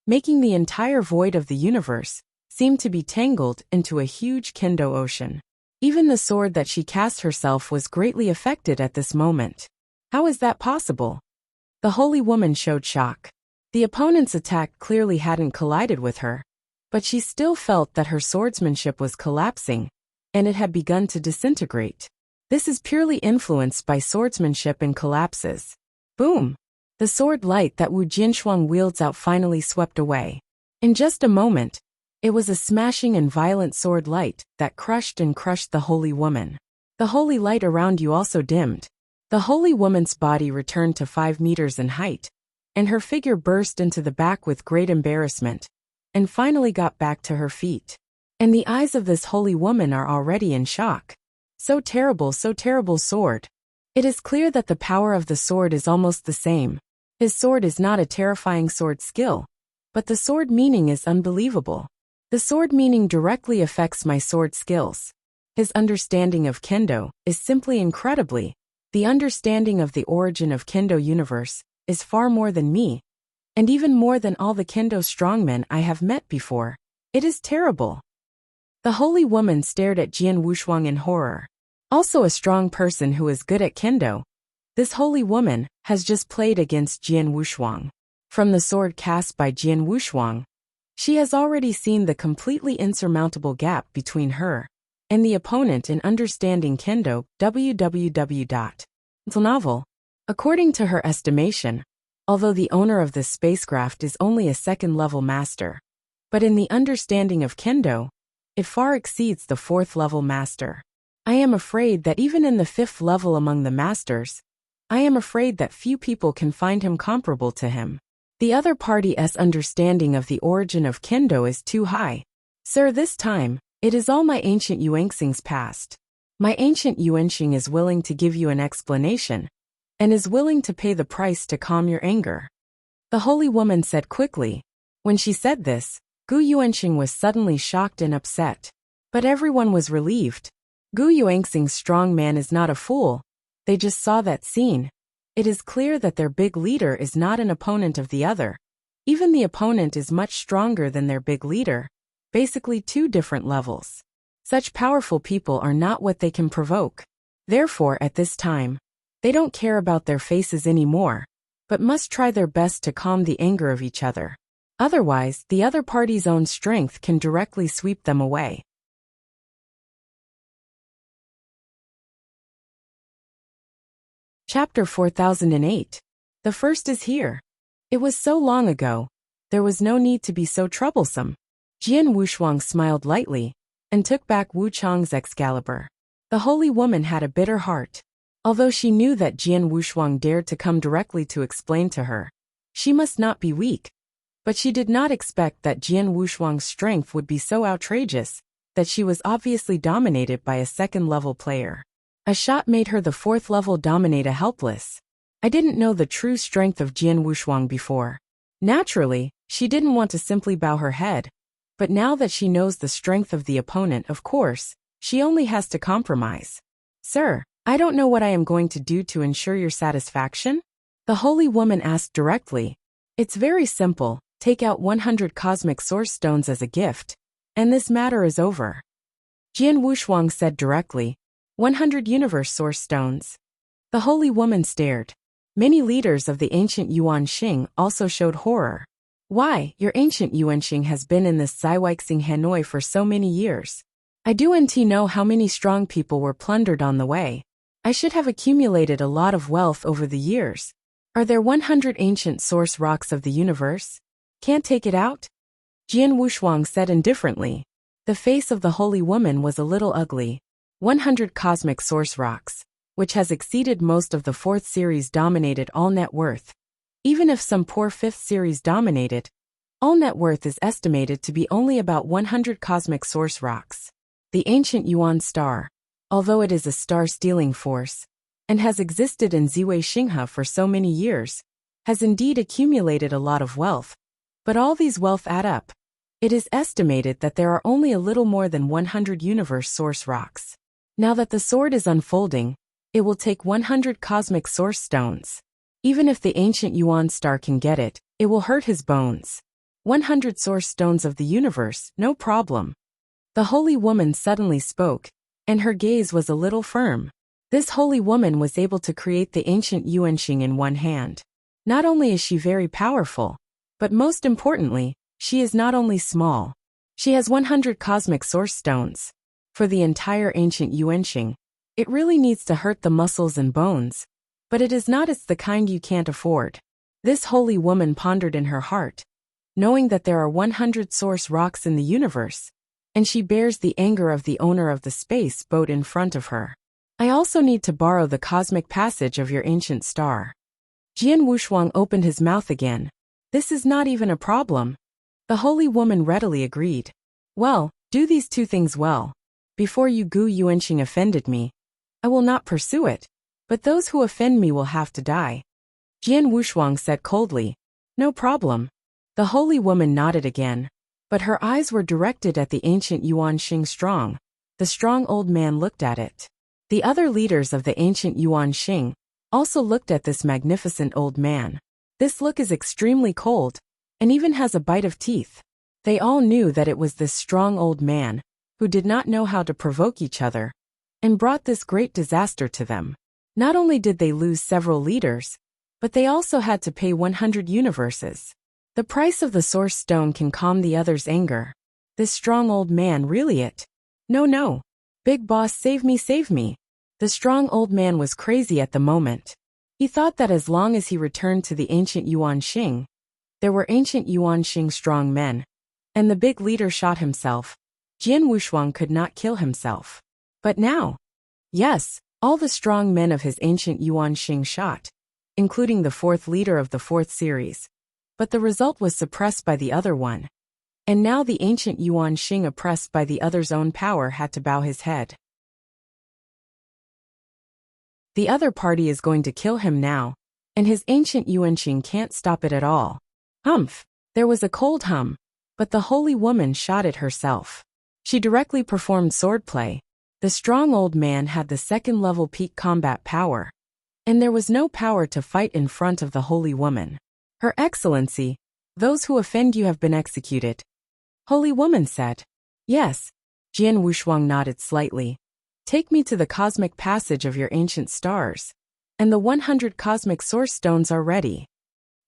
making the entire void of the universe seem to be tangled into a huge Kendo ocean. Even the sword that she cast herself was greatly affected at this moment. How is that possible? The holy woman showed shock. The opponent's attack clearly hadn't collided with her, but she still felt that her swordsmanship was collapsing, and it had begun to disintegrate. This is purely influenced by swordsmanship and collapses. Boom! The sword light that Wu Jinshuang wields out finally swept away. In just a moment, It was a smashing and violent sword light that crushed the holy woman. The holy light around you also dimmed. The holy woman's body returned to 5 meters in height, and her figure burst into the back with great embarrassment, and finally got back to her feet. And the eyes of this holy woman are already in shock. So terrible sword. It is clear that the power of the sword is almost the same. His sword is not a terrifying sword skill, but the sword meaning is unbelievable. The sword meaning directly affects my sword skills. His understanding of Kendo is simply incredibly. The understanding of the origin of Kendo universe is far more than me, and even more than all the Kendo strongmen I have met before. It is terrible. The holy woman stared at Jian Wushuang in horror. Also a strong person who is good at Kendo. This holy woman has just played against Jian Wushuang. From the sword cast by Jian Wushuang, she has already seen the completely insurmountable gap between her and the opponent in understanding Kendo. Novel. According to her estimation, although the owner of this spacecraft is only a second-level master, but in the understanding of Kendo, it far exceeds the 4th-level master. I am afraid that even in the 5th level among the masters, I am afraid that few people can find him comparable to him. The other party's understanding of the origin of Kendo is too high. Sir, this time, it is all my ancient Yuanxing's past. My ancient Yuanxing is willing to give you an explanation, and is willing to pay the price to calm your anger. The holy woman said quickly. When she said this, Gu Yuanxing was suddenly shocked and upset. But everyone was relieved. Gu Yuanxing's strong man is not a fool. They just saw that scene. It is clear that their big leader is not an opponent of the other. Even the opponent is much stronger than their big leader. Basically 2 different levels. Such powerful people are not what they can provoke. Therefore, at this time, they don't care about their faces anymore, but must try their best to calm the anger of each other. Otherwise, the other party's own strength can directly sweep them away. Chapter 4008. The first is here. It was so long ago. There was no need to be so troublesome. Jian Wushuang smiled lightly, and took back Wu Chang's Excalibur. The holy woman had a bitter heart. Although she knew that Jian Wushuang dared to come directly to explain to her, she must not be weak. But she did not expect that Jian Wushuang's strength would be so outrageous, that she was obviously dominated by a second-level player. A shot made her the 4th-level dominator helpless. I didn't know the true strength of Jian Wushuang before. Naturally, she didn't want to simply bow her head. But now that she knows the strength of the opponent, of course, she only has to compromise. Sir, I don't know what I am going to do to ensure your satisfaction? The holy woman asked directly. It's very simple. Take out 100 cosmic source stones as a gift, and this matter is over. Jian Wushuang said directly. 100 universe source stones. The holy woman stared. Many leaders of the ancient Yuanxing also showed horror. Why, your ancient Yuanxing has been in this Ziweixing Hanoi for so many years. I do know how many strong people were plundered on the way. I should have accumulated a lot of wealth over the years. Are there 100 ancient source rocks of the universe? Can't take it out? Jian Wushuang said indifferently. The face of the holy woman was a little ugly. 100 cosmic source rocks, which has exceeded most of the 4th series dominated all net worth. Even if some poor 5th series dominated, all net worth is estimated to be only about 100 cosmic source rocks. The ancient Yuan star, although it is a star-stealing force, and has existed in Ziweixinghe for so many years, has indeed accumulated a lot of wealth. But all these wealth add up. It is estimated that there are only a little more than 100 universe source rocks. Now that the sword is unfolding, it will take 100 cosmic source stones. Even if the ancient Yuan star can get it, it will hurt his bones. 100 source stones of the universe, no problem. The holy woman suddenly spoke, and her gaze was a little firm. This holy woman was able to create the ancient Yuanxing in one hand. Not only is she very powerful, but most importantly, she is not only small. She has 100 cosmic source stones. For the entire ancient Yuanxing, it really needs to hurt the muscles and bones. But it is not the kind you can't afford. This holy woman pondered in her heart. knowing that there are 100 source rocks in the universe, and she bears the anger of the owner of the space boat in front of her. I also need to borrow the cosmic passage of your ancient star. Jian Wushuang opened his mouth again. This is not even a problem. The holy woman readily agreed. Well, do these two things well. Before you Gu Yuanxing offended me, I will not pursue it, but those who offend me will have to die. Jian Wushuang said coldly. No problem. The holy woman nodded again, but her eyes were directed at the ancient Yuanxing strong. The strong old man looked at it. The other leaders of the ancient Yuanxing also looked at this magnificent old man. This look is extremely cold, and even has a bite of teeth. They all knew that it was this strong old man, who did not know how to provoke each other, and brought this great disaster to them. Not only did they lose several leaders, but they also had to pay 100 universes. The price of the source stone can calm the other's anger. This strong old man really it. No. Big boss, save me, save me. The strong old man was crazy at the moment. He thought that as long as he returned to the ancient Yuanxing, there were ancient Yuanxing strong men, and the big leader shot himself. Jian Wushuang could not kill himself. But now, yes, all the strong men of his ancient Yuanxing shot, including the fourth leader of the fourth series. But the result was suppressed by the other one. And now the ancient Yuanxing, oppressed by the other's own power, had to bow his head. The other party is going to kill him now, and his ancient Yuanxing can't stop it at all. Humph! There was a cold hum, but the holy woman shot it herself. She directly performed swordplay. The strong old man had the second-level peak combat power, and there was no power to fight in front of the holy woman. Her Excellency, those who offend you have been executed. Holy woman said. Yes. Jian Wushuang nodded slightly. Take me to the cosmic passage of your ancient stars, and the 100 cosmic source stones are ready.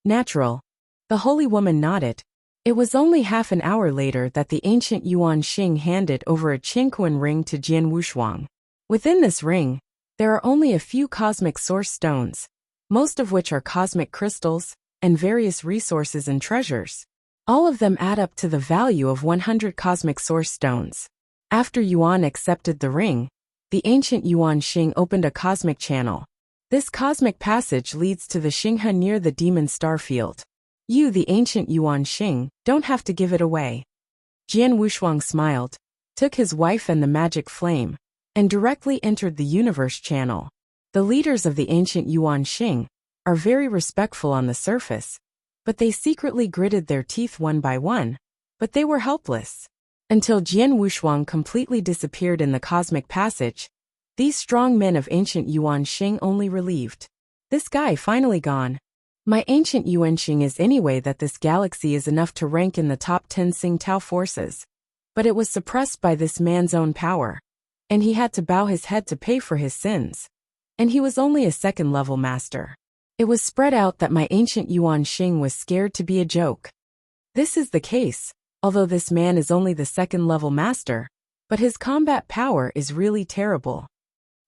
Natural. The holy woman nodded. It was only half an hour later that the ancient Yuanxing handed over a Qingquan ring to Jian Wushuang. Within this ring, there are only a few cosmic source stones, most of which are cosmic crystals, and various resources and treasures. All of them add up to the value of 100 cosmic source stones. After Yuan accepted the ring, the ancient Yuanxing opened a cosmic channel. This cosmic passage leads to the Xinghe near the demon star field. You, the ancient Yuanxing, don't have to give it away. Jian Wushuang smiled, took his wife and the magic flame, and directly entered the universe channel. The leaders of the ancient Yuanxing are very respectful on the surface, but they secretly gritted their teeth one by one, but they were helpless. Until Jian Wushuang completely disappeared in the cosmic passage, these strong men of ancient Yuanxing only relieved. This guy finally gone. My ancient Yuanxing is anyway that this galaxy is enough to rank in the top 10 Tsingtao forces. But it was suppressed by this man's own power, and he had to bow his head to pay for his sins. And he was only a second-level master. It was spread out that my ancient Yuanxing was scared to be a joke. This is the case, although this man is only the second-level master, but his combat power is really terrible.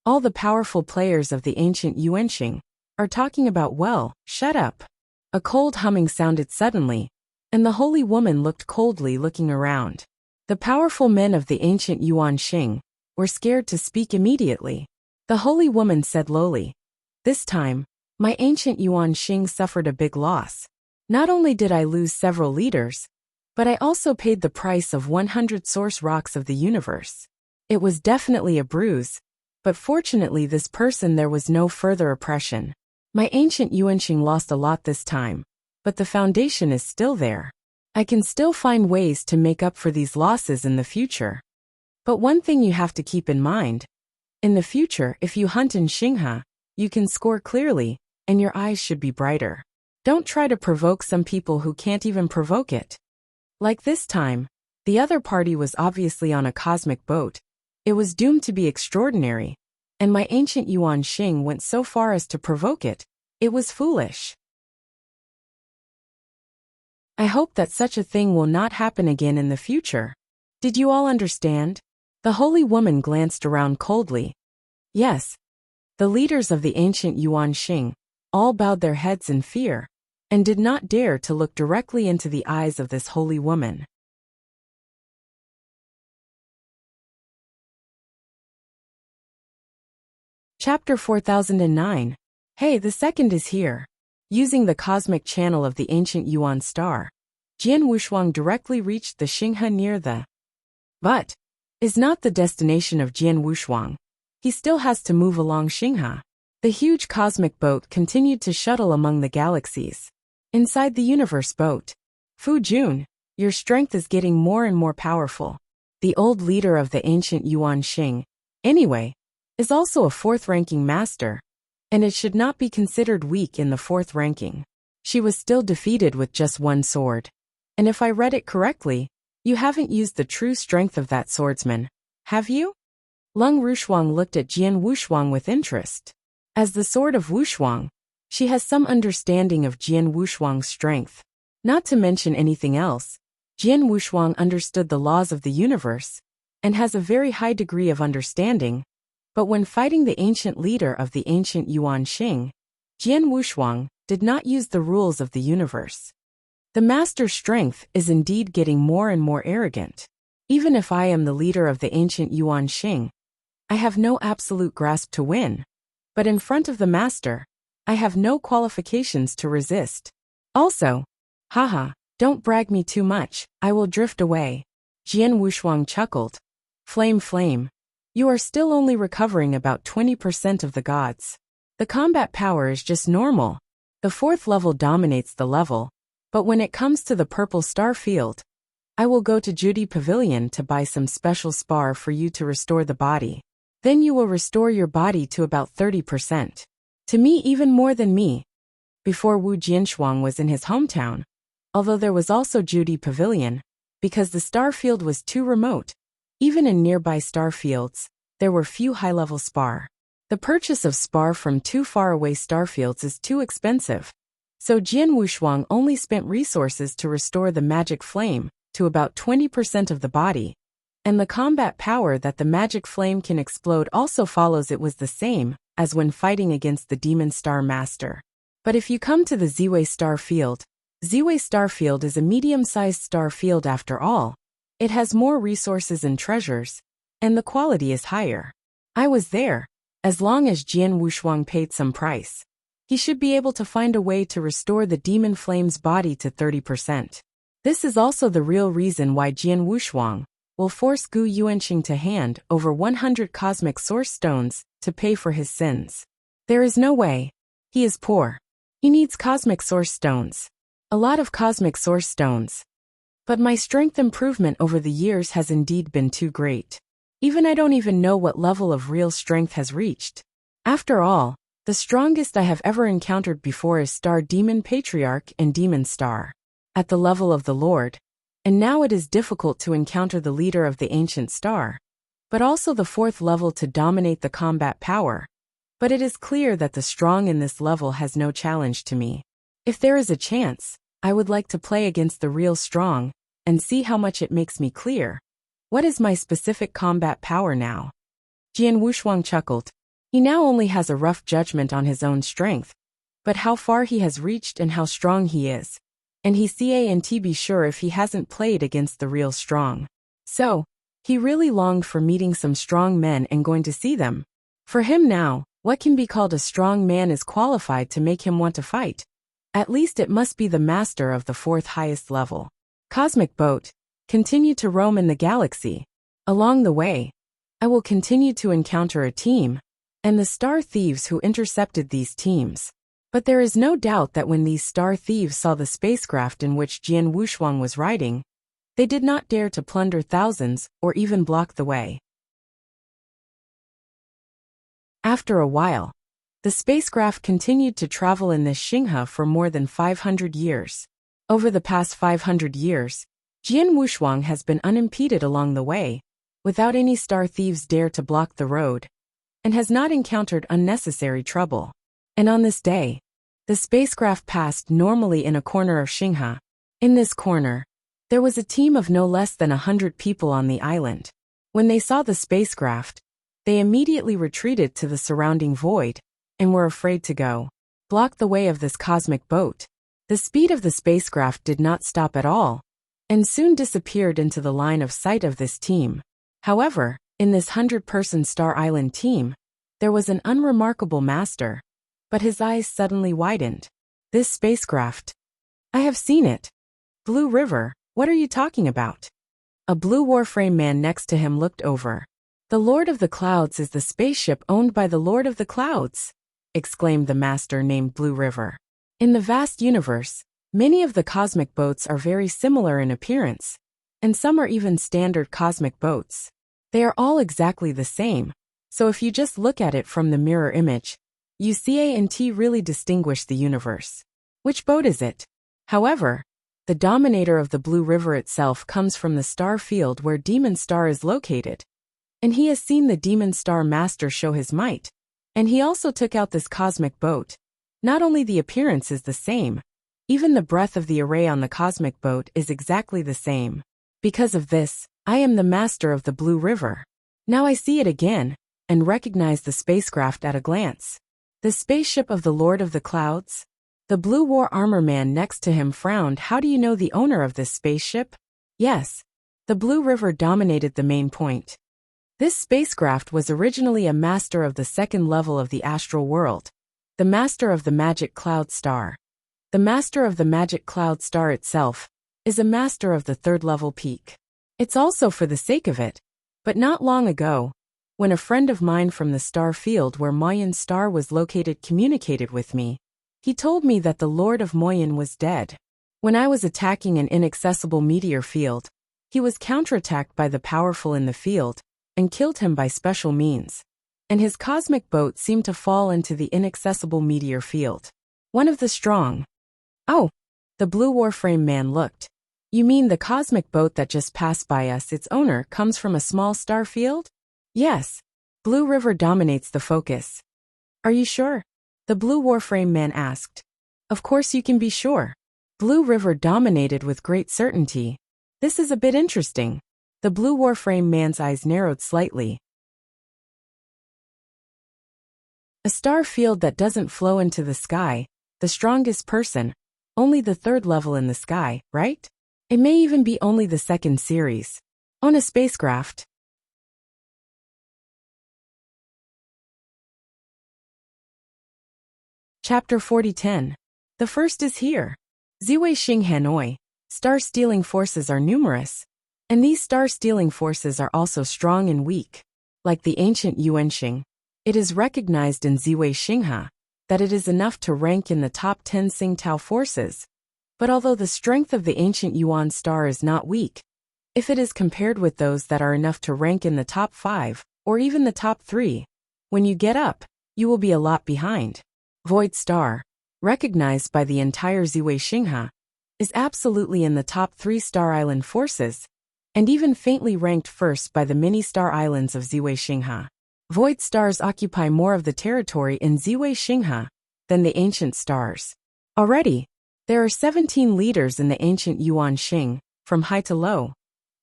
All the powerful players of the ancient Yuanxing are talking about, well, shut up. A cold humming sounded suddenly, and the holy woman looked coldly looking around. The powerful men of the ancient Yuanxing were scared to speak immediately. The holy woman said lowly, this time, my ancient Yuanxing suffered a big loss. Not only did I lose several leaders, but I also paid the price of 100 source rocks of the universe. It was definitely a bruise, but fortunately this person there was no further oppression. My ancient Yuanxing lost a lot this time, but the foundation is still there. I can still find ways to make up for these losses in the future. But one thing you have to keep in mind. In the future, if you hunt in Xinghe, you can score clearly, and your eyes should be brighter. Don't try to provoke some people who can't even provoke it. Like this time, the other party was obviously on a cosmic boat. It was doomed to be extraordinary, and my ancient Yuanxing went so far as to provoke it. It was foolish. I hope that such a thing will not happen again in the future. Did you all understand? The holy woman glanced around coldly. Yes. The leaders of the ancient Yuanxing all bowed their heads in fear, and did not dare to look directly into the eyes of this holy woman. Chapter 4009. Hey, the second is here. Using the cosmic channel of the ancient Yuan star, Jian Wushuang directly reached the Xinghe near the but is not the destination of Jian Wushuang. He still has to move along Xinghe. The huge cosmic boat continued to shuttle among the galaxies. Inside the universe boat, Fu Jun, your strength is getting more and more powerful. The old leader of the ancient Yuan Xing, anyway, is also a fourth-ranking master, and it should not be considered weak in the fourth ranking. She was still defeated with just one sword. And if I read it correctly, you haven't used the true strength of that swordsman, have you? Lung Rushuang looked at Jian Wushuang with interest. As the sword of Wushuang, she has some understanding of Jian Wushuang's strength. Not to mention anything else, Jian Wushuang understood the laws of the universe, and has a very high degree of understanding. But when fighting the ancient leader of the ancient Yuan Xing, Jian Wushuang did not use the rules of the universe. The master's strength is indeed getting more and more arrogant. Even if I am the leader of the ancient Yuan Xing, I have no absolute grasp to win. But in front of the master, I have no qualifications to resist. Also, haha, don't brag me too much, I will drift away. Jian Wushuang chuckled. Flame. You are still only recovering about 20% of the gods. The combat power is just normal. The fourth level dominates the level, but when it comes to the purple star field, I will go to Judy Pavilion to buy some special spar for you to restore the body. Then you will restore your body to about 30%. To me, even more than me. Before Wu Jianshuang was in his hometown, although there was also Judy Pavilion, because the star field was too remote. Even in nearby star fields, there were few high-level spar. The purchase of spar from too far-away starfields is too expensive. So Jian Wushuang only spent resources to restore the magic flame to about 20% of the body. And the combat power that the magic flame can explode also follows it was the same as when fighting against the Demon Star Master. But if you come to the Ziwei Star Field, Ziwei Star Field is a medium-sized star field after all. It has more resources and treasures, and the quality is higher. I was there. As long as Jian Wushuang paid some price, he should be able to find a way to restore the demon flame's body to 30%. This is also the real reason why Jian Wushuang will force Gu Yuanqing to hand over 100 cosmic source stones to pay for his sins. There is no way. He is poor. He needs cosmic source stones. A lot of cosmic source stones. But my strength improvement over the years has indeed been too great. Even I don't even know what level of real strength has reached. After all, the strongest I have ever encountered before is Star Demon Patriarch and Demon Star, at the level of the Lord, and now it is difficult to encounter the leader of the ancient star, but also the fourth level to dominate the combat power. But it is clear that the strong in this level has no challenge to me. If there is a chance, I would like to play against the real strong, and see how much it makes me clear. What is my specific combat power now? Jian Wushuang chuckled. He now only has a rough judgment on his own strength, but how far he has reached and how strong he is. And he can't be sure if he hasn't played against the real strong. So, he really longed for meeting some strong men and going to see them. For him now, what can be called a strong man is qualified to make him want to fight. At least it must be the master of the fourth highest level. Cosmic Boat, continue to roam in the galaxy. Along the way, I will continue to encounter a team, and the star thieves who intercepted these teams. But there is no doubt that when these star thieves saw the spacecraft in which Jian Wushuang was riding, they did not dare to plunder thousands or even block the way. After a while, the spacecraft continued to travel in this Xinghe for more than 500 years. Over the past 500 years, Jian Wushuang has been unimpeded along the way, without any star thieves dare to block the road, and has not encountered unnecessary trouble. And on this day, the spacecraft passed normally in a corner of Xinghe. In this corner, there was a team of no less than 100 people on the island. When they saw the spacecraft, they immediately retreated to the surrounding void, and were afraid to block the way of this cosmic boat. The speed of the spacecraft did not stop at all, and soon disappeared into the line of sight of this team. However, in this 100-person Star Island team, there was an unremarkable master, but his eyes suddenly widened. This spacecraft. I have seen it. Blue River, what are you talking about? A blue warframe man next to him looked over. The Lord of the Clouds is the spaceship owned by the Lord of the Clouds, exclaimed the master named Blue River. In the vast universe, many of the cosmic boats are very similar in appearance, and some are even standard cosmic boats. They are all exactly the same, so if you just look at it from the mirror image, you see A and T really distinguish the universe. Which boat is it? However, the dominator of the Blue River itself comes from the star field where Demon Star is located, and he has seen the Demon Star Master show his might, and he also took out this cosmic boat. Not only the appearance is the same, even the breadth of the array on the cosmic boat is exactly the same. Because of this, I am the master of the Blue River. Now I see it again, and recognize the spacecraft at a glance. The spaceship of the Lord of the Clouds? The blue war armor man next to him frowned. How do you know the owner of this spaceship? Yes. The Blue River dominated the main point. This spacecraft was originally a master of the second level of the astral world, the master of the magic cloud star. The master of the magic cloud star itself is a master of the third level peak. It's also for the sake of it, but not long ago, when a friend of mine from the star field where Moyen Star was located communicated with me, he told me that the Lord of Moyen was dead. When I was attacking an inaccessible meteor field, he was counterattacked by the powerful in the field, and killed him by special means, and his cosmic boat seemed to fall into the inaccessible meteor field. One of the strong. Oh, the blue warframe man looked. You mean the cosmic boat that just passed by us, its owner comes from a small star field? Yes. Blue River dominates the focus. Are you sure? The blue warframe man asked. Of course you can be sure. Blue River dominated with great certainty. This is a bit interesting. The blue warframe man's eyes narrowed slightly. A star field that doesn't flow into the sky, the strongest person, only the third level in the sky, right? It may even be only the second series. On a spacecraft. Chapter 4010. The first is here. Ziwei Xing Hanoi. Star-stealing forces are numerous, and these star-stealing forces are also strong and weak. Like the ancient Yuanxing, it is recognized in Ziwei Xingha that it is enough to rank in the top 10 Tsingtao forces. But although the strength of the ancient Yuan star is not weak, if it is compared with those that are enough to rank in the top 5, or even the top 3, when you get up, you will be a lot behind. Void Star, recognized by the entire Ziwei Xingha, is absolutely in the top 3 Star Island forces, and even faintly ranked first by the mini-star islands of Ziwei Xingha. Void stars occupy more of the territory in Ziwei Xingha than the ancient stars. Already, there are 17 leaders in the ancient Yuan Xing, from high to low,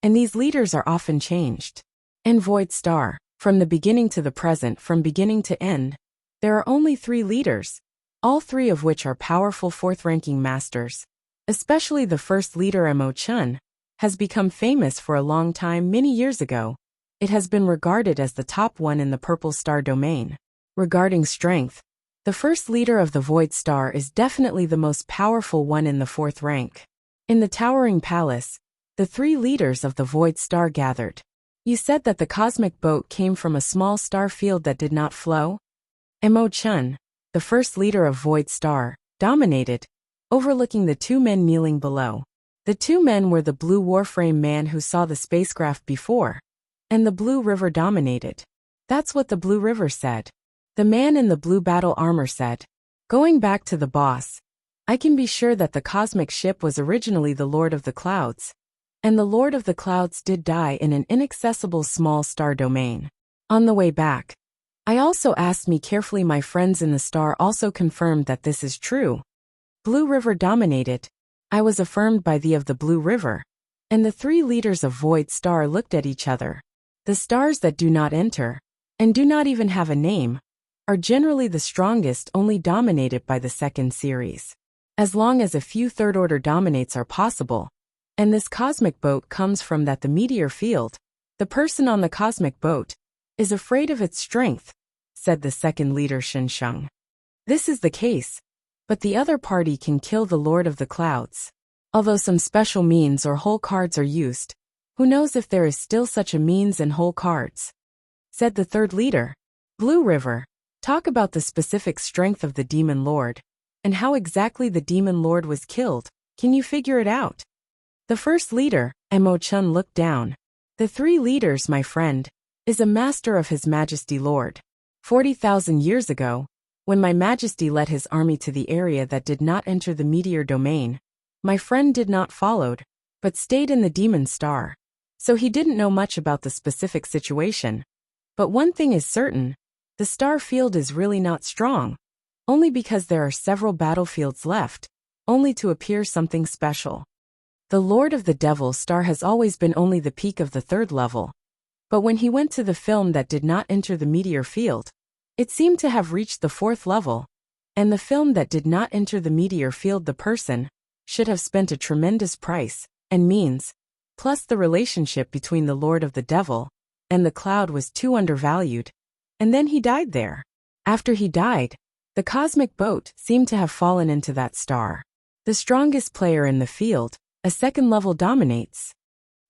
and these leaders are often changed. In Void Star, from the beginning to the present, from beginning to end, there are only 3 leaders, all 3 of which are powerful fourth-ranking masters. Especially the first leader Mo Chun has become famous for a long time. Many years ago, it has been regarded as the top one in the purple star domain. Regarding strength, the first leader of the Void Star is definitely the most powerful one in the 4th rank. In the Towering Palace, the 3 leaders of the Void Star gathered. You said that the cosmic boat came from a small star field that did not flow? Mo Chun, the first leader of Void Star, dominated, overlooking the 2 men kneeling below. The 2 men were the blue warframe man who saw the spacecraft before, and the Blue River dominated. That's what the Blue River said. The man in the blue battle armor said, going back to the boss, I can be sure that the cosmic ship was originally the Lord of the Clouds, and the Lord of the Clouds did die in an inaccessible small star domain. On the way back, I also asked me carefully. My friends in the star also confirmed that this is true. Blue River dominated. I was affirmed by the of the Blue River, and the 3 leaders of Void Star looked at each other. The stars that do not enter, and do not even have a name, are generally the strongest, only dominated by the second series. as long as a few third-order dominates are possible. And this cosmic boat comes from that the meteor field, the person on the cosmic boat, is afraid of its strength, said the second leader Shinsheng. This is the case, but the other party can kill the Lord of the Clouds. Although some special means or whole cards are used, who knows if there is still such a means in whole cards, said the third leader. Blue River, talk about the specific strength of the Demon Lord, and how exactly the Demon Lord was killed. Can you figure it out? The first leader, Mo Chun, looked down. The three leaders, my friend, is a master of His Majesty Lord. 40,000 years ago, when my Majesty led his army to the area that did not enter the meteor domain, my friend did not followed, but stayed in the demon star. So he didn't know much about the specific situation. But one thing is certain, the star field is really not strong, only because there are several battlefields left, only to appear something special. The Lord of the Devil star has always been only the peak of the third level. But when he went to the film that did not enter the meteor field, it seemed to have reached the fourth level. And the film that did not enter the meteor field, the person should have spent a tremendous price and means, plus the relationship between the Lord of the Devil and the cloud was too undervalued. And then he died there. After he died, the cosmic boat seemed to have fallen into that star. The strongest player in the field, a second level, dominates.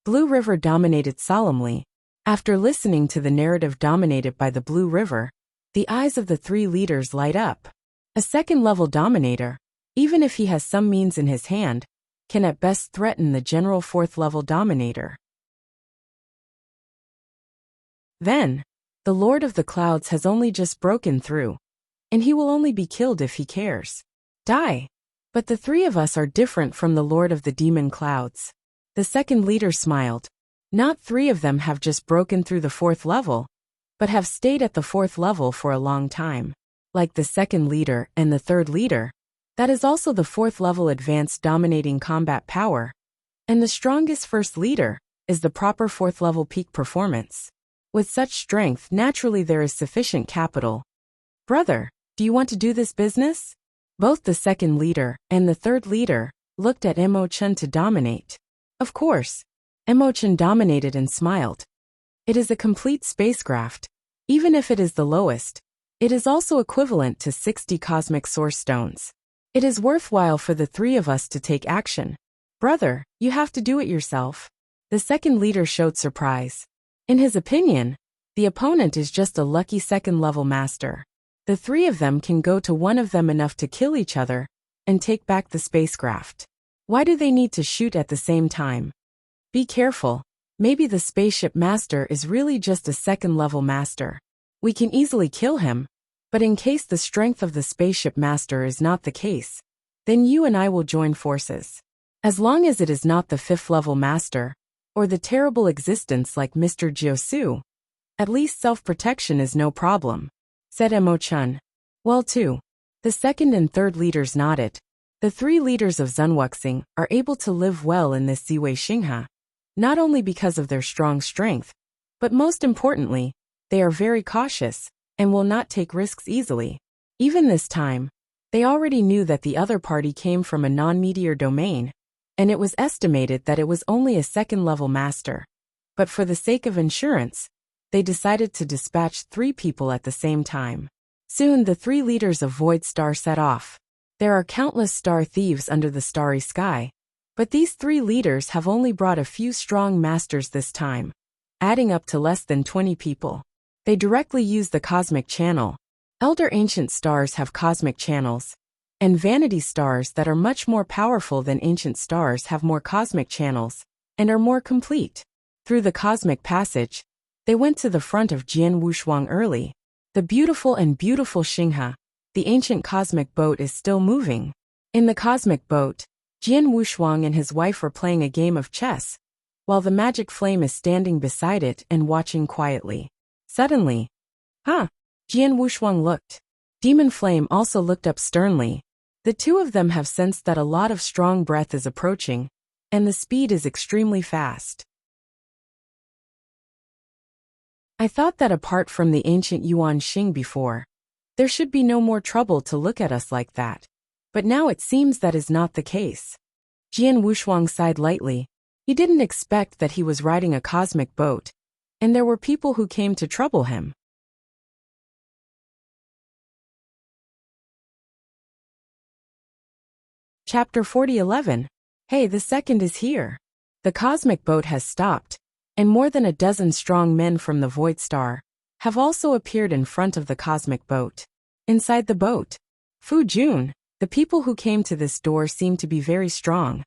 Blue River dominated solemnly. After listening to the narrative dominated by the Blue River, the eyes of the three leaders light up. A second level dominator, even if he has some means in his hand, can at best threaten the general fourth level dominator. Then, the Lord of the Clouds has only just broken through, and he will only be killed if he cares. Die. But the three of us are different from the Lord of the Demon Clouds. The second leader smiled. Not three of them have just broken through the fourth level, but have stayed at the fourth level for a long time. Like the second leader and the third leader, that is also the fourth level advanced dominating combat power. And the strongest first leader is the proper fourth level peak performance. With such strength, naturally there is sufficient capital. Brother, do you want to do this business? Both the second leader and the third leader looked at Mo Chun to dominate. Of course, Mo Chun dominated and smiled. It is a complete spacecraft. Even if it is the lowest, it is also equivalent to 60 cosmic source stones. It is worthwhile for the three of us to take action. Brother, you have to do it yourself. The second leader showed surprise. In his opinion, the opponent is just a lucky second-level master. The three of them can go to one of them enough to kill each other and take back the spacecraft. Why do they need to shoot at the same time? Be careful. Maybe the spaceship master is really just a second-level master. We can easily kill him, but in case the strength of the spaceship master is not the case, then you and I will join forces. As long as it is not the fifth-level master, or the terrible existence like Mr. Jiusu, at least self-protection is no problem, said Mo Chun. Well too. The second and third leaders nodded. The three leaders of Zunwuxing are able to live well in this Ziwei Xinghe, not only because of their strong strength, but most importantly, they are very cautious and will not take risks easily. Even this time, they already knew that the other party came from a non-meteor domain, and it was estimated that it was only a second-level master. But for the sake of insurance, they decided to dispatch 3 people at the same time. Soon the 3 leaders of Void Star set off. There are countless star thieves under the starry sky, but these 3 leaders have only brought a few strong masters this time, adding up to less than 20 people. They directly use the cosmic channel. Elder ancient stars have cosmic channels, and vanity stars that are much more powerful than ancient stars have more cosmic channels, and are more complete. Through the cosmic passage, they went to the front of Jian Wushuang early. The beautiful Xinghe, the ancient cosmic boat, is still moving. In the cosmic boat, Jian Wushuang and his wife are playing a game of chess, while the magic flame is standing beside it and watching quietly. Suddenly, Jian Wushuang looked. Demon Flame also looked up sternly. The two of them have sensed that a lot of strong breath is approaching, and the speed is extremely fast. I thought that apart from the ancient Yuan Xing before, there should be no more trouble to look at us like that. But now it seems that is not the case. Jian Wushuang sighed lightly. He didn't expect that he was riding a cosmic boat, and there were people who came to trouble him. Chapter 40:11. Hey, the second is here. The cosmic boat has stopped, and more than a dozen strong men from the Void Star have also appeared in front of the cosmic boat. Inside the boat, Fu Jun, the people who came to this door seem to be very strong.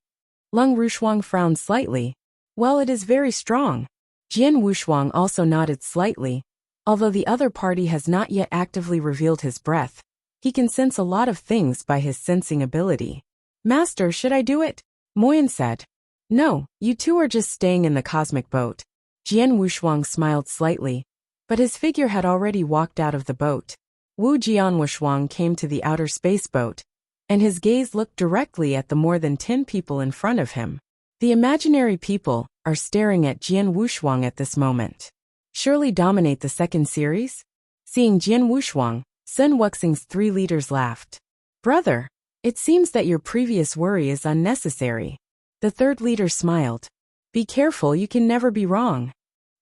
Lung Rushuang frowned slightly. Well, it is very strong. Jian Wushuang also nodded slightly. Although the other party has not yet actively revealed his breath, he can sense a lot of things by his sensing ability. Master, should I do it? Moyan said. No, you two are just staying in the cosmic boat. Jian Wushuang smiled slightly, but his figure had already walked out of the boat. Wu Jian Wushuang came to the outer space boat, and his gaze looked directly at the more than 10 people in front of him. The imaginary people are staring at Jian Wushuang at this moment. Surely dominate the second series? Seeing Jian Wushuang, Sun Wuxing's 3 leaders laughed. Brother, it seems that your previous worry is unnecessary. The third leader smiled. Be careful, you can never be wrong.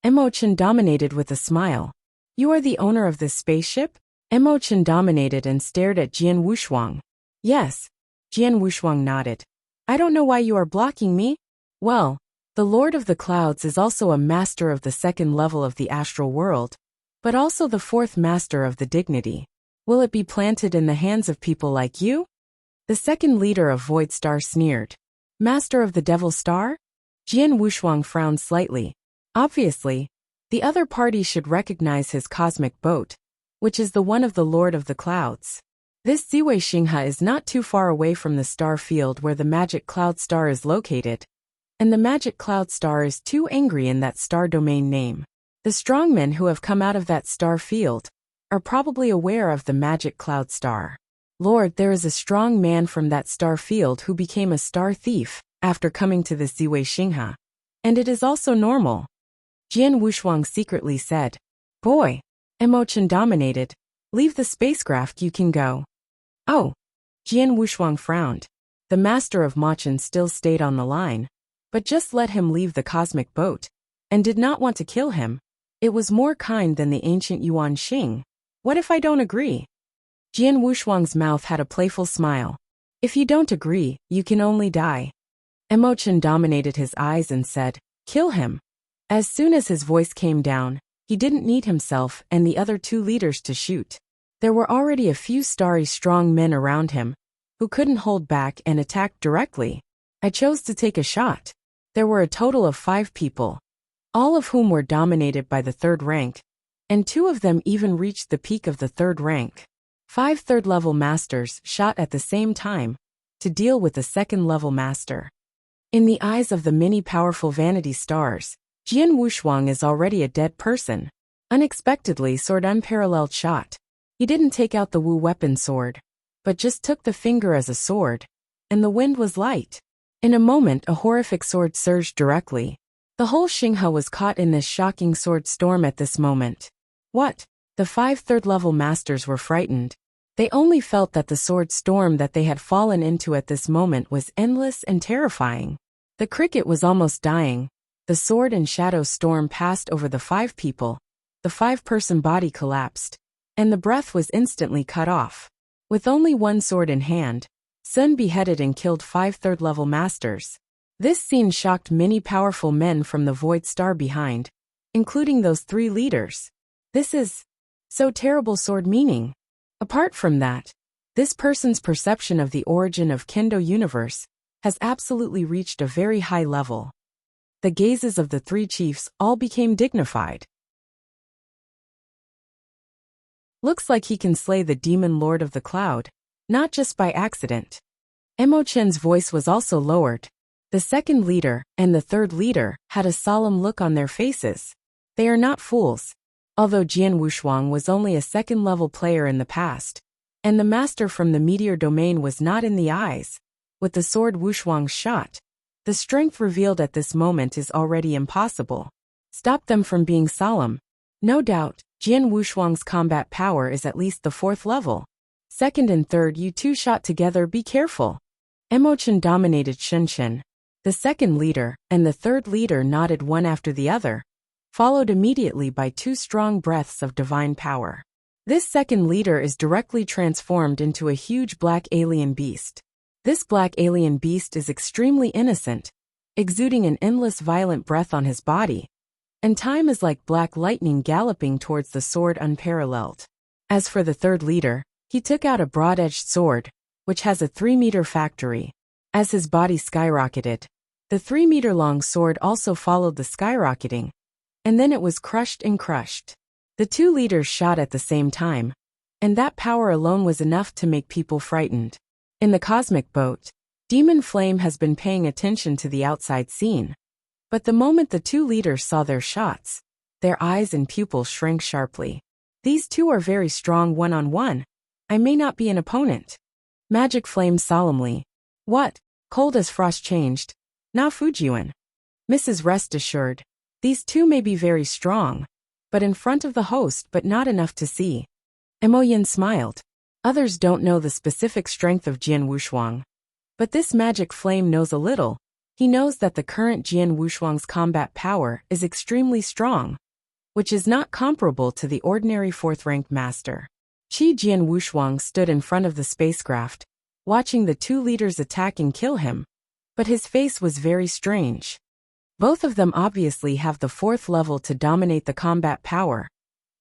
Chen dominated with a smile. You are the owner of this spaceship? Chen dominated and stared at Jian Wushuang. Yes. Jian Wushuang nodded. I don't know why you are blocking me. Well, the Lord of the Clouds is also a master of the second level of the astral world, but also the 4th master of the dignity. Will it be planted in the hands of people like you? The second leader of Void Star sneered. Master of the Devil Star? Jian Wushuang frowned slightly. Obviously, the other party should recognize his cosmic boat, which is the one of the Lord of the Clouds. This Ziwei Xinghe is not too far away from the star field where the magic cloud star is located, and the magic cloud star is too angry in that star domain name. The strongmen who have come out of that star field are probably aware of the magic cloud star. Lord, there is a strong man from that star field who became a star thief after coming to the Ziwei Xinghe, and it is also normal. Jian Wushuang secretly said. Boy, Chen dominated. Leave the spacecraft, you can go. Oh. Jian Wushuang frowned. The master of Machen still stayed on the line, but just let him leave the cosmic boat, and did not want to kill him. It was more kind than the ancient Yuan Xing. What if I don't agree? Jian Wushuang's mouth had a playful smile. If you don't agree, you can only die. Chen dominated his eyes and said, kill him. As soon as his voice came down, he didn't need himself and the other 2 leaders to shoot. There were already a few starry strong men around him, who couldn't hold back and attacked directly. I chose to take a shot. There were a total of 5 people, all of whom were dominated by the 3rd rank, and 2 of them even reached the peak of the 3rd rank. 5 third-level masters shot at the same time, to deal with the 2nd-level master. In the eyes of the many powerful vanity stars, Jian Wushuang is already a dead person. Unexpectedly, sword unparalleled shot. He didn't take out the Wu weapon sword, but just took the finger as a sword, and the wind was light. In a moment, a horrific sword surged directly. The whole Xinghe was caught in this shocking sword storm at this moment. What? The 5 third-level masters were frightened. They only felt that the sword storm that they had fallen into at this moment was endless and terrifying. The cricket was almost dying. The sword and shadow storm passed over the 5 people. The 5-person body collapsed, and the breath was instantly cut off. With only 1 sword in hand, Sun beheaded and killed 5 third-level masters. This scene shocked many powerful men from the Void Star behind, including those 3 leaders. This is so terrible sword meaning. Apart from that, this person's perception of the origin of Kendo universe has absolutely reached a very high level. The gazes of the 3 chiefs all became dignified. Looks like he can slay the demon lord of the cloud, not just by accident. Chen's voice was also lowered. The 2nd leader and the 3rd leader had a solemn look on their faces. They are not fools. Although Jian Wushuang was only a 2nd-level player in the past, and the master from the meteor domain was not in the eyes, with the sword Wushuang shot, the strength revealed at this moment is already impossible. Stop them from being solemn. No doubt, Jian Wushuang's combat power is at least the 4th level. Second and third, you two shot together, be careful. Emotion dominated Shunshin. The second leader and the third leader nodded one after the other, followed immediately by two strong breaths of divine power. This second leader is directly transformed into a huge black alien beast. This black alien beast is extremely innocent, exuding an endless violent breath on his body, and time is like black lightning galloping towards the sword unparalleled. As for the third leader, he took out a broad-edged sword, which has a 3-meter factory. As his body skyrocketed, the 3-meter-long sword also followed the skyrocketing, and then it was crushed and crushed. The two leaders shot at the same time, and that power alone was enough to make people frightened. In the cosmic boat, Demon Flame has been paying attention to the outside scene, but the moment the two leaders saw their shots, their eyes and pupils shrank sharply. These two are very strong one-on-one. I may not be an opponent. Magic Flame solemnly. What? Cold as frost changed. Na Fujian. Mrs. Rest assured. These two may be very strong, but in front of the host, but not enough to see. Emoyin smiled. Others don't know the specific strength of Jian Wushuang. But this Magic Flame knows a little. He knows that the current Jian Wushuang's combat power is extremely strong, which is not comparable to the ordinary 4th-rank master. Qi Jian Wushuang stood in front of the spacecraft, watching the two leaders attack and kill him, but his face was very strange. Both of them obviously have the 4th level to dominate the combat power,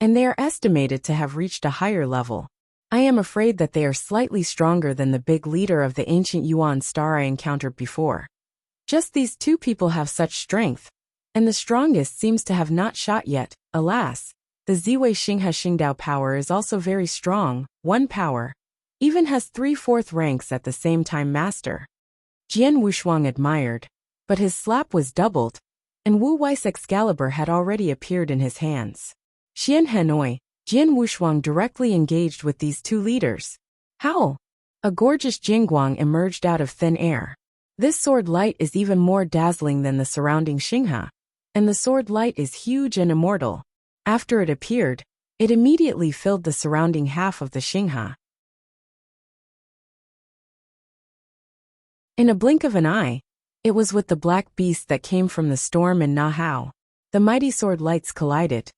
and they are estimated to have reached a higher level. I am afraid that they are slightly stronger than the big leader of the ancient Yuan star I encountered before. Just these two people have such strength, and the strongest seems to have not shot yet. Alas, the Ziwei Xinghe Xingdao power is also very strong. One power even has 3/4 ranks at the same time master. Jian Wushuang admired, but his slap was doubled, and Wu Wei's Excalibur had already appeared in his hands. Xian Hanoi, Jian Wushuang directly engaged with these two leaders. How? A gorgeous Jingguang emerged out of thin air. This sword light is even more dazzling than the surrounding Xinghe, and the sword light is huge and immortal. After it appeared, it immediately filled the surrounding half of the Xinghe. In a blink of an eye, it was with the black beast that came from the storm in Nahao. The mighty sword lights collided.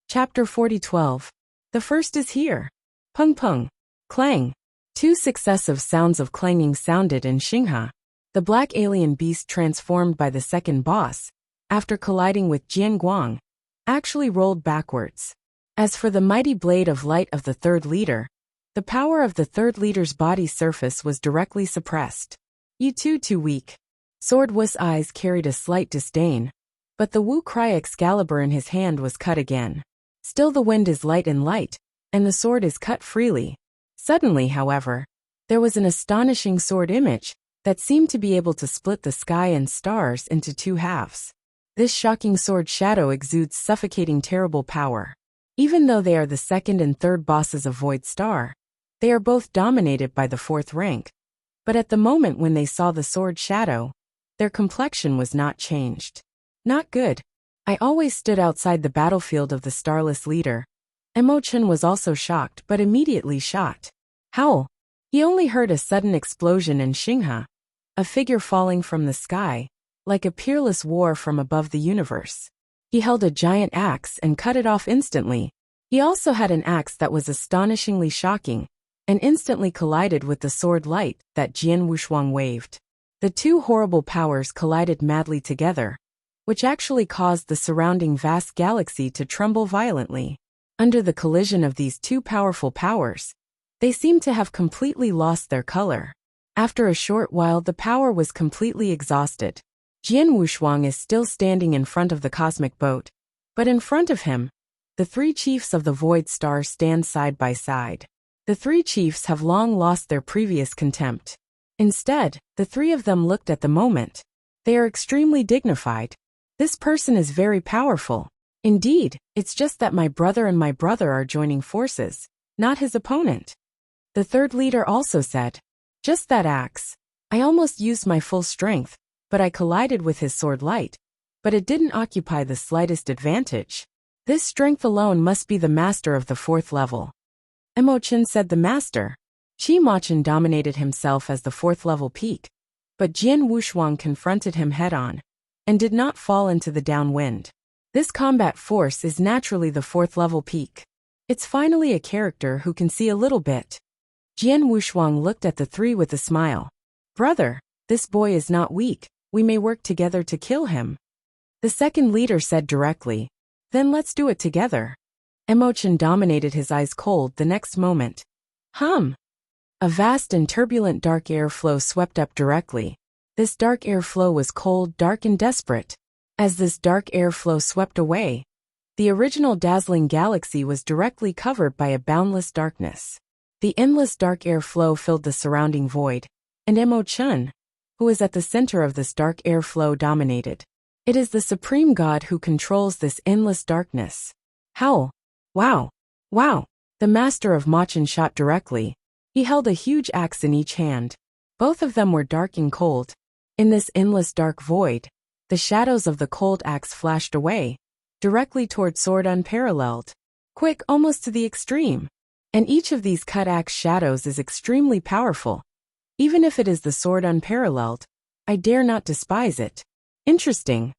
Chapter 40:12. The first is here. Pung pung. Clang. Two successive sounds of clanging sounded in Xinghe. The black alien beast transformed by the second boss, after colliding with Jian Guang, actually rolled backwards. As for the mighty blade of light of the third leader, the power of the third leader's body surface was directly suppressed. You too weak. Sword Wu's eyes carried a slight disdain, but the Wu Cry Excalibur in his hand was cut again. Still the wind is light and light, and the sword is cut freely. Suddenly, however, there was an astonishing sword image that seemed to be able to split the sky and stars into two halves. This shocking sword shadow exudes suffocating terrible power. Even though they are the second and third bosses of Void Star, they are both dominated by the 4th rank. But at the moment when they saw the sword shadow, their complexion was not changed. Not good. I always stood outside the battlefield of the starless leader. Emo-chan was also shocked but immediately shot. Howl. He only heard a sudden explosion in Xinghe, a figure falling from the sky, like a peerless war from above the universe. He held a giant axe and cut it off instantly. He also had an axe that was astonishingly shocking, and instantly collided with the sword light that Jian Wushuang waved. The two horrible powers collided madly together, which actually caused the surrounding vast galaxy to tremble violently. Under the collision of these two powerful powers, they seemed to have completely lost their color. After a short while, the power was completely exhausted. Jian Wushuang is still standing in front of the cosmic boat, but in front of him, the three chiefs of the Void Star stand side by side. The three chiefs have long lost their previous contempt. Instead, the three of them looked at the moment. They are extremely dignified. This person is very powerful. Indeed, it's just that my brother and my brother are joining forces, not his opponent. The third leader also said, just that axe. I almost used my full strength, but I collided with his sword light, but it didn't occupy the slightest advantage. This strength alone must be the master of the 4th level. Emo-chan said the master. Chi Ma-chan dominated himself as the 4th level peak, but Jian Wushuang confronted him head-on and did not fall into the downwind. This combat force is naturally the 4th level peak. It's finally a character who can see a little bit. Jian Wushuang looked at the three with a smile. Brother, this boy is not weak, we may work together to kill him. The second leader said directly. Then let's do it together. Emo-chan dominated his eyes cold the next moment. A vast and turbulent dark airflow swept up directly. This dark airflow was cold, dark and desperate. As this dark airflow swept away, the original dazzling galaxy was directly covered by a boundless darkness. The endless dark airflow filled the surrounding void, and Emo-chan, who is at the center of this dark airflow, dominated. It is the supreme god who controls this endless darkness. Howl! Wow! Wow! The master of Ma-chan shot directly. He held a huge axe in each hand. Both of them were dark and cold. In this endless dark void, the shadows of the cold axe flashed away, directly toward Sword Unparalleled. Quick, almost to the extreme. And each of these cut axe shadows is extremely powerful. Even if it is the Sword Unparalleled, I dare not despise it. Interesting.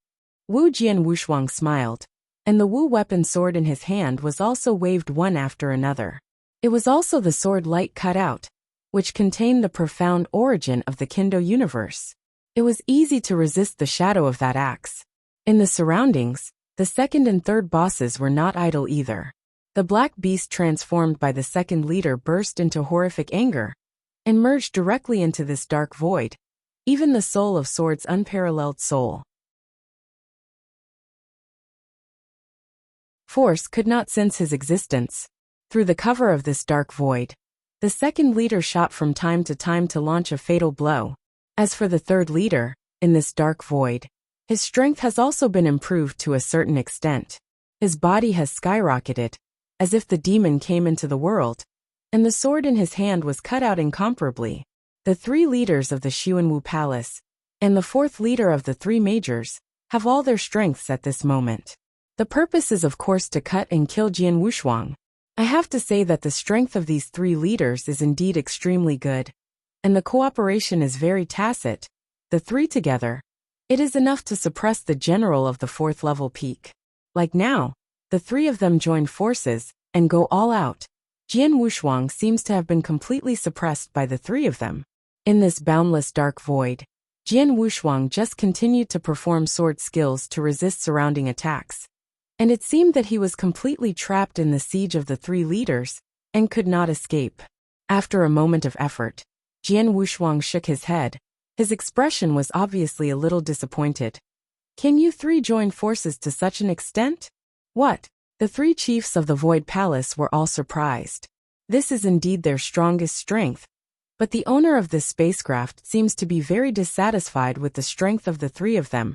Wu Jian Wushuang smiled, and the Wu weapon sword in his hand was also waved one after another. It was also the sword light cut out, which contained the profound origin of the Kendo universe. It was easy to resist the shadow of that axe. In the surroundings, the second and third bosses were not idle either. The black beast transformed by the second leader burst into horrific anger and merged directly into this dark void, even the soul of Sword's unparalleled soul. Force could not sense his existence. Through the cover of this dark void, the second leader shot from time to launch a fatal blow. As for the third leader, in this dark void, his strength has also been improved to a certain extent. His body has skyrocketed, as if the demon came into the world, and the sword in his hand was cut out incomparably. The three leaders of the Xuanwu Palace, and the fourth leader of the three majors, have all their strengths at this moment. The purpose is of course to cut and kill Jian Wushuang. I have to say that the strength of these three leaders is indeed extremely good, and the cooperation is very tacit. The three together, it is enough to suppress the general of the 4th level peak. Like now, the three of them join forces and go all out. Jian Wushuang seems to have been completely suppressed by the three of them. In this boundless dark void, Jian Wushuang just continued to perform sword skills to resist surrounding attacks. And it seemed that he was completely trapped in the siege of the three leaders and could not escape. After a moment of effort, Jian Wushuang shook his head. His expression was obviously a little disappointed. Can you three join forces to such an extent? What? The three chiefs of the Void Palace were all surprised. This is indeed their strongest strength. But the owner of this spacecraft seems to be very dissatisfied with the strength of the three of them.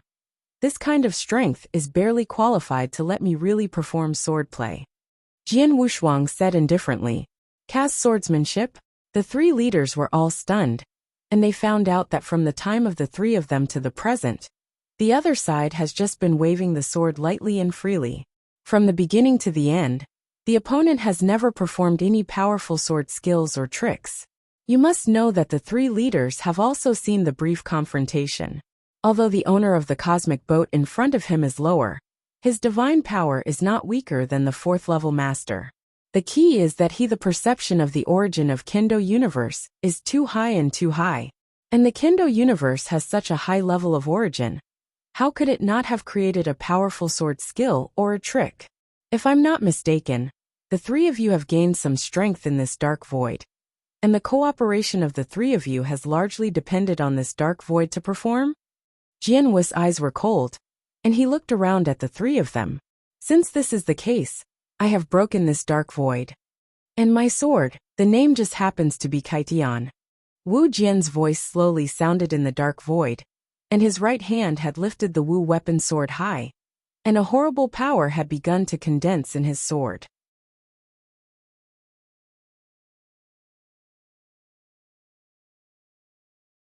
This kind of strength is barely qualified to let me really perform swordplay. Jian Wushuang said indifferently. Cast swordsmanship? The three leaders were all stunned, and they found out that from the time of the three of them to the present, the other side has just been waving the sword lightly and freely. From the beginning to the end, the opponent has never performed any powerful sword skills or tricks. You must know that the three leaders have also seen the brief confrontation. Although the owner of the cosmic boat in front of him is lower, his divine power is not weaker than the 4th level master. The key is that the perception of the origin of Kendo universe is too high and too high. And the Kendo universe has such a high level of origin. How could it not have created a powerful sword skill or a trick? If I'm not mistaken, the three of you have gained some strength in this dark void. And the cooperation of the three of you has largely depended on this dark void to perform? Jian Wu's eyes were cold, and he looked around at the three of them. Since this is the case, I have broken this dark void. And my sword, the name just happens to be Kaitian. Wu Jian's voice slowly sounded in the dark void, and his right hand had lifted the Wu weapon sword high, and a horrible power had begun to condense in his sword.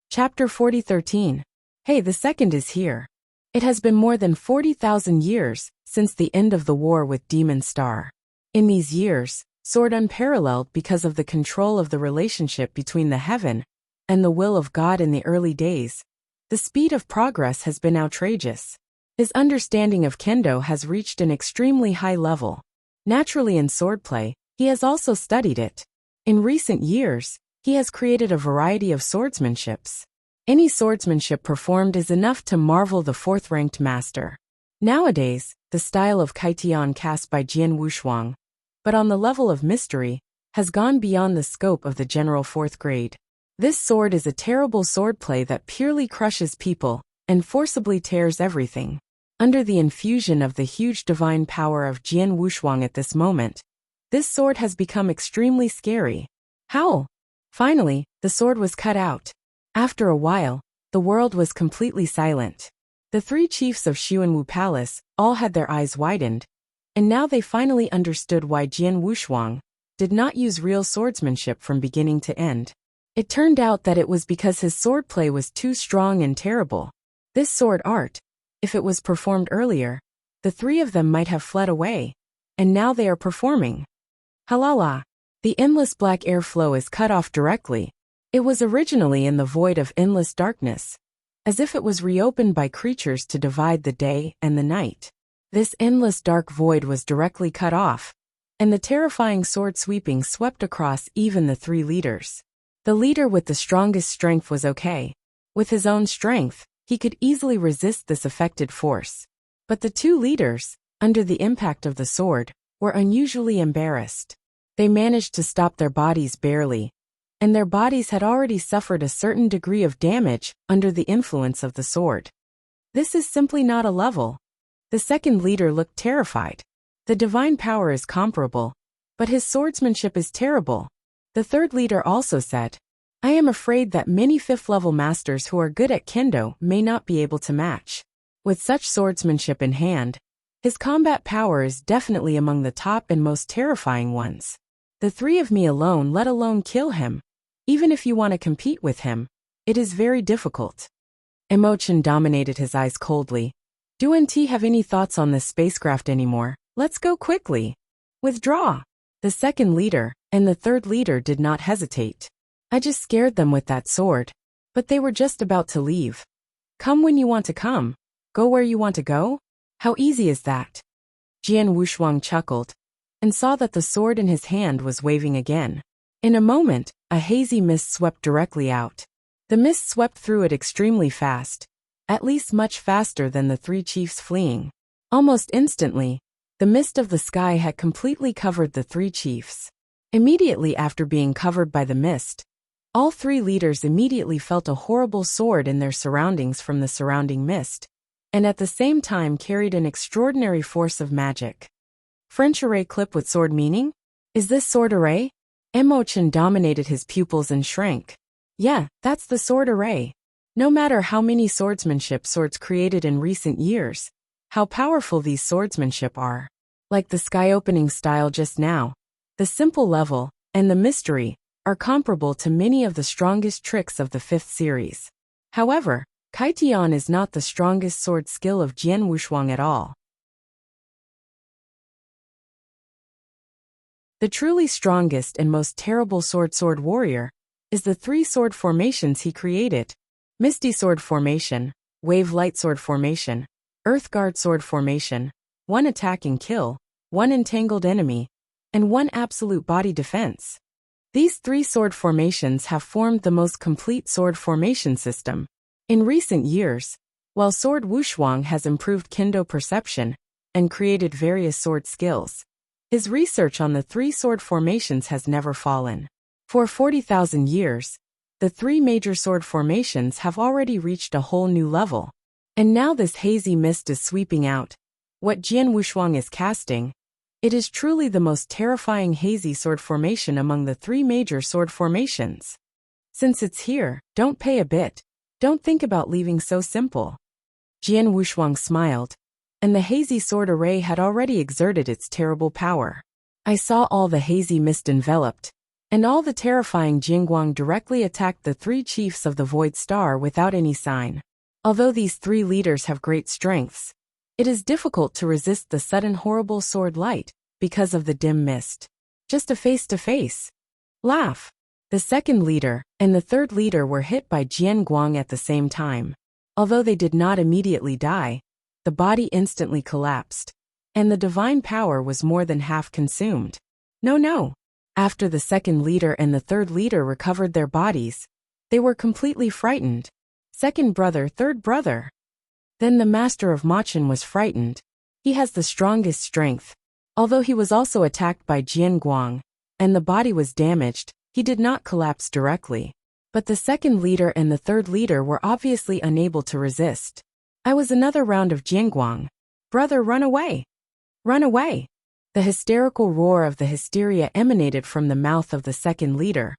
Chapter 40:13. Hey, the second is here. It has been more than 40,000 years since the end of the war with Demon Star. In these years, soared unparalleled because of the control of the relationship between the heaven and the will of God in the early days. The speed of progress has been outrageous. His understanding of kendo has reached an extremely high level. Naturally in swordplay, he has also studied it. In recent years, he has created a variety of swordsmanships. Any swordsmanship performed is enough to marvel the fourth-ranked master. Nowadays, the style of Kaitian cast by Jian Wushuang, but on the level of mystery, has gone beyond the scope of the general fourth grade. This sword is a terrible swordplay that purely crushes people and forcibly tears everything. Under the infusion of the huge divine power of Jian Wushuang at this moment, this sword has become extremely scary. Howl! Finally, the sword was cut out. After a while, the world was completely silent. The three chiefs of Xuanwu Palace all had their eyes widened, and now they finally understood why Jian Wushuang did not use real swordsmanship from beginning to end. It turned out that it was because his swordplay was too strong and terrible. This sword art, if it was performed earlier, the three of them might have fled away, and now they are performing. Halala! The endless black airflow is cut off directly. It was originally in the void of endless darkness, as if it was reopened by creatures to divide the day and the night. This endless dark void was directly cut off, and the terrifying sword sweeping swept across even the three leaders. The leader with the strongest strength was okay. With his own strength, he could easily resist this affected force. But the two leaders, under the impact of the sword, were unusually embarrassed. They managed to stop their bodies barely, and their bodies had already suffered a certain degree of damage under the influence of the sword. This is simply not a level. The second leader looked terrified. The divine power is comparable, but his swordsmanship is terrible. The third leader also said, I am afraid that many fifth-level masters who are good at kendo may not be able to match. With such swordsmanship in hand, his combat power is definitely among the top and most terrifying ones. The three of me alone, let alone kill him. Even if you want to compete with him, it is very difficult. Emotion dominated his eyes coldly. Do NT have any thoughts on this spacecraft anymore? Let's go quickly. Withdraw. The second leader and the third leader did not hesitate. I just scared them with that sword. But they were just about to leave. Come when you want to come. Go where you want to go? How easy is that? Jian Wushuang chuckled and saw that the sword in his hand was waving again. In a moment, a hazy mist swept directly out. The mist swept through it extremely fast, at least much faster than the three chiefs fleeing. Almost instantly, the mist of the sky had completely covered the three chiefs. Immediately after being covered by the mist, all three leaders immediately felt a horrible sword in their surroundings from the surrounding mist, and at the same time carried an extraordinary force of magic. French array clip with sword meaning? Is this sword array? Emotion dominated his pupils and shrank. Yeah, that's the sword array. No matter how many swordsmanship swords created in recent years, how powerful these swordsmanship are. Like the sky-opening style just now, the simple level, and the mystery, are comparable to many of the strongest tricks of the 5th series. However, Kaitian is not the strongest sword skill of Jian Wushuang at all. The truly strongest and most terrible sword warrior is the 3 sword formations he created. Misty sword formation, wave light sword formation, earth guard sword formation, 1 attack and kill, 1 entangled enemy, and 1 absolute body defense. These 3 sword formations have formed the most complete sword formation system. In recent years, while Sword Wushuang has improved kendo perception and created various sword skills, his research on the 3 sword formations has never fallen. For 40,000 years, the 3 major sword formations have already reached a whole new level. And now this hazy mist is sweeping out. What Jian Wushuang is casting, it is truly the most terrifying hazy sword formation among the 3 major sword formations. Since it's here, don't pay a bit. Don't think about leaving so simple. Jian Wushuang smiled, and the hazy sword array had already exerted its terrible power. I saw all the hazy mist enveloped, and all the terrifying Jingguang directly attacked the 3 chiefs of the Void Star without any sign. Although these three leaders have great strengths, it is difficult to resist the sudden horrible sword light because of the dim mist. Just a face-to-face laugh. The second leader and the third leader were hit by Jian Guang at the same time. Although they did not immediately die, the body instantly collapsed, and the divine power was more than half consumed. No. After the second leader and the third leader recovered their bodies, they were completely frightened. Second brother, third brother. Then the master of Machin was frightened. He has the strongest strength. Although he was also attacked by Jian Guang, and the body was damaged, he did not collapse directly. But the second leader and the third leader were obviously unable to resist. I was another round of Jian Guang. Brother, run away! Run away! The hysterical roar of the hysteria emanated from the mouth of the second leader,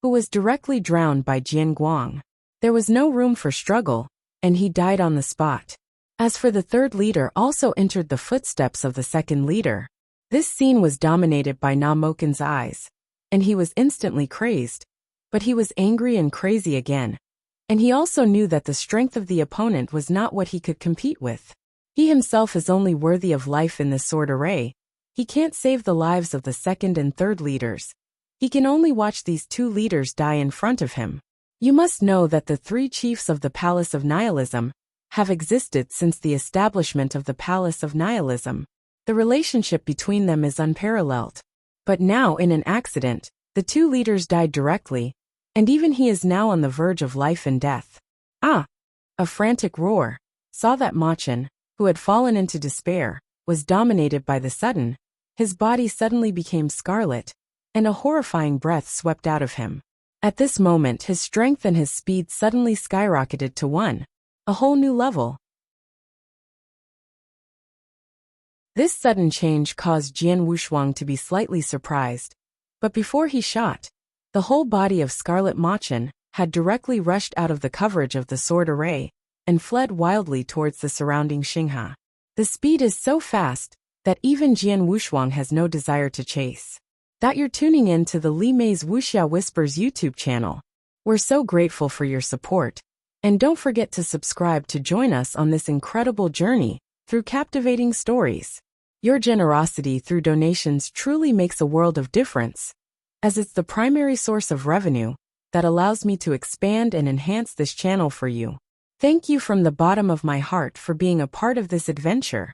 who was directly drowned by Jian Guang. There was no room for struggle, and he died on the spot. As for the third leader, also entered the footsteps of the second leader. This scene was dominated by Na Moken's eyes, and he was instantly crazed. But he was angry and crazy again. And he also knew that the strength of the opponent was not what he could compete with. He himself is only worthy of life in this sword array. He can't save the lives of the second and third leaders. He can only watch these two leaders die in front of him. You must know that the three chiefs of the Palace of Nihilism have existed since the establishment of the Palace of Nihilism. The relationship between them is unparalleled. But now, in an accident, the two leaders died directly, and even he is now on the verge of life and death. Ah! A frantic roar saw that Machin, who had fallen into despair, was dominated by the sudden. His body suddenly became scarlet, and a horrifying breath swept out of him. At this moment, his strength and his speed suddenly skyrocketed to a whole new level. This sudden change caused Jian Wushuang to be slightly surprised, but before he shot, the whole body of Scarlet Machin had directly rushed out of the coverage of the sword array and fled wildly towards the surrounding Xingha. The speed is so fast that even Jian Wushuang has no desire to chase. That you're tuning in to the Li Mei's Wuxia Whispers YouTube channel. We're so grateful for your support, and don't forget to subscribe to join us on this incredible journey through captivating stories. Your generosity through donations truly makes a world of difference, as it's the primary source of revenue that allows me to expand and enhance this channel for you. Thank you from the bottom of my heart for being a part of this adventure.